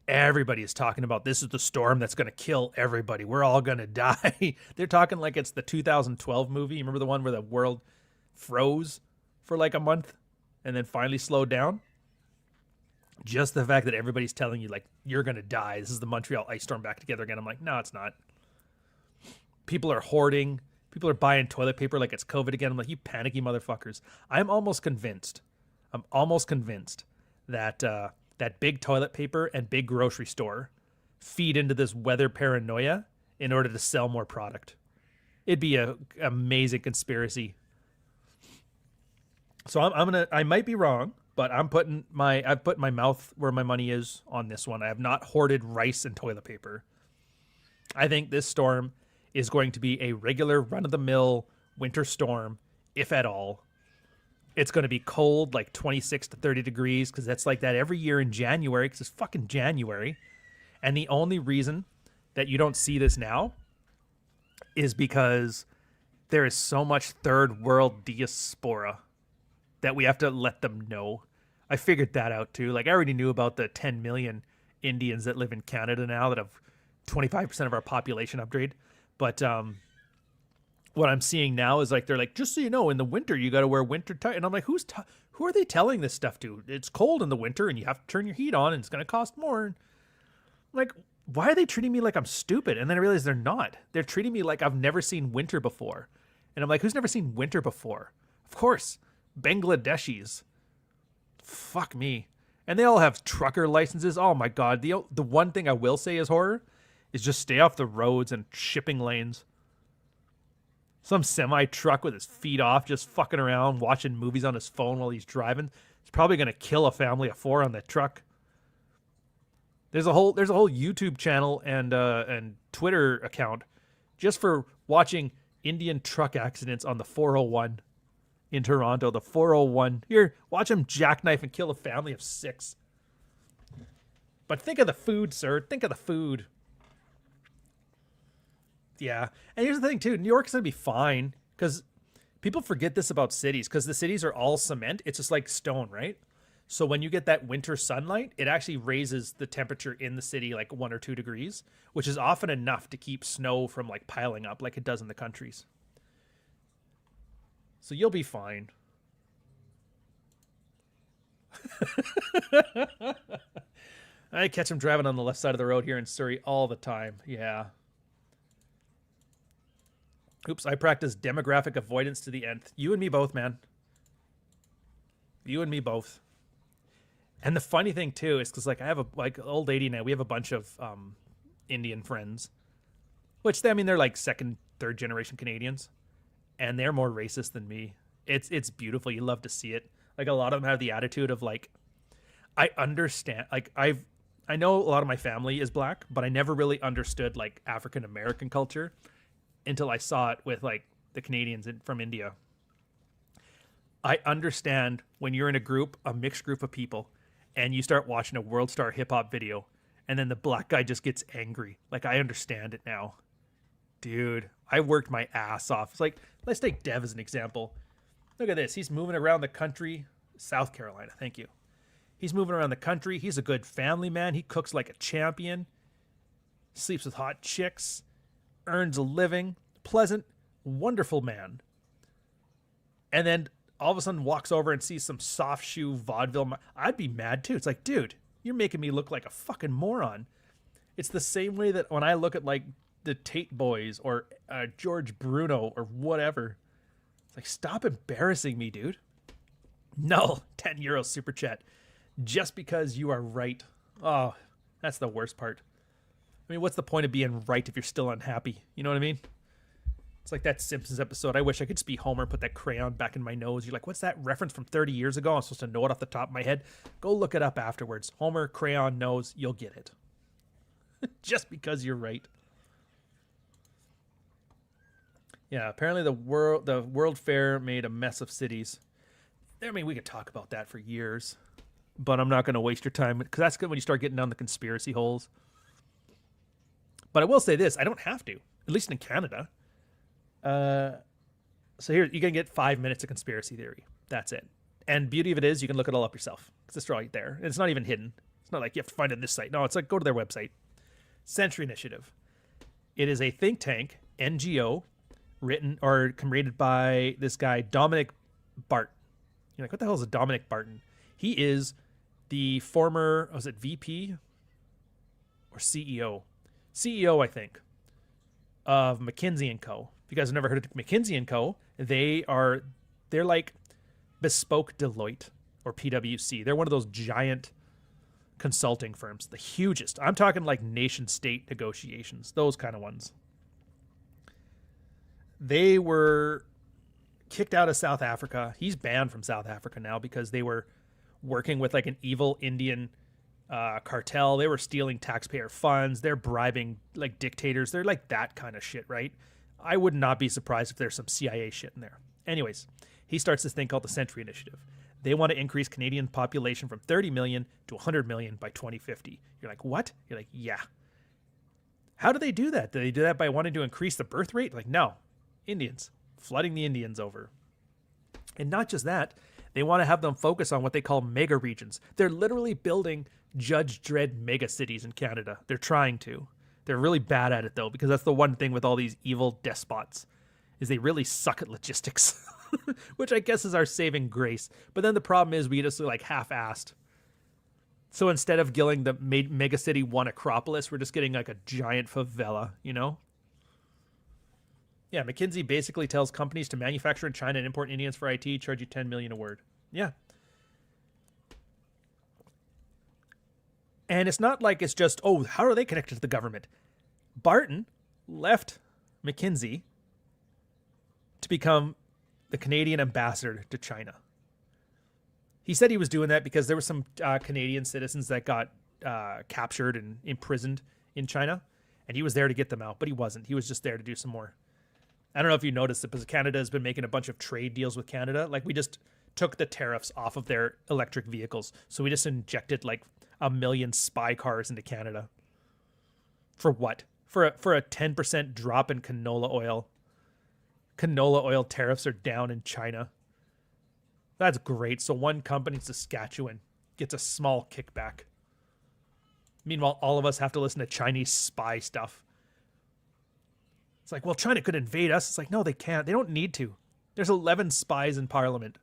Everybody is talking about this is the storm that's going to kill everybody. We're all going to die. They're talking like it's the 2012 movie. You remember the one where the world froze for like a month and then finally slowed down? Just the fact that everybody's telling you like you're going to die. This is the Montreal ice storm back together again. I'm like, no, it's not. People are hoarding. People are buying toilet paper like it's COVID again. I'm like, you panicky motherfuckers. I'm almost convinced that that big toilet paper and big grocery store feed into this weather paranoia in order to sell more product. It'd be a amazing conspiracy. So I might be wrong, but I've put my mouth where my money is on this one. I have not hoarded rice and toilet paper. I think this storm is going to be a regular run-of-the-mill winter storm, if at all. It's going to be cold, like 26 to 30 degrees, because that's like that every year in January, because it's fucking January. And the only reason that you don't see this now is because there is so much third world diaspora that we have to let them know. I figured that out too. Like I already knew about the 10 million Indians that live in Canada now that have 25% of our population upgrade. But what I'm seeing now is like they're like, just so you know, in the winter you got to wear winter tires. And I'm like, who are they telling this stuff to? It's cold in the winter and you have to turn your heat on and it's going to cost more. I'm like, why are they treating me like I'm stupid? And then I realize they're not. They're treating me like I've never seen winter before. And I'm like, who's never seen winter before? Of course, Bangladeshis. Fuck me. And they all have trucker licenses. Oh my God. The one thing I will say is horror is just stay off the roads and shipping lanes. Some semi truck with his feet off, just fucking around, watching movies on his phone while he's driving. He's probably gonna kill a family of 4 on that truck. There's a whole YouTube channel and Twitter account just for watching Indian truck accidents on the 401 in Toronto. The 401. Here, watch him jackknife and kill a family of 6. But think of the food, sir. Think of the food. Yeah. And here's the thing, too. New York's going to be fine because people forget this about cities because the cities are all cement. It's just like stone, right? So when you get that winter sunlight, it actually raises the temperature in the city like 1 or 2 degrees, which is often enough to keep snow from like piling up like it does in the countries. So you'll be fine. I catch him driving on the left side of the road here in Surrey all the time. Yeah. Oops, I practice demographic avoidance to the nth. You and me both, man. You and me both. And the funny thing too is because like I have a old lady now. We have a bunch of Indian friends, which I mean they're like 2nd, 3rd generation Canadians, and they're more racist than me. It's beautiful. You love to see it. Like a lot of them have the attitude of like, I understand. Like I know a lot of my family is black, but I never really understood like African American culture until I saw it with like the Canadians from India. I understand when you're in a group, a mixed group of people, and you start watching a World Star hip hop video, and then the black guy just gets angry. Like, I understand it now. Dude, I worked my ass off. It's like, let's take Dev as an example. Look at this. He's moving around the country. South Carolina, thank you. He's moving around the country. He's a good family man. He cooks like a champion. Sleeps with hot chicks. Earns a living. Pleasant, wonderful man. And then all of a sudden walks over and sees some soft shoe vaudeville. I'd be mad too. It's like, dude, you're making me look like a fucking moron. It's the same way that when I look at like the Tate Boys or George Bruno or whatever, it's like, stop embarrassing me, dude. No, 10 euros super chat. Just because you are right. Oh, that's the worst part. I mean, what's the point of being right if you're still unhappy? You know what I mean? It's like that Simpsons episode. I wish I could just be Homer and put that crayon back in my nose. You're like, what's that reference from 30 years ago? I'm supposed to know it off the top of my head. Go look it up afterwards. Homer, crayon, nose, you'll get it. Just because you're right. Yeah, apparently the World Fair made a mess of cities. I mean, we could talk about that for years, but I'm not going to waste your time because that's good when you start getting down the conspiracy holes. But I will say this, I don't have to, at least in Canada. So here, you're going to get 5 minutes of conspiracy theory. That's it. And beauty of it is you can look it all up yourself because it's right there. And it's not even hidden. It's not like you have to find it on this site. No, it's like go to their website. Century Initiative. It is a think tank, NGO, written or created by this guy, Dominic Bart. You're like, what the hell is a Dominic Barton? He is the former, was it VP or CEO? CEO, I think, of McKinsey & Co. If you guys have never heard of McKinsey & Co., they're like bespoke Deloitte or PwC. They're one of those giant consulting firms, the hugest. I'm talking like nation state negotiations, those kind of ones. They were kicked out of South Africa. He's banned from South Africa now because they were working with like an evil Indian cartel. They were stealing taxpayer funds. They're bribing like dictators. They're like that kind of shit, right? I would not be surprised if there's some CIA shit in there. Anyways, he starts this thing called the Century Initiative. They want to increase Canadian population from 30 million to 100 million by 2050. You're like, what? You're like, yeah. How do they do that? Do they do that by wanting to increase the birth rate? Like, no. Indians. Flooding the Indians over. And not just that, they want to have them focus on what they call mega regions. They're literally building Judge Dredd mega cities in Canada. They're trying to. They're really bad at it, though, because that's the one thing with all these evil despots, is they really suck at logistics, which I guess is our saving grace. But then the problem is we just like half-assed. So instead of getting the mega city one Acropolis, we're just getting like a giant favela, you know? Yeah, McKinsey basically tells companies to manufacture in China and import Indians for IT, charge you $10 million a word. Yeah. And it's not like it's just, oh, how are they connected to the government? Barton left McKinsey to become the Canadian ambassador to China. He said he was doing that because there were some Canadian citizens that got captured and imprisoned in China, and he was there to get them out, but he wasn't. He was just there to do some more. I don't know if you noticed it, because Canada has been making a bunch of trade deals with Canada. Like, we just took the tariffs off of their electric vehicles, so we just injected like 1 million spy cars into Canada. For what? For a 10% drop in canola oil. Canola oil tariffs are down in China. That's great. So one company in Saskatchewan gets a small kickback. Meanwhile, all of us have to listen to Chinese spy stuff. It's like, well, China could invade us. It's like, no, they can't. They don't need to. There's 11 spies in Parliament.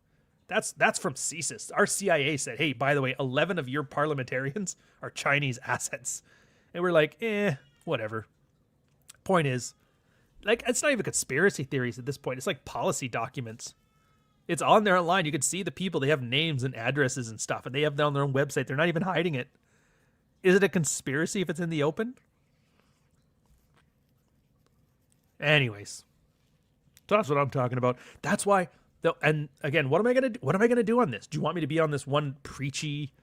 That's from CSIS. Our CIA said, hey, by the way, 11 of your parliamentarians are Chinese assets. And we're like, whatever. Point is, like, it's not even conspiracy theories at this point. It's like policy documents. It's on there online. You can see the people. They have names and addresses and stuff, and they have it on their own website. They're not even hiding it. Is it a conspiracy if it's in the open? Anyways, that's what I'm talking about. That's why. And again, what am I gonna do? What am I gonna do on this? Do you want me to be on this one preachy,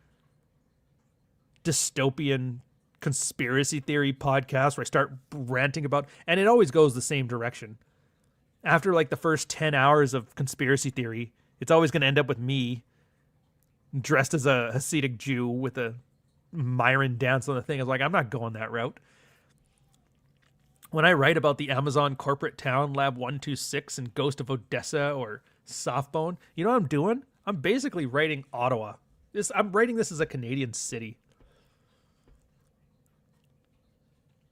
dystopian conspiracy theory podcast where I start ranting about? And it always goes the same direction. After like the first 10 hours of conspiracy theory, it's always going to end up with me dressed as a Hasidic Jew with a Myron dance on the thing. I was like, I'm not going that route. When I write about the Amazon corporate town, Lab 126 and Ghost of Odessa or Softbone, you know what I'm doing? I'm basically writing Ottawa. I'm writing this as a Canadian city.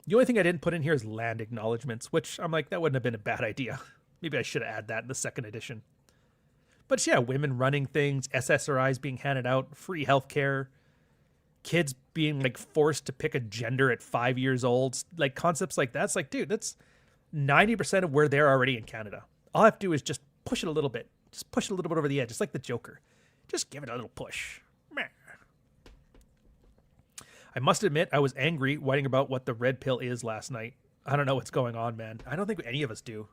The only thing I didn't put in here is land acknowledgements, which I'm like, that wouldn't have been a bad idea. Maybe I should have added that in the second edition. But yeah, women running things, SSRIs being handed out, free healthcare, kids being like forced to pick a gender at 5 years old, like concepts like that. It's like, dude, that's 90% of where they're already in Canada. All I have to do is just push it a little bit. Just push it a little bit over the edge, just like the Joker. Just give it a little push. Meh. I must admit, I was angry writing about what the red pill is last night. I don't know what's going on, man. I don't think any of us do.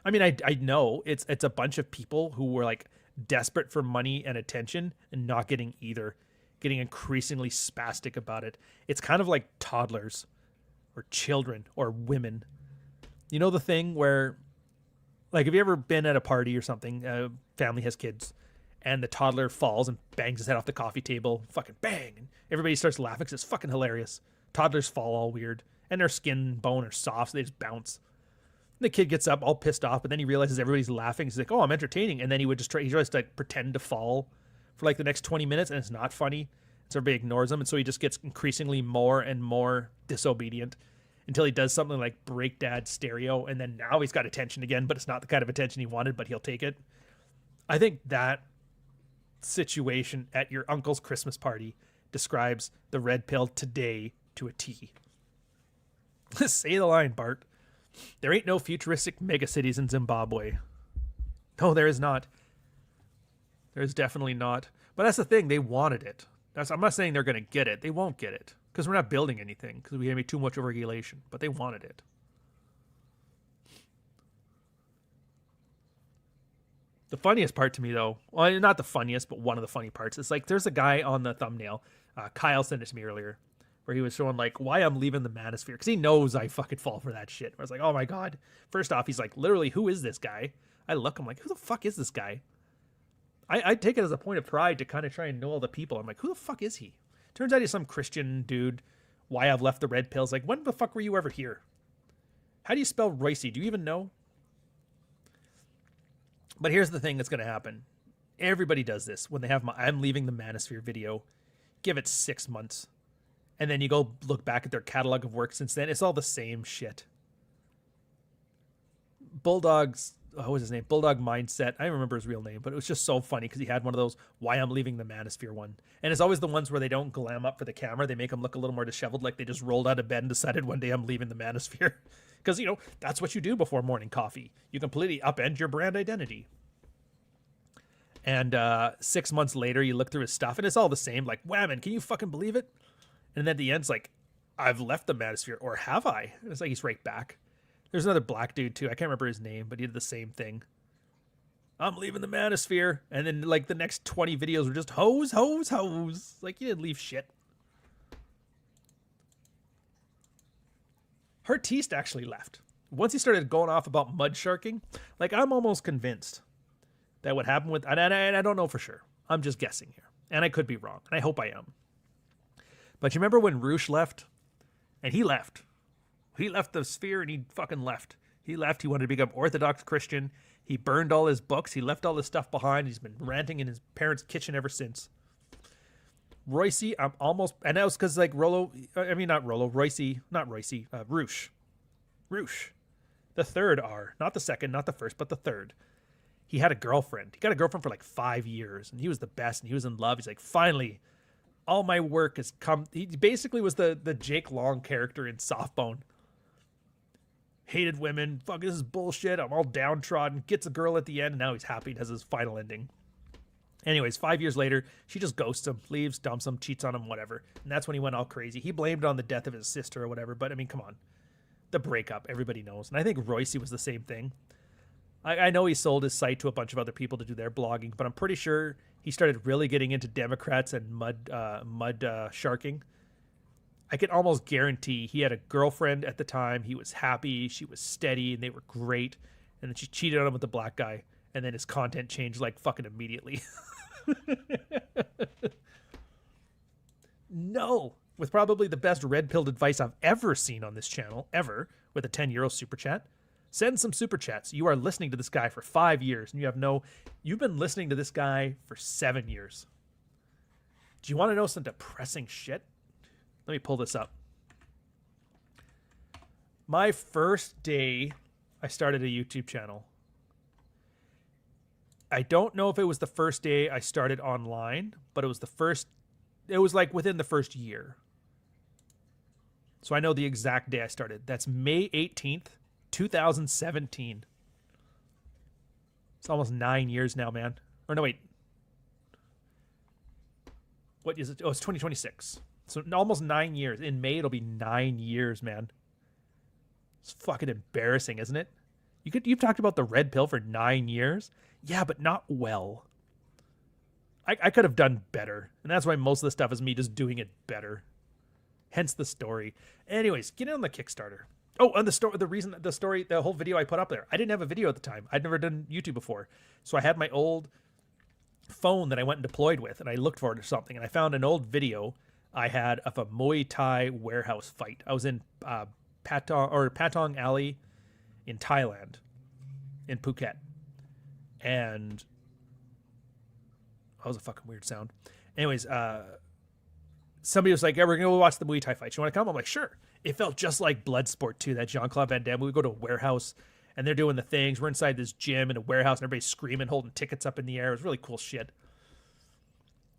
I mean, I know it's a bunch of people who were like desperate for money and attention and not getting either, getting increasingly spastic about it. It's kind of like toddlers or children or women. You know the thing where, like, have you ever been at a party or something, a family has kids, and the toddler falls and bangs his head off the coffee table, fucking bang, and everybody starts laughing because it's fucking hilarious. Toddlers fall all weird, and their skin and bone are soft, so they just bounce. And the kid gets up all pissed off, but then he realizes everybody's laughing. He's like, oh, I'm entertaining. And then he tries to like pretend to fall for like the next 20 minutes, and it's not funny. So everybody ignores him, and so he just gets increasingly more and more disobedient until he does something like break dad's stereo, and then now he's got attention again, but it's not the kind of attention he wanted, but he'll take it. I think that situation at your uncle's Christmas party describes the red pill today to a T. Say the line, Bart. There ain't no futuristic megacities in Zimbabwe. No, there is not. There is definitely not. But that's the thing. They wanted it. I'm not saying they're going to get it. They won't get it because we're not building anything because we have too much regulation. But they wanted it. The funniest part to me, though, well, not the funniest, but one of the funny parts, is like there's a guy on the thumbnail. Kyle sent it to me earlier, where he was showing like why I'm leaving the manosphere because he knows I fucking fall for that shit. I was like, oh my god. First off, he's like, literally, who is this guy? I look, I'm like, who the fuck is this guy? I take it as a point of pride to kind of try and know all the people. I'm like, who the fuck is he? Turns out he's some Christian dude. Why I've left the red pills. Like, when the fuck were you ever here? How do you spell Royce? Do you even know? But here's the thing that's going to happen. Everybody does this when they have my I'm leaving the manosphere video. Give it 6 months. And then you go look back at their catalog of work since then. It's all the same shit. Bulldog's, what was his name? Bulldog Mindset. I don't remember his real name, but it was just so funny because he had one of those why I'm leaving the manosphere one. And it's always the ones where they don't glam up for the camera. They make them look a little more disheveled, like they just rolled out of bed and decided one day I'm leaving the manosphere. Because, you know, that's what you do before morning coffee. You completely upend your brand identity. And 6 months later, you look through his stuff, and it's all the same. Like, wow, man, can you fucking believe it? And then at the end, it's like, I've left the manosphere, or have I? It's like he's right back. There's another black dude too. I can't remember his name, but he did the same thing. I'm leaving the manosphere. And then like the next 20 videos were just hose, hose, hose. Like he didn't leave shit. Artiste actually left. Once he started going off about mud sharking, like I'm almost convinced that what happened with, and I don't know for sure. I'm just guessing here. And I could be wrong. And I hope I am. But you remember when Roosh left? And he left. He left the sphere and he fucking left. He left. He wanted to become Orthodox Christian. He burned all his books. He left all his stuff behind. He's been ranting in his parents' kitchen ever since. Royce, I'm almost, and that was because like Roosh. Roosh. The third R. Not the second, not the first, but the third. He had a girlfriend. He got a girlfriend for like 5 years, and he was the best, and he was in love. He's like, finally, all my work has come. He basically was the Jake Long character in Softbone. Hated women. Fuck, this is bullshit. I'm all downtrodden. Gets a girl at the end, and now he's happy and has his final ending. Anyways, 5 years later, she just ghosts him, leaves, dumps him, cheats on him, whatever. And that's when he went all crazy. He blamed it on the death of his sister or whatever, but I mean, come on. The breakup, everybody knows. And I think Royce was the same thing. I know he sold his site to a bunch of other people to do their blogging, but I'm pretty sure he started really getting into Democrats and mud sharking. I can almost guarantee he had a girlfriend at the time. He was happy. She was steady, and they were great. And then she cheated on him with the black guy, and then his content changed like fucking immediately. No. With probably the best red-pilled advice I've ever seen on this channel, ever, with a €10 super chat. Send some super chats. You are listening to this guy for 5 years, and you've been listening to this guy for 7 years. Do you want to know some depressing shit? Let me pull this up. My first day I started a YouTube channel. I don't know if it was the first day I started online, but it was like within the first year. So I know the exact day I started. That's May 18th, 2017. It's almost 9 years now, man. Or no, wait. What is it? Oh, it's 2026. So almost 9 years. In May, it'll be 9 years, man. It's fucking embarrassing, isn't it? You've talked about the red pill for 9 years. Yeah, but not well. I could have done better. And that's why most of the stuff is me just doing it better. Hence the story. Anyways, get in on the Kickstarter. Oh, and the whole video I put up there. I didn't have a video at the time. I'd never done YouTube before. So I had my old phone that I went and deployed with, and I looked for it or something, and I found an old video I had of a Muay Thai warehouse fight. I was in Patong Alley in Thailand, in Phuket. And that was a fucking weird sound. Anyways, somebody was like, yeah, we're going to go watch the Muay Thai fight. You want to come? I'm like, sure. It felt just like Bloodsport 2, that Jean-Claude Van Damme. We go to a warehouse, and they're doing the things. We're inside this gym in a warehouse, and everybody's screaming, holding tickets up in the air. It was really cool shit.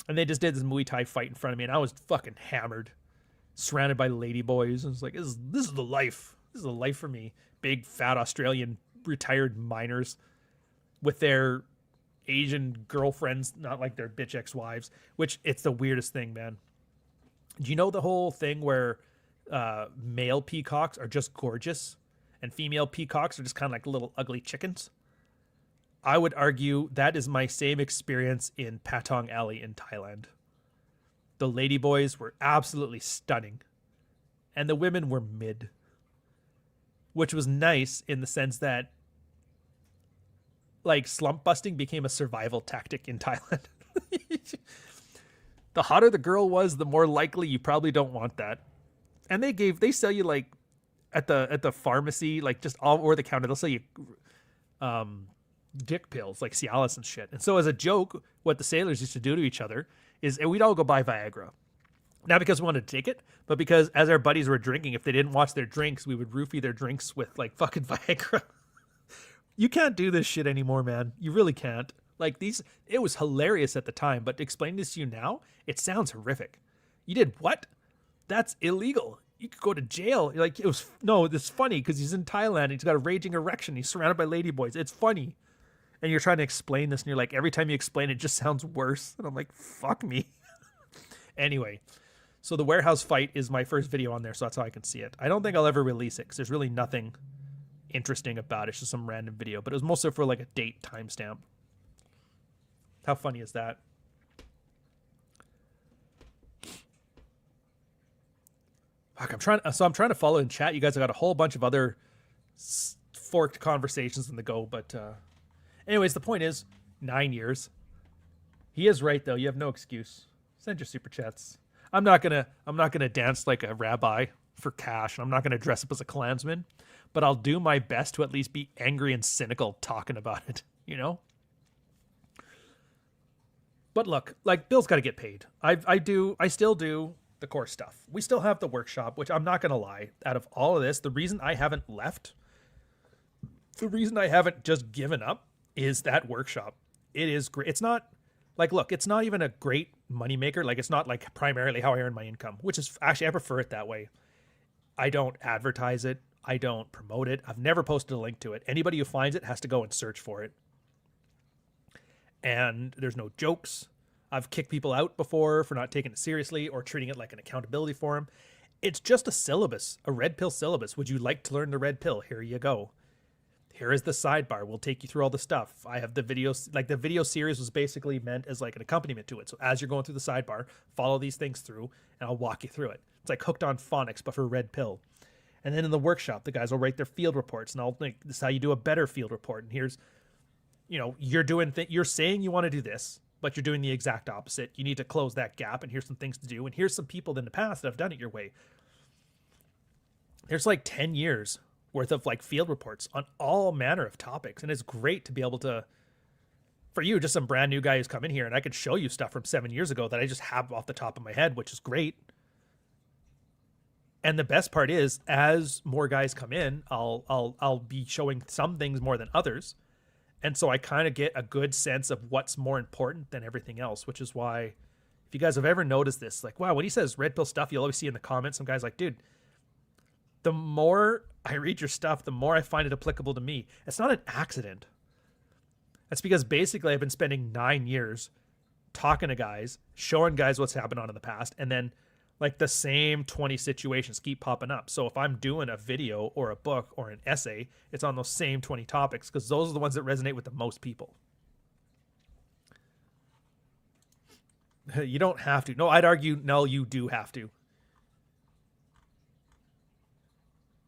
And they just did this Muay Thai fight in front of me, and I was fucking hammered, surrounded by ladyboys. I was like, this is the life. This is the life for me. Big, fat Australian retired miners with their Asian girlfriends, not like their bitch ex-wives, which it's the weirdest thing, man. Do you know the whole thing where male peacocks are just gorgeous and female peacocks are just kind of like little ugly chickens? I would argue that is my same experience in Patong Alley in Thailand. The ladyboys were absolutely stunning, and the women were mid, which was nice in the sense that like slump busting became a survival tactic in Thailand. The hotter the girl was, the more likely you probably don't want that. And they sell you like at the pharmacy, like just all over the counter, they'll sell you dick pills like Cialis and shit. And so as a joke, what the sailors used to do to each other is we'd all go buy Viagra. Not because we wanted to take it, but because as our buddies were drinking, if they didn't watch their drinks, we would roofie their drinks with like fucking Viagra. You can't do this shit anymore, man. You really can't. Like it was hilarious at the time, but explaining this to you now, it sounds horrific. You did what? That's illegal. You could go to jail. Like it's funny because he's in Thailand and he's got a raging erection. He's surrounded by ladyboys. It's funny. And you're trying to explain this and you're like, every time you explain it just sounds worse. And I'm like, fuck me. Anyway, so the warehouse fight is my first video on there, so that's how I can see it. I don't think I'll ever release it because there's really nothing interesting about it. It's just some random video, but it was mostly for like a date timestamp. How funny is that? Fuck, I'm trying to follow in chat. You guys have got a whole bunch of other forked conversations in the go, but anyways, the point is 9 years. He is right though. You have no excuse. Send your super chats. I'm not gonna dance like a rabbi for cash. I'm not gonna dress up as a Klansman, but I'll do my best to at least be angry and cynical talking about it, you know? But look, like, Bill's got to get paid. I still do the core stuff. We still have the workshop, which I'm not going to lie. Out of all of this, the reason I haven't left, the reason I haven't just given up is that workshop. It is great. It's not, like, look, it's not even a great moneymaker. Like, it's not, like, primarily how I earn my income, which is, actually, I prefer it that way. I don't advertise it. I don't promote it. I've never posted a link to it. Anybody who finds it has to go and search for it. And there's no jokes. I've kicked people out before for not taking it seriously or treating it like an accountability forum. It's just a syllabus, a red pill syllabus. Would you like to learn the red pill? Here you go. Here is the sidebar. We'll take you through all the stuff. I have the videos, like the video series was basically meant as like an accompaniment to it. So as you're going through the sidebar, follow these things through and I'll walk you through it. It's like Hooked on Phonics, but for red pill. And then in the workshop, the guys will write their field reports and I'll think this is how you do a better field report. And here's, you know, you're saying you want to do this, but you're doing the exact opposite. You need to close that gap, and here's some things to do. And here's some people in the past that have done it your way. There's like 10 years worth of like field reports on all manner of topics. And it's great to be able to, for you, just some brand new guy who's come in here, and I could show you stuff from 7 years ago that I just have off the top of my head, which is great. And the best part is, as more guys come in, I'll be showing some things more than others. And so I kind of get a good sense of what's more important than everything else, which is why, if you guys have ever noticed this, like, wow, when he says red pill stuff, you'll always see in the comments, some guys like, dude, the more I read your stuff, the more I find it applicable to me. It's not an accident. That's because basically I've been spending 9 years talking to guys, showing guys what's happened on in the past, and then like the same 20 situations keep popping up. So if I'm doing a video or a book or an essay, it's on those same 20 topics because those are the ones that resonate with the most people. You don't have to. No, I'd argue, no, you do have to.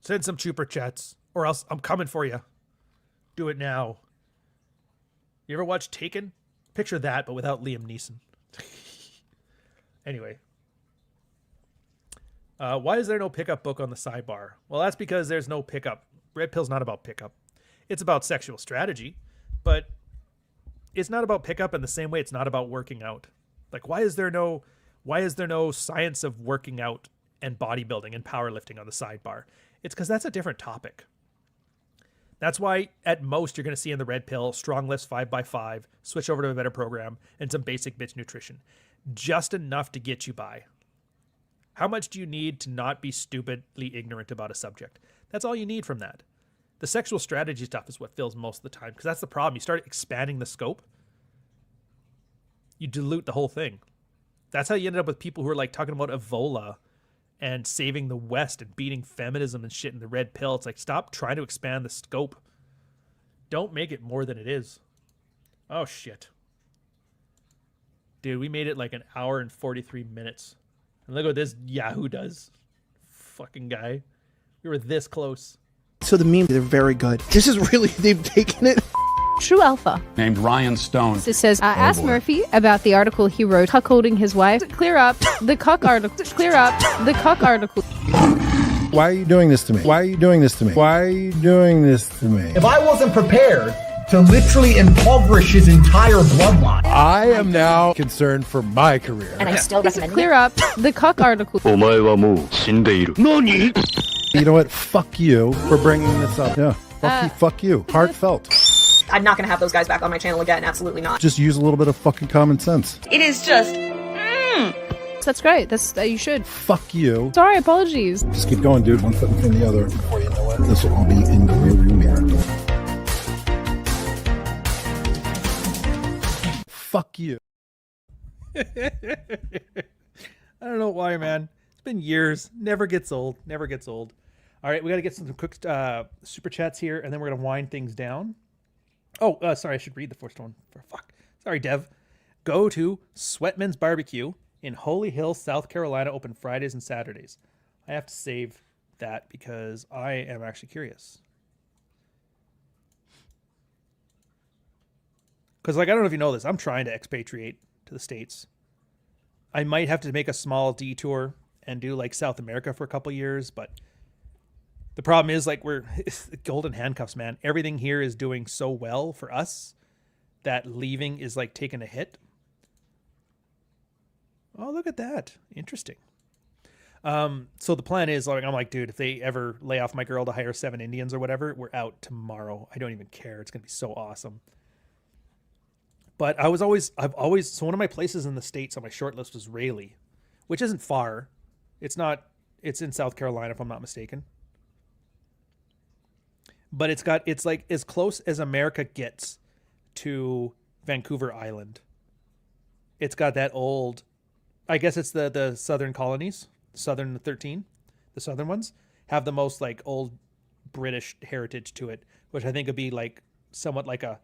Send some super chats or else I'm coming for you. Do it now. You ever watch Taken? Picture that, but without Liam Neeson. Anyway. Why is there no pickup book on the sidebar? Well, that's because there's no pickup. Red Pill's not about pickup. It's about sexual strategy, but it's not about pickup in the same way it's not about working out. Like, why is there no science of working out and bodybuilding and powerlifting on the sidebar? It's because that's a different topic. That's why at most you're going to see in the Red Pill, strong lifts 5x5, switch over to a better program, and some basic bitch nutrition. Just enough to get you by. How much do you need to not be stupidly ignorant about a subject? That's all you need from that. The sexual strategy stuff is what fills most of the time, because that's the problem. You start expanding the scope, you dilute the whole thing. That's how you ended up with people who are like talking about Evola and saving the West and beating feminism and shit in the Red Pill. It's like, stop trying to expand the scope. Don't make it more than it is. Oh, shit. Dude, we made it like an hour and 43 minutes. And look what this Yahoo does. Fucking guy. We were this close. So the memes, they're very good. This is really, they've taken it. True Alpha named Ryan Stone. It says, ask Murphy about the article he wrote, cuckolding his wife. Clear up the cuck article. Clear up the cuck article. Why are you doing this to me? Why are you doing this to me? Why are you doing this to me? If I wasn't prepared to literally impoverish his entire bloodline, I am now concerned for my career. And I still recommend clear up the cuck article. You know what? Fuck you for bringing this up. Yeah. Fuck you. Heartfelt. I'm not going to have those guys back on my channel again. Absolutely not. Just use a little bit of fucking common sense. It is just... That's great. You should. Fuck you. Sorry, apologies. Just keep going, dude. One foot in front of the other. Before you know it, this will all be in the rearview mirror. Fuck you. I don't know why, man. It's been years. Never gets old. Never gets old. All right, we got to get some quick super chats here, and then we're going to wind things down. Oh, sorry, I should read the first one. Fuck. Sorry, Dev. Go to Sweatman's Barbecue in Holy Hill, South Carolina, open Fridays and Saturdays. I have to save that because I am actually curious. Because, like, I don't know if you know this. I'm trying to expatriate to the States. I might have to make a small detour and do, like, South America for a couple years, but the problem is, like, we're golden handcuffs, man. Everything here is doing so well for us that leaving is, like, taking a hit. Oh, look at that. Interesting. So the plan is, like, I'm like, dude, if they ever lay off my girl to hire 7 Indians or whatever, we're out tomorrow. I don't even care. It's going to be so awesome. But I've always, so one of my places in the States on my short list was Raleigh, which isn't far. It's in South Carolina, if I'm not mistaken. But it's like as close as America gets to Vancouver Island. It's got that old, I guess it's the southern colonies, southern 13, the southern ones have the most like old British heritage to it, which I think would be like somewhat like a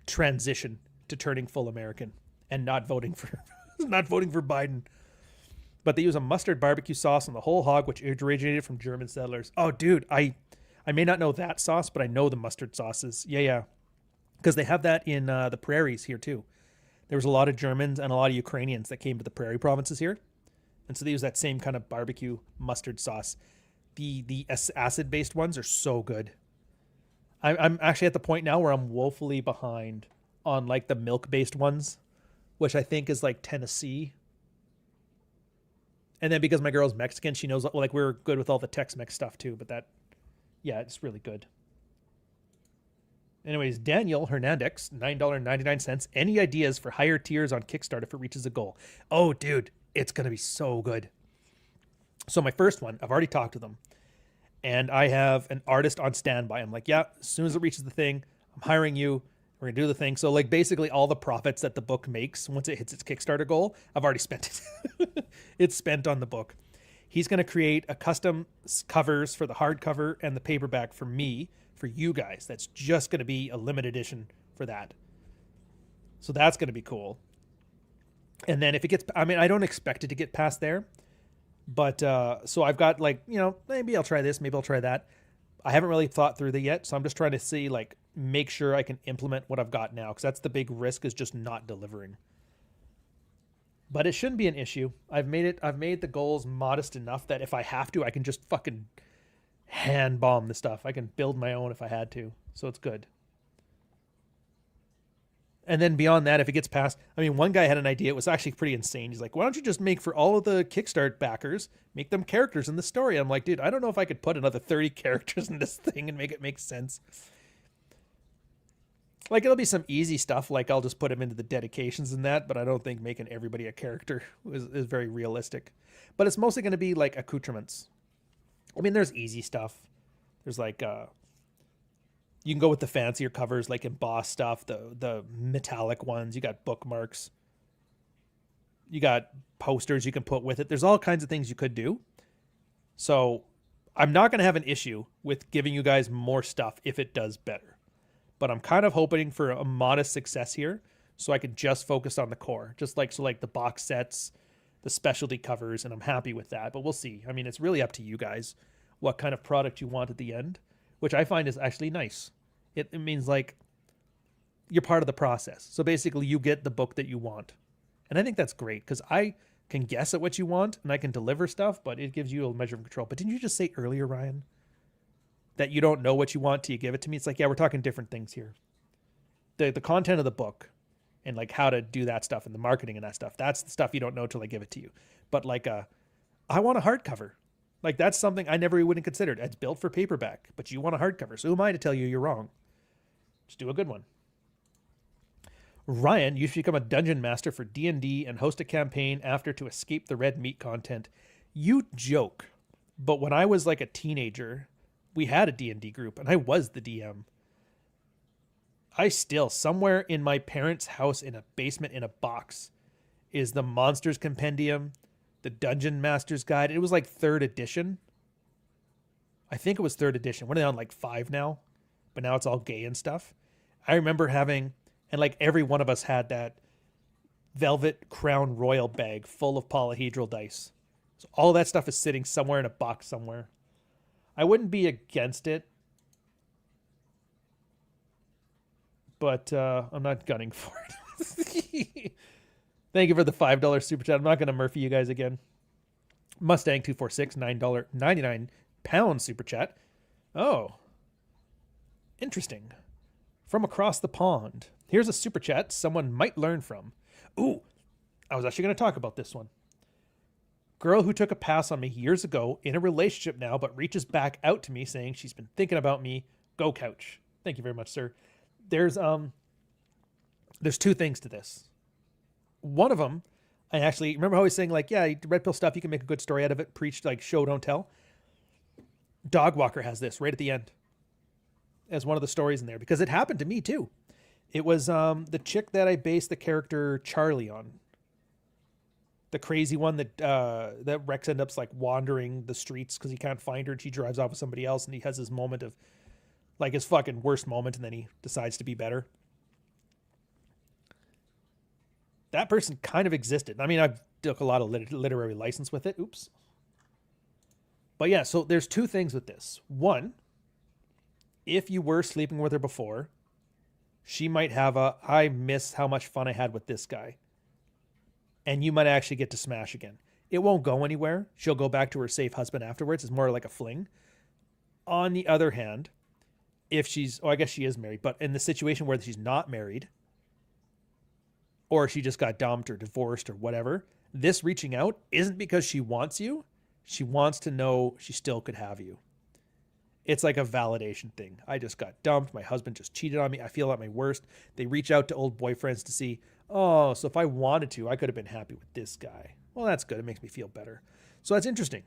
transition to turning full American and not voting for Biden. But they use a mustard barbecue sauce on the whole hog, which originated from German settlers. Oh, dude, I may not know that sauce, but I know the mustard sauces. Yeah. Because they have that in the prairies here, too. There was a lot of Germans and a lot of Ukrainians that came to the prairie provinces here. And so they use that same kind of barbecue mustard sauce. The acid-based ones are so good. I'm actually at the point now where I'm woefully behind on like the milk-based ones, which I think is like Tennessee. And then because my girl's Mexican, she knows, like, we're good with all the Tex-Mex stuff too, but that, yeah, it's really good. Anyways, Daniel Hernandez, $9.99. Any ideas for higher tiers on Kickstarter if it reaches a goal? Oh, dude, it's going to be so good. So my first one, I've already talked to them, and I have an artist on standby. I'm like, yeah, as soon as it reaches the thing, I'm hiring you. We're going to do the thing. So, like, basically all the profits that the book makes once it hits its Kickstarter goal, I've already spent it. It's spent on the book. He's going to create a custom covers for the hardcover and the paperback for me, for you guys. That's just going to be a limited edition for that. So that's going to be cool. And then if it gets, I mean, I don't expect it to get past there. But so I've got, like, you know, maybe I'll try this, maybe I'll try that. I haven't really thought through that yet. So I'm just trying to see, like, make sure I can implement what I've got now, because that's the big risk, is just not delivering. But it shouldn't be an issue. I've made the goals modest enough that if I have to, I can just fucking hand bomb the stuff. I can build my own if I had to. So it's good. And then beyond that, if it gets past, I mean, one guy had an idea. It was actually pretty insane. He's like, why don't you just make for all of the Kickstart backers, make them characters in the story? I'm like, dude, I don't know if I could put another 30 characters in this thing and make it make sense. Like, it'll be some easy stuff. Like, I'll just put them into the dedications and that, but I don't think making everybody a character is very realistic. But it's mostly going to be like accoutrements. I mean, there's easy stuff. There's like, you can go with the fancier covers, like embossed stuff, the metallic ones. You got bookmarks. You got posters you can put with it. There's all kinds of things you could do. So I'm not going to have an issue with giving you guys more stuff if it does better. But I'm kind of hoping for a modest success here so I can just focus on the core. Just like, so like the box sets, the specialty covers, and I'm happy with that. But we'll see. I mean, it's really up to you guys what kind of product you want at the end, which I find is actually nice. It means, like, you're part of the process. So basically you get the book that you want. And I think that's great, because I can guess at what you want and I can deliver stuff, but it gives you a measure of control. But didn't you just say earlier, Ryan, that you don't know what you want till you give it to me? It's like, yeah, we're talking different things here. The content of the book and, like, how to do that stuff and the marketing and that stuff, that's the stuff you don't know till I give it to you. But, like, I want a hardcover. Like, that's something I never would have considered. It's built for paperback, but you want a hardcover. So who am I to tell you you're wrong? Just do a good one. Ryan, you should become a dungeon master for D&D and host a campaign after to escape the red meat content. You joke, but when I was like a teenager, we had a D&D group and I was the DM. I still, somewhere in my parents' house in a basement in a box, is the Monsters Compendium, the Dungeon Master's Guide. It was like 3rd edition. I think it was 3rd edition. What are they on, like 5 now? But now it's all gay and stuff. I remember having, and like every one of us had that velvet Crown Royal bag full of polyhedral dice. So all that stuff is sitting somewhere in a box somewhere. I wouldn't be against it, but I'm not gunning for it. Thank you for the $5 super chat. I'm not going to Murphy you guys again. Mustang246, $9.99 super chat. Oh, interesting. From across the pond. Here's a super chat someone might learn from. Ooh, I was actually going to talk about this one. Girl who took a pass on me years ago, in a relationship now, but reaches back out to me saying she's been thinking about me. Go couch. Thank you very much, sir. There's 2 things to this. One of them, I actually remember always saying like, yeah, red pill stuff, you can make a good story out of it. Preach, like, show, don't tell. Dog Walker has this right at the end as one of the stories in there, because it happened to me too. It was the chick that I based the character Charlie on. The crazy one that Rex ends up like wandering the streets because he can't find her, and she drives off with somebody else, and he has his moment of like his fucking worst moment, and then he decides to be better. That person kind of existed. I mean, I've took a lot of literary license with it. Oops. But yeah, so there's 2 things with this. One, if you were sleeping with her before, she might have I miss how much fun I had with this guy. And you might actually get to smash again. It won't go anywhere. She'll go back to her safe husband afterwards. It's more like a fling. On the other hand, if she's, I guess she is married, but in the situation where she's not married, or she just got dumped or divorced or whatever, this reaching out isn't because she wants you. She wants to know she still could have you. It's like a validation thing. I just got dumped. My husband just cheated on me. I feel at my worst. They reach out to old boyfriends to see, oh, so if I wanted to, I could have been happy with this guy. Well, that's good. It makes me feel better. So that's interesting.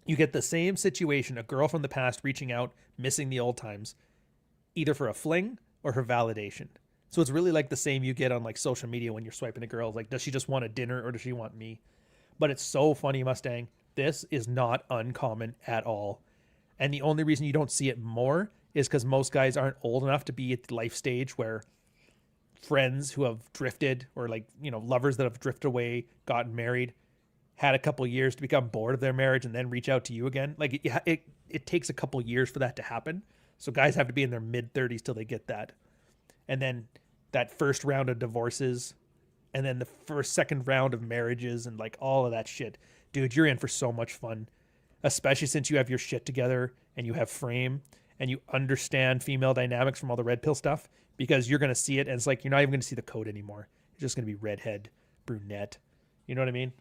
You get the same situation, a girl from the past reaching out, missing the old times, either for a fling or her validation. So it's really like the same you get on like social media when you're swiping a girl. Like, does she just want a dinner or does she want me? But it's so funny, Mustang. This is not uncommon at all. And the only reason you don't see it more is because most guys aren't old enough to be at the life stage where friends who have drifted, or like, you know, lovers that have drifted away, gotten married, had a couple years to become bored of their marriage and then reach out to you again. Like it takes a couple years for that to happen. So guys have to be in their mid-30s till they get that. And then that first round of divorces, and then the second round of marriages, and like all of that shit. Dude, you're in for so much fun, especially since you have your shit together and you have frame and you understand female dynamics from all the red pill stuff, because you're going to see it. And it's like, you're not even going to see the code anymore. It's just going to be redhead, brunette. You know what I mean?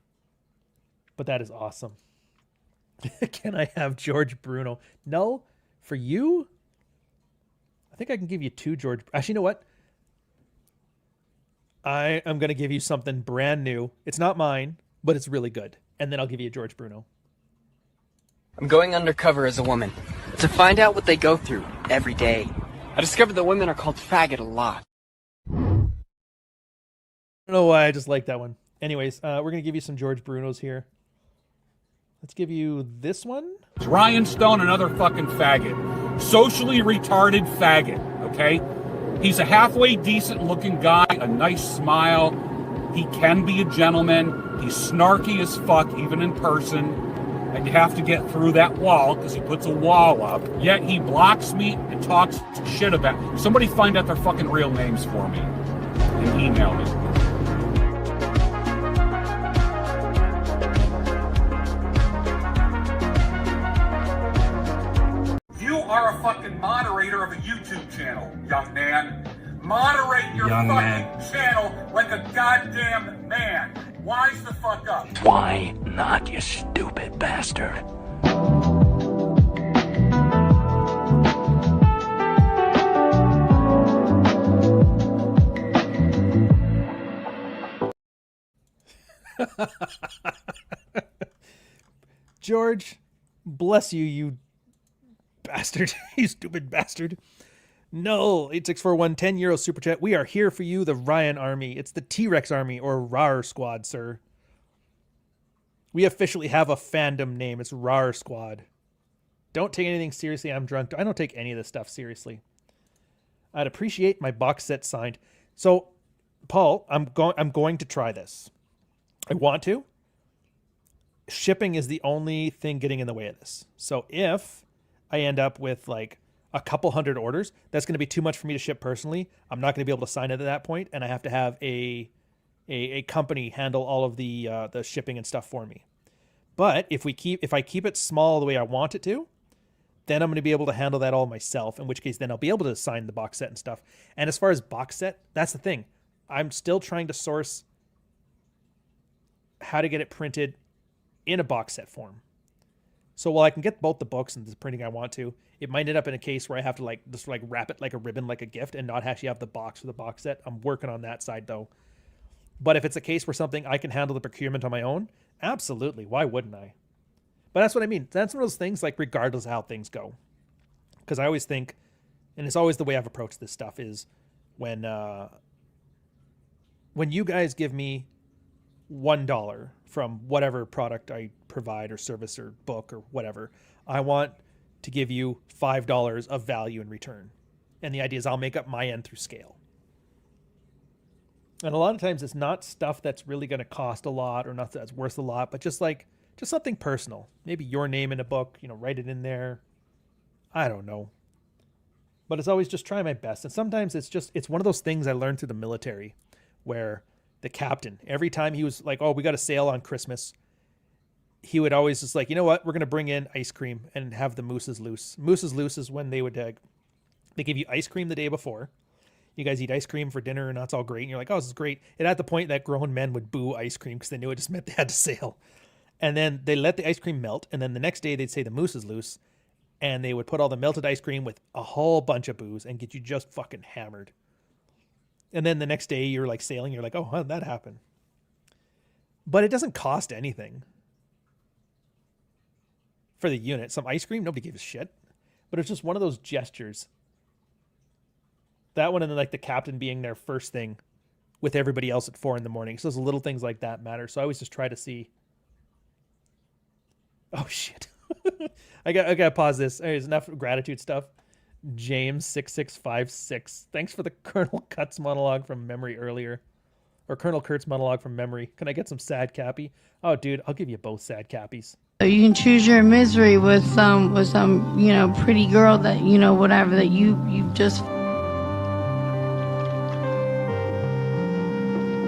But that is awesome. Can I have George Bruno? No, for you, I think I can give you 2 George. Actually, you know what? I am going to give you something brand new. It's not mine, but it's really good. And then I'll give you a George Bruno. I'm going undercover as a woman to find out what they go through every day. I discovered that women are called faggot a lot. I don't know why, I just like that one. Anyways, we're going to give you some George Brunos here. Let's give you this one. Ryan Stone, another fucking faggot. Socially retarded faggot, okay? He's a halfway decent looking guy, a nice smile. He can be a gentleman. He's snarky as fuck, even in person. And you have to get through that wall because he puts a wall up. Yet he blocks me and talks shit about me. Somebody find out their fucking real names for me and email me. You are a fucking moderator of a YouTube channel, young man. Moderate your fucking channel like a goddamn man. Wise the fuck up. Why not, you stupid bastard? George, bless you, you bastard. You stupid bastard. No, 8641, 10 euro super chat. We are here for you, the Ryan Army. It's the T-Rex Army, or RAR Squad, sir. We officially have a fandom name. It's RAR Squad. Don't take anything seriously. I'm drunk. I don't take any of this stuff seriously. I'd appreciate my box set signed. So, Paul, I'm going to try this. I want to. Shipping is the only thing getting in the way of this. So if I end up with like a couple hundred orders, that's going to be too much for me to ship personally. I'm not going to be able to sign it at that point, and I have to have a company handle all of the shipping and stuff for me. But if I keep it small the way I want it to, then I'm going to be able to handle that all myself, in which case then I'll be able to sign the box set and stuff. And as far as box set, that's the thing. I'm still trying to source how to get it printed in a box set form. So while I can get both the books and the printing I want to, it might end up in a case where I have to just wrap it like a ribbon, like a gift, and not actually have the box for the box set. I'm working on that side though. But if it's a case where something I can handle the procurement on my own, absolutely. Why wouldn't I? But that's what I mean. That's one of those things, like, regardless of how things go. Because I always think, and it's always the way I've approached this stuff, is when you guys give me $1 from whatever product I provide or service or book or whatever, I want to give you $5 of value in return. And the idea is I'll make up my end through scale. And a lot of times it's not stuff that's really going to cost a lot or not that's worth a lot, but just something personal. Maybe your name in a book, write it in there. I don't know. But it's always just try my best. And sometimes it's one of those things I learned through the military where the captain, every time he was like, oh, we got a sale on Christmas, he would always just like, you know what? We're going to bring in ice cream and have the mooses loose. Mooses loose is when they give you ice cream the day before. You guys eat ice cream for dinner and that's all great. And you're like, oh, this is great. And at the point that grown men would boo ice cream because they knew it just meant they had to sail. And then they let the ice cream melt. And then the next day they'd say the moose is loose. And they would put all the melted ice cream with a whole bunch of booze and get you just fucking hammered. And then the next day you're like sailing. You're like, oh, how did that happen? But it doesn't cost anything. For the unit. Some ice cream, nobody gave a shit. But it's just one of those gestures. That one, and then like the captain being there first thing with everybody else at 4 a.m. So those little things like that matter. So I always just try to see. Oh shit. I gotta pause this. There's enough gratitude stuff. James 6656. Thanks for the Colonel Kurtz monologue from memory earlier. Or Colonel Kurtz monologue from memory. Can I get some sad cappy? Oh dude, I'll give you both sad cappies. So you can choose your misery with some pretty girl that whatever that you just.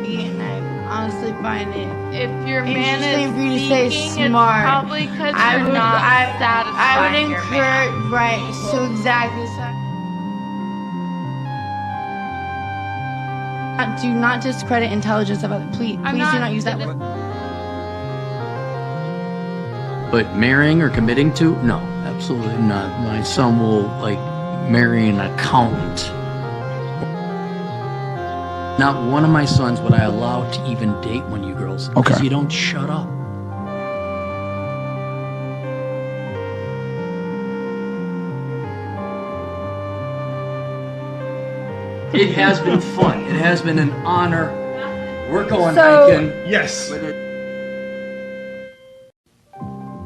And I honestly find it. If your man interesting is for you to say speaking, smart, it's probably because you're not satisfying I would your man. encourage right. So exactly. Do not discredit intelligence of others. Please do not use that word. But marrying or committing to? No, absolutely not. My son will, marry an accountant. Not one of my sons would I allow to even date one of you girls. Because you don't shut up. It has been fun. It has been an honor. We're going hiking. Yes.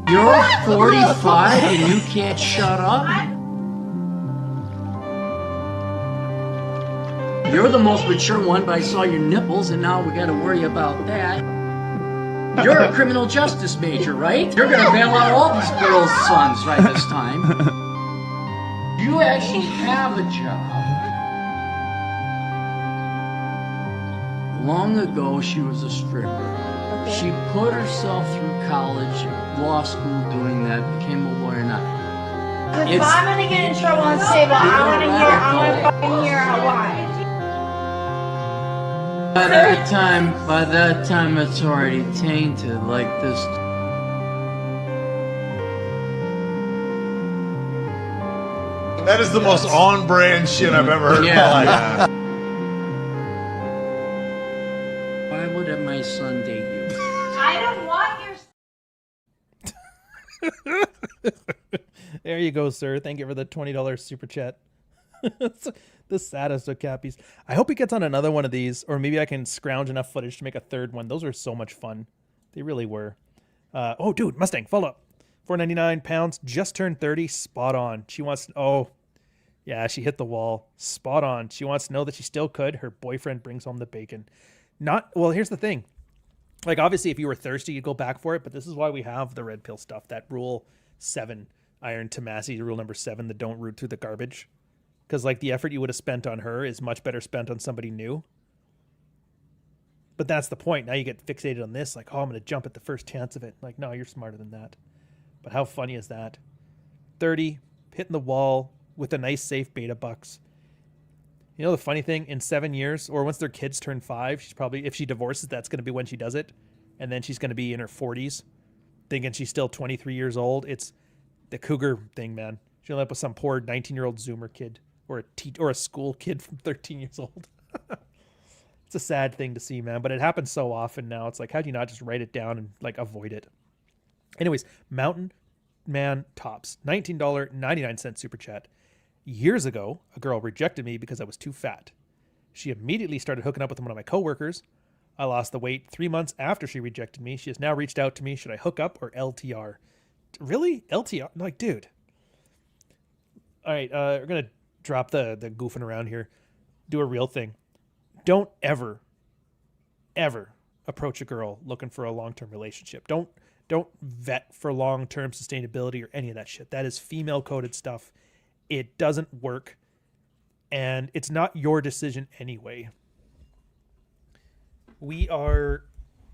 You're 45 and you can't shut up? You're the most mature one, but I saw your nipples and now we gotta worry about that. You're a criminal justice major, right? You're gonna bail out all these girls' sons right this time. You actually have a job. Long ago, she was a stripper. She put herself through college, law school doing that, became a lawyer now. If I'm gonna get in trouble on table, I wanna fucking hear why. By that time it's already tainted like this. That is the most on-brand shit I've ever heard in my life. Why would my son date you? I don't want your. There you go, sir. Thank you for the $20 super chat. The saddest of cappies. I hope he gets on another one of these, or maybe I can scrounge enough footage to make a third one. Those are so much fun. They really were. Oh, dude, Mustang, follow up. £4.99, just turned 30, spot on. She wants, oh, yeah, she hit the wall. Spot on. She wants to know that she still could. Her boyfriend brings home the bacon. Well, here's the thing. Like, obviously, if you were thirsty, you'd go back for it, but this is why we have the red pill stuff. That rule 7, Iron Tomasi, rule number 7, the don't root through the garbage. Because, like, the effort you would have spent on her is much better spent on somebody new. But that's the point. Now you get fixated on this, like, oh, I'm going to jump at the first chance of it. Like, no, you're smarter than that. But how funny is that? 30, hitting the wall with a nice, safe beta bucks. You know the funny thing? In 7 years, or once their kids turn 5, she's probably, if she divorces, that's going to be when she does it. And then she's going to be in her 40s, thinking she's still 23 years old. It's the cougar thing, man. She'll end up with some poor 19-year-old Zoomer kid or a school kid from 13 years old. It's a sad thing to see, man, but it happens so often now. It's like, how do you not just write it down and like avoid it? Anyways, Mountain Man Tops, $19.99 super chat. Years ago, a girl rejected me because I was too fat. She immediately started hooking up with one of my coworkers. I lost the weight 3 months after she rejected me. She has now reached out to me. Should I hook up or LTR? Really? LTR? Like, dude. All right, we're going to drop the goofing around here. Do a real thing. Don't ever approach a girl looking for a long-term relationship. Don't vet for long-term sustainability or any of that shit. That is female-coded stuff. It doesn't work, and it's not your decision anyway. We are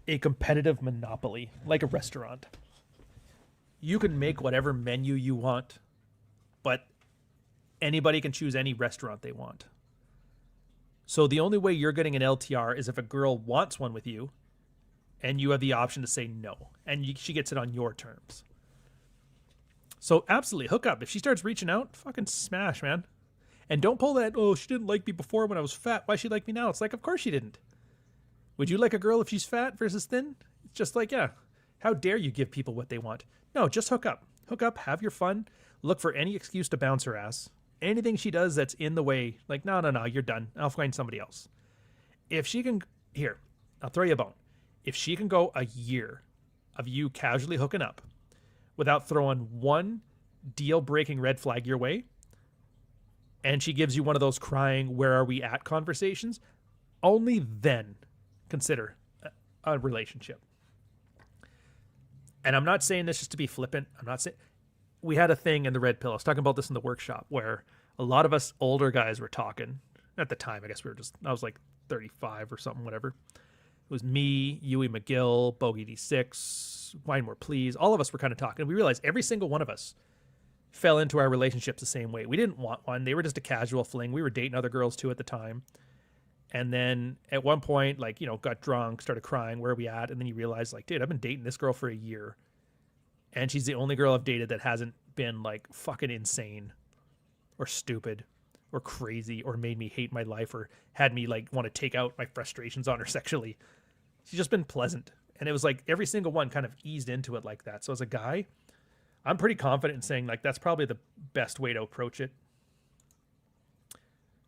a competitive monopoly, like a restaurant. You can make whatever menu you want, but anybody can choose any restaurant they want. So the only way you're getting an LTR is if a girl wants one with you and you have the option to say no, and she gets it on your terms. So absolutely, hook up. If she starts reaching out, fucking smash, man. And don't pull that, oh, she didn't like me before when I was fat. Why she like me now? It's like, of course she didn't. Would you like a girl if she's fat versus thin? It's just like, yeah, how dare you give people what they want? No, just hook up. Hook up, have your fun. Look for any excuse to bounce her ass. Anything she does that's in the way, like, no, you're done. I'll find somebody else. If she can, here, I'll throw you a bone. If she can go a year of you casually hooking up without throwing one deal-breaking red flag your way, and she gives you one of those crying, where are we at conversations, only then consider a relationship. And I'm not saying this just to be flippant. I'm not saying... We had a thing in the Red Pill. I was talking about this in the workshop where a lot of us older guys were talking. At the time, I guess I was like 35 or something, whatever. It was me, Yui McGill, Bogey D6, Wine More Please. All of us were kind of talking. We realized every single one of us fell into our relationships the same way. We didn't want one. They were just a casual fling. We were dating other girls too at the time. And then at one point, like, you know, got drunk, started crying, where are we at? And then you realize, like, dude, I've been dating this girl for a year. And she's the only girl I've dated that hasn't been like fucking insane or stupid or crazy or made me hate my life or had me like want to take out my frustrations on her sexually. She's just been pleasant. And it was like every single one kind of eased into it like that. So as a guy, I'm pretty confident in saying like that's probably the best way to approach it.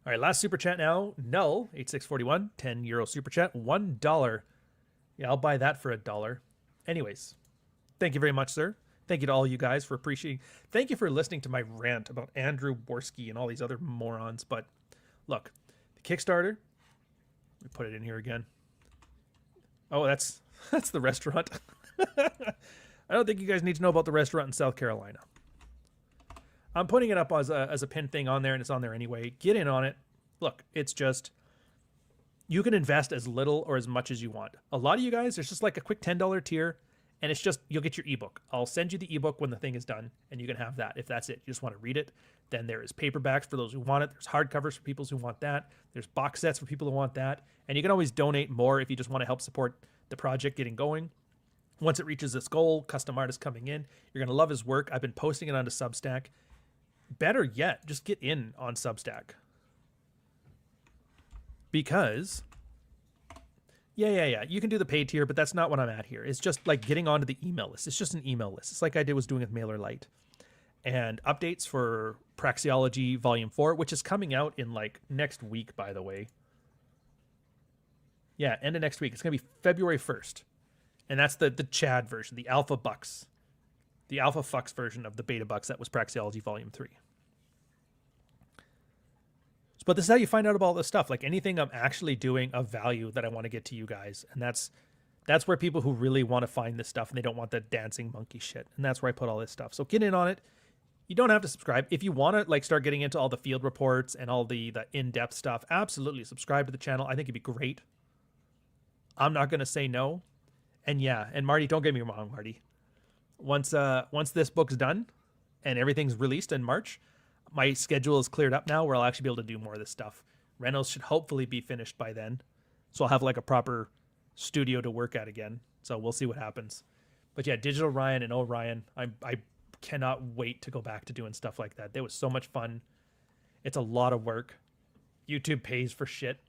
All right, last super chat now. Null 8641, €10 super chat, $1. Yeah, I'll buy that for $1. Anyways, thank you very much, sir. Thank you to all you guys for appreciating. Thank you for listening to my rant about Andrew Borski and all these other morons. But look, the Kickstarter. Let me put it in here again. Oh, that's the restaurant. I don't think you guys need to know about the restaurant in South Carolina. I'm putting it up as a pin thing on there, and it's on there anyway. Get in on it. Look, it's just, you can invest as little or as much as you want. A lot of you guys, there's just like a quick $10 tier. And it's just, you'll get your ebook. I'll send you the ebook when the thing is done, and you can have that if that's it. You just want to read it. Then there is paperbacks for those who want it. There's hardcovers for people who want that. There's box sets for people who want that. And you can always donate more if you just want to help support the project getting going. Once it reaches its goal, custom artist coming in, you're going to love his work. I've been posting it onto Substack. Better yet, just get in on Substack. Because... Yeah. You can do the paid tier, but that's not what I'm at here. It's just like getting onto the email list. It's just an email list. It's like I was doing with MailerLite. And updates for Praxeology Volume 4, which is coming out in like next week, by the way. Yeah, end of next week. It's going to be February 1st. And that's the Chad version, the Alpha Bucks. The Alpha Fucks version of the Beta Bucks that was Praxeology Volume 3. But this is how you find out about all this stuff. Like anything I'm actually doing of value that I want to get to you guys. And that's where people who really want to find this stuff and they don't want the dancing monkey shit. And that's where I put all this stuff. So get in on it. You don't have to subscribe. If you want to like start getting into all the field reports and all the in-depth stuff, absolutely subscribe to the channel. I think it'd be great. I'm not going to say no. And yeah, and Marty, don't get me wrong, Marty. Once this book's done and everything's released in March, my schedule is cleared up now where I'll actually be able to do more of this stuff. Reynolds should hopefully be finished by then. So I'll have like a proper studio to work at again. So we'll see what happens. But yeah, Digital Ryan and Orion, I cannot wait to go back to doing stuff like that. It was so much fun. It's a lot of work. YouTube pays for shit.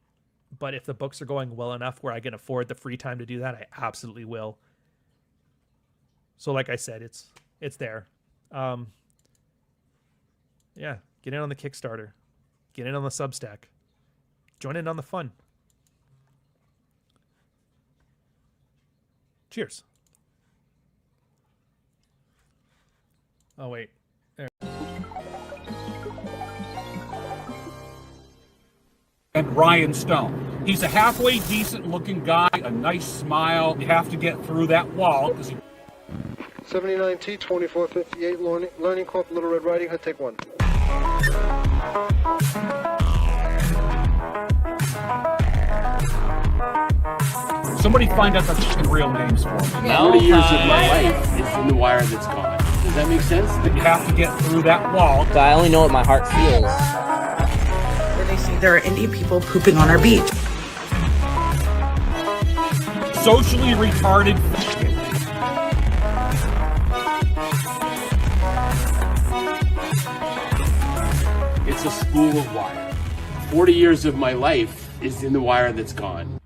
But if the books are going well enough where I can afford the free time to do that, I absolutely will. So like I said, it's there. Yeah, get in on the Kickstarter. Get in on the Substack. Join in on the fun. Cheers. Oh, wait. There. And Ryan Stone. He's a halfway decent looking guy, a nice smile. You have to get through that wall because he... 79T 2458 Learning Corp Little Red Riding Hood, take 1. Somebody find out the fucking real names for me. 40 years of my life is in the wire that's gone. Does that make sense? You have to get through that wall. I only know what my heart feels. Where they say there are Indian people pooping on our beach. Socially retarded. It's a spool of wire. 40 years of my life is in the wire that's gone.